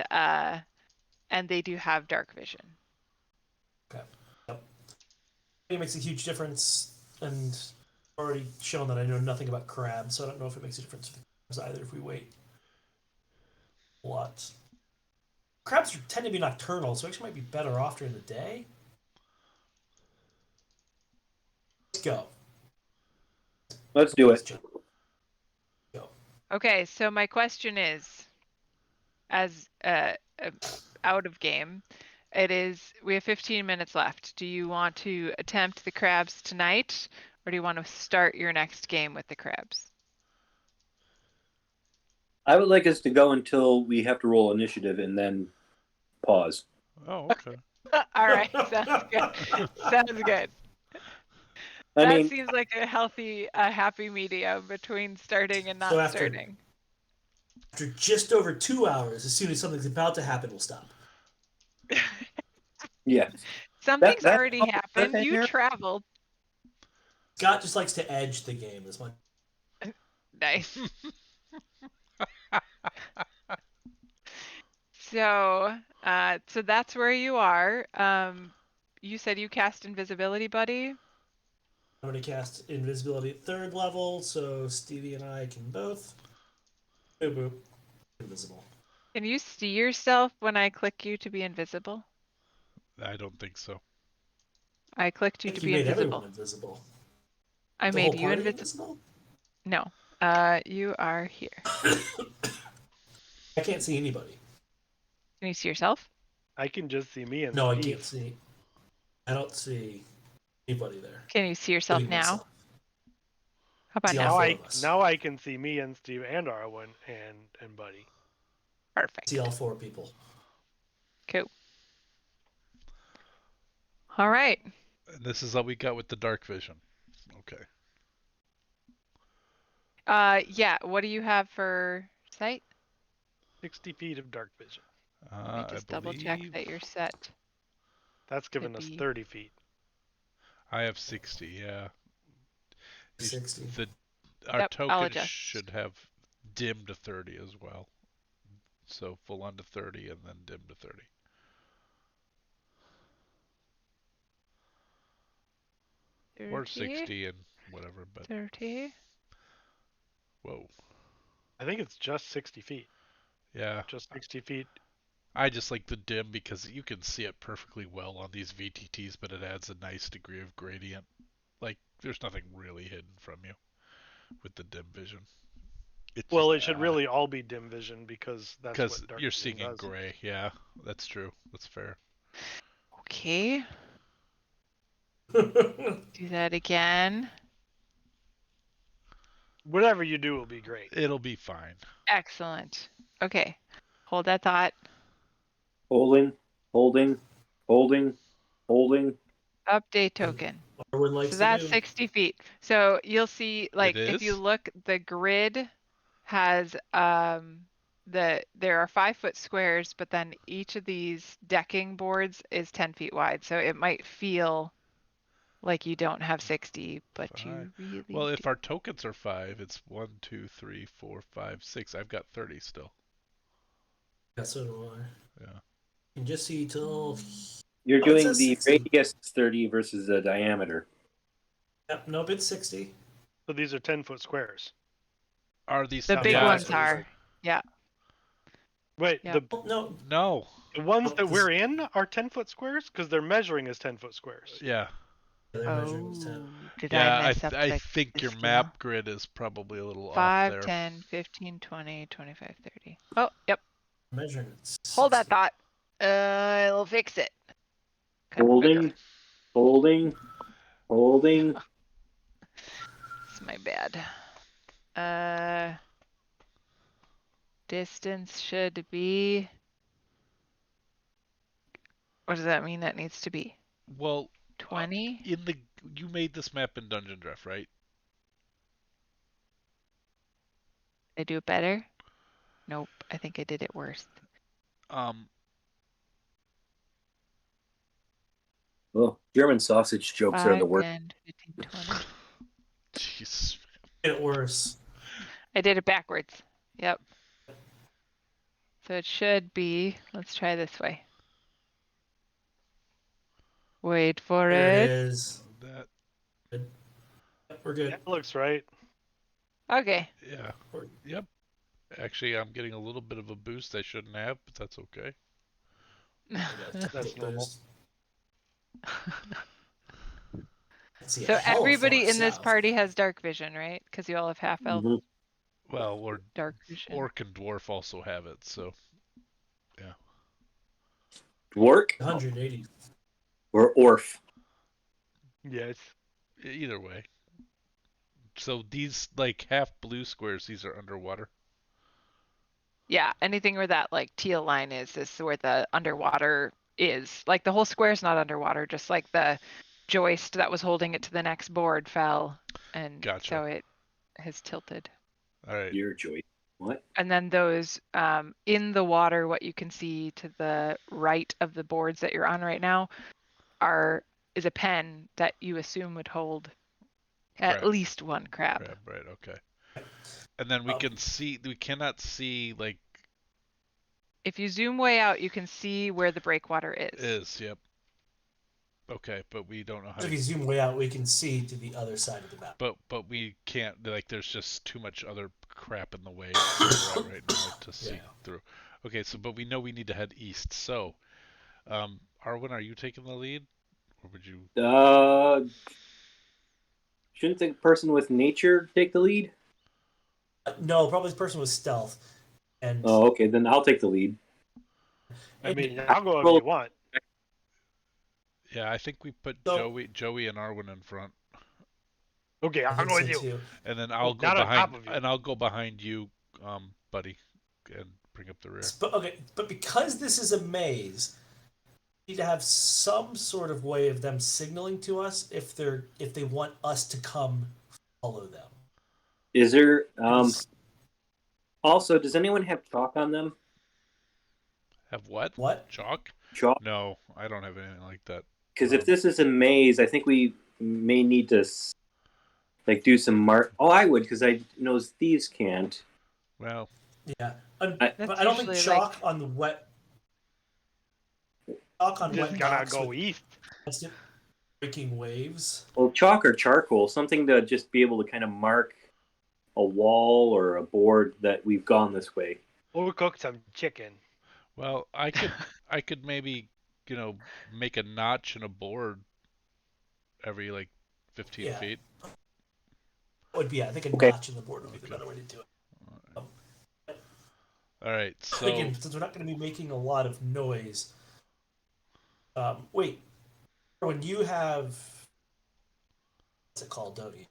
they do have dark vision. Okay. Yep. It makes a huge difference, and I've already shown that I know nothing about crabs, so I don't know if it makes a difference for the crabs either if we wait a lot. Crabs tend to be nocturnal, so actually might be better off during the day. Let's go. Let's do it. Go. Okay, so my question is, as out of game, we have 15 minutes left. Do you want to attempt the crabs tonight, or do you want to start your next game with the crabs? I would like us to go until we have to roll initiative and then pause. Oh, okay. All right, sounds good. Sounds good. I That mean, seems like a happy medium between starting and not So after- starting. After just over 2 hours, as soon as something's about to happen, we'll stop. yeah. Something's that's already happened. You cliffhanger? traveled. Scott just likes to edge the game as much. Nice. So that's where you are. You said you cast invisibility, buddy. I'm going to cast invisibility at 3rd level, so Stevie and I can both. Boop, boop. Invisible. Can you see yourself when I click you to be invisible? I don't think so. I clicked I you to think you be made invisible. everyone invisible. I The made whole you party invisible. invisible? No. You are here. I can't see anybody. Can you see yourself? I can just see me and No, Steve. I can't see. I don't see anybody there. Can you see yourself including now? myself. How about See now? all Now 4 I of us. now I can see me and Steve and Arwen and Buddy. Perfect. See all 4 people. Cool. All right. And this is all we got with the dark vision. Okay. Yeah. What do you have for sight? 60 feet of dark vision. Let me I just double check believe that you're set. That's giving us be. 30 feet. I have 60. Yeah. 60. Our Yep, I'll token adjust. should have dim to 30 as well. So full on to 30 and then dim to 30. Or 60 and whatever, but 30. whoa. I think it's just 60 feet. Yeah. Just 60 feet. I just like the dim because you can see it perfectly well on these VTTs, but it adds a nice degree of gradient. Like, there's nothing really hidden from you with the dim vision. It's Well, just, it should really all be dim vision because that's because what dark you're vision seeing in does. gray. Yeah, that's true. That's fair. Okay. Do that again. Whatever you do will be great. It'll be fine. Excellent. Okay. Hold that thought. Holding, holding, holding, holding. Update token. Arwen likes So to that's do. 60 feet. So you'll see, like, if you is? look, the grid has there are 5-foot squares, but then each of these decking boards is 10 feet wide. So it might feel like you don't have 60, but you Five. really Well, do. if our tokens are 5, it's 1, 2, 3, 4, 5, 6. I've got 30 still. That's what do I. Yeah. You can just see till. You're Oh, it doing says the 60. radius 30 versus the diameter. Yep, nope, it's 60. So these are 10-foot squares. Are these The Yeah, big yeah, ones that's what it are. Yeah. Wait, Yep. Oh, no, No. the ones that this- we're in are 10-foot squares because they're measuring as 10-foot squares. Yeah. they're measuring as 10. Oh, did Yeah, I mess up I the think your scale? map grid is probably a little 5, off there. 10, 15, 20, 25, 30. Oh, yep. Measuring it. Hold that 60. thought. I'll fix it. Holding, holding, holding. It's my bad. Distance should be. What does that mean that needs to be? Well, 20? you made this map in Dungeon Draft, right? I do it better? Nope, I think I did it worse. Well, German sausage jokes are the 5, worst. 10, 15, 20. Jeez. It worse. I did it backwards. Yep. So it should be, let's try this way. Wait for There it it. is. That, Yep, we're good. That looks right. Okay. yeah. Yep. Actually, I'm getting a little bit of a boost I shouldn't have, but that's okay. That's normal. See a So hell of everybody far in this south. party has dark vision, right? Because you all have half elf Mhm. Well, or dark vision. Orc and Dwarf also have it, so Dwark 180. or Orf? Yes. either way. So these, like, half blue squares, these are underwater. Yeah, anything where that like teal line is where the underwater is. Like the whole square's not underwater, just like the joist that was holding it to the next board fell, and Gotcha. so it has tilted. All right. Your choice. What? And then those in the water, what you can see to the right of the boards that you're on right now is a pen that you assume would hold at Crab. least one crab. Crab, right? Okay. And then we cannot see like. If you zoom way out, you can see where the breakwater is. Yep. Okay, but we don't know how. If you zoom way out, we can see to the other side of the map. But we can't. Like, there's just too much other crap in the way where we're at right now to see through. Okay, so but we know we need to head east. So, Arwen, are you taking the lead, or would you? Shouldn't the person with nature take the lead? No, probably the person with stealth. And Oh, okay. Then I'll take the lead. I mean, I'll go if you want. Yeah, I think we put So- Joey and Arwen in front, Okay, I I'll think go so with you. too. and then I'll go Not on behind, top of you. and I'll go behind you, buddy, and bring up the rear. But because this is a maze, we need to have some sort of way of them signaling to us if they want us to come follow them. Is there? Because- Also, does anyone have chalk on them? Have what? What? Chalk? Chalk? No, I don't have anything like that. Because if this is a maze, I think we may need to like do some mark. Oh, I would, because I know thieves can't. Well, Yeah, I- but I don't think usually, chalk on the wet. Chalk on Just wet gotta docks go with east. constant breaking waves. Well, chalk or charcoal, something to just be able to kind of mark a wall or a board that we've gone this way. We'll cook some chicken. well, I could maybe, make a notch in a board every like 15 Yeah. feet. Would be I think a Okay. notch in the board would be the better way to do it. All right, so Again, since we're not going to be making a lot of noise. Wait, when you have what's it called, don't you?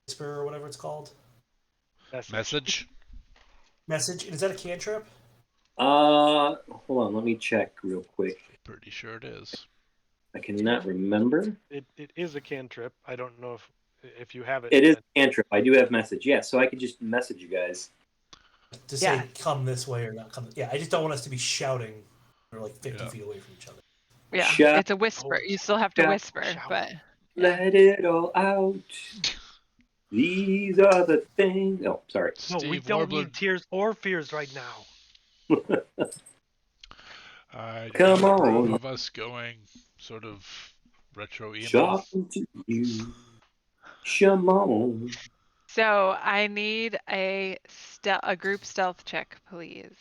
Whisper or whatever it's called. message. Message. Is that a cantrip? Hold on, let me check real quick. Pretty sure it is. I cannot remember. It is a cantrip. I don't know if you have it. It is a cantrip. I do have message. Yeah, so I could just message you guys. To Yeah. say come this way or not come. Yeah, I just don't want us to be shouting. We're like 50 Yeah. feet away from each other. Yeah, Shut- it's a whisper. You still have to Shout- whisper, shout. but Let it all out. These are the things. Oh, sorry. No, we Steve don't Warbler. need tears or fears right now. I Come approve on. of us going sort of retro emo. Talking to you. Shimon. so I need a group stealth check, please.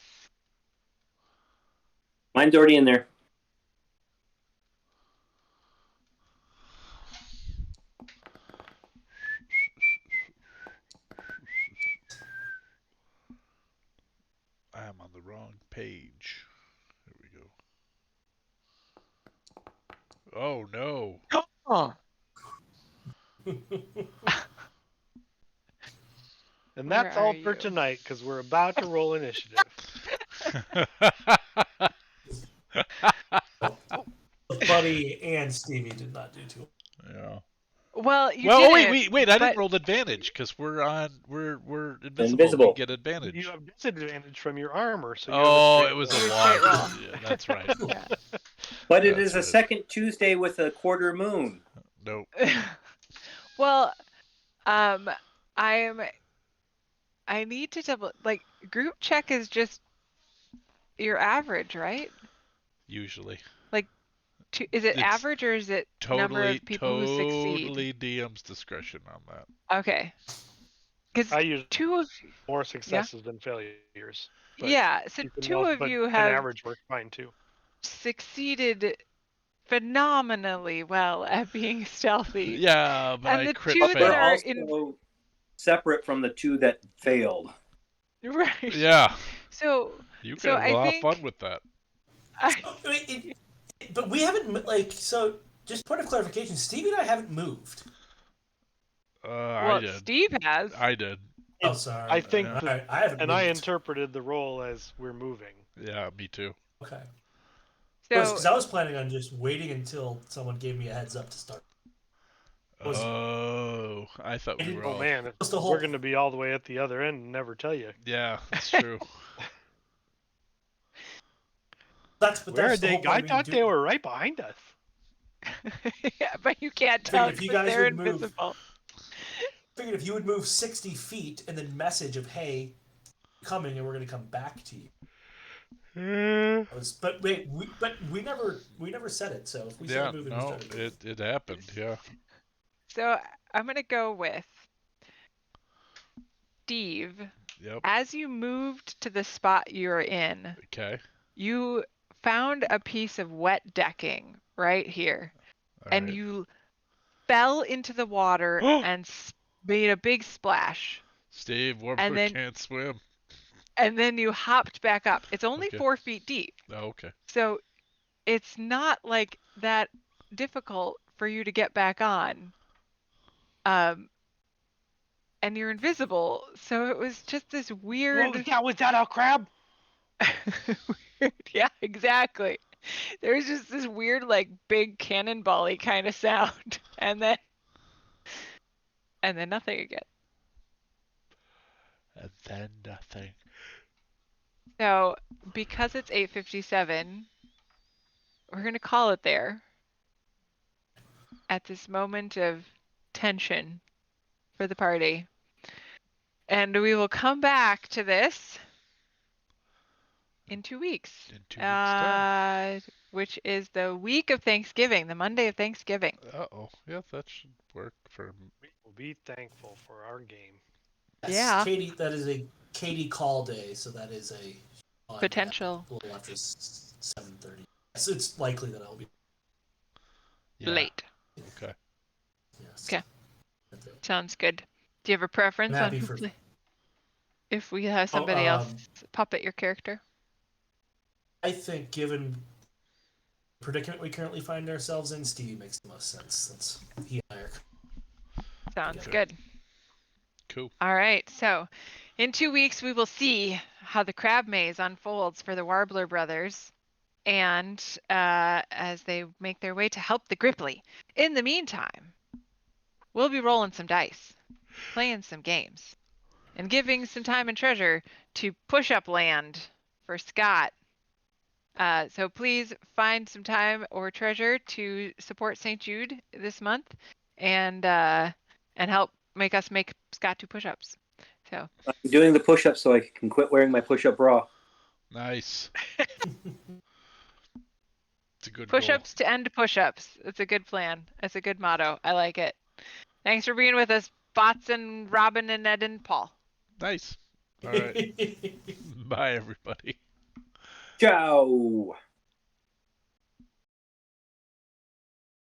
Mine's already in there. I am on the wrong page. There we go. Oh no. Oh, And Where that's all are for you? tonight, because we're about to roll initiative. Buddy and Stevie did not do too. Yeah. well, you Well, didn't, wait! I but- didn't roll advantage because we're invisible. Invisible. We get advantage. You have disadvantage from your armor, so Oh, you it was have a straight lot. roll. Yeah, that's right. Yeah. But it That's is a right. second Tuesday with a quarter moon. Nope. Well, I need to double group check is just your average, right? Usually. Is it It's average or is it number of people who succeed? Totally DM's discretion on that. Okay. Because I use two of more successes than failures. But yeah, so you can two also- of but you an have average works fine too. succeeded phenomenally well at being stealthy. Yeah, but And I the crit two But that we're failed. are also separate from the two that failed. Right. Yeah, So you So could have a I lot of think- fun with that. But we haven't so. Just point of clarification: Stevie and I haven't moved. I well, did. Steve has. I did. Oh, sorry. I think All that- right, I haven't and moved. I interpreted the roll as we're moving. Yeah, me too. Okay. So Because I was planning on just waiting until someone gave me a heads up to start. Was- Oh, I thought we were Oh all. man, What's the whole- we're going to be all the way at the other end and never tell you. Yeah, that's true. That's Where are that's the they? whole point I of me thought they doing- were right behind us. yeah, but you can't I tell figured if you because guys they're would move- invisible. Figured if you would move 60 feet and then message of hey, coming and we're gonna come back to you. But wait, we never said it. So if we Yeah, started moving, we no, started moving. it happened. Yeah. So I'm gonna go with Steve. Yep. As you moved to the spot you're in, Okay. you found a piece of wet decking right here, All and right. you fell into the water and made a big splash. Steve Warbler and then- can't swim. And then you hopped back up. It's only Okay. 4 feet deep, Oh, okay. so it's not like that difficult for you to get back on. And you're invisible, so it was just this weird. Was that a crab? Yeah, exactly. There was just this weird, like, big cannonball-y kind of sound, and then nothing again. And then nothing. So, because it's 8:57, we're gonna call it there. At this moment of tension for the party, and we will come back to this in 2 weeks. In 2 weeks' time. Which is the week of Thanksgiving, the Monday of Thanksgiving. Uh-oh. Yeah, that should work for. We will be thankful for our game. Yes, Yeah. Katie, that is a Katie call day, so that is a Potential. a little after 7:30. So it's likely that I'll be. Yeah. Late. Okay. Yes. Okay. That's it. Sounds good. Do you have a preference I'm on happy who for- play- if we have somebody else puppet your character? I think, given the predicament we currently find ourselves in, Stevie makes the most sense. That's he and I are. Sounds Okay. good. Cool. All right. So, in 2 weeks, we will see how the crab maze unfolds for the Warbler Brothers, and as they make their way to help the Gripply. In the meantime, we'll be rolling some dice, playing some games, and giving some time and treasure to Push Up Land for Scott. So please find some time or treasure to support St. Jude this month, and help make us make Scott do push-ups. So I'm doing the push-ups so I can quit wearing my push-up bra. Nice. It's a good push-ups to end push-ups. It's a good plan. It's a good motto. I like it. Thanks for being with us, Bots and Robin and Ed and Paul. goal. Nice. All right. Bye, everybody. Ciao.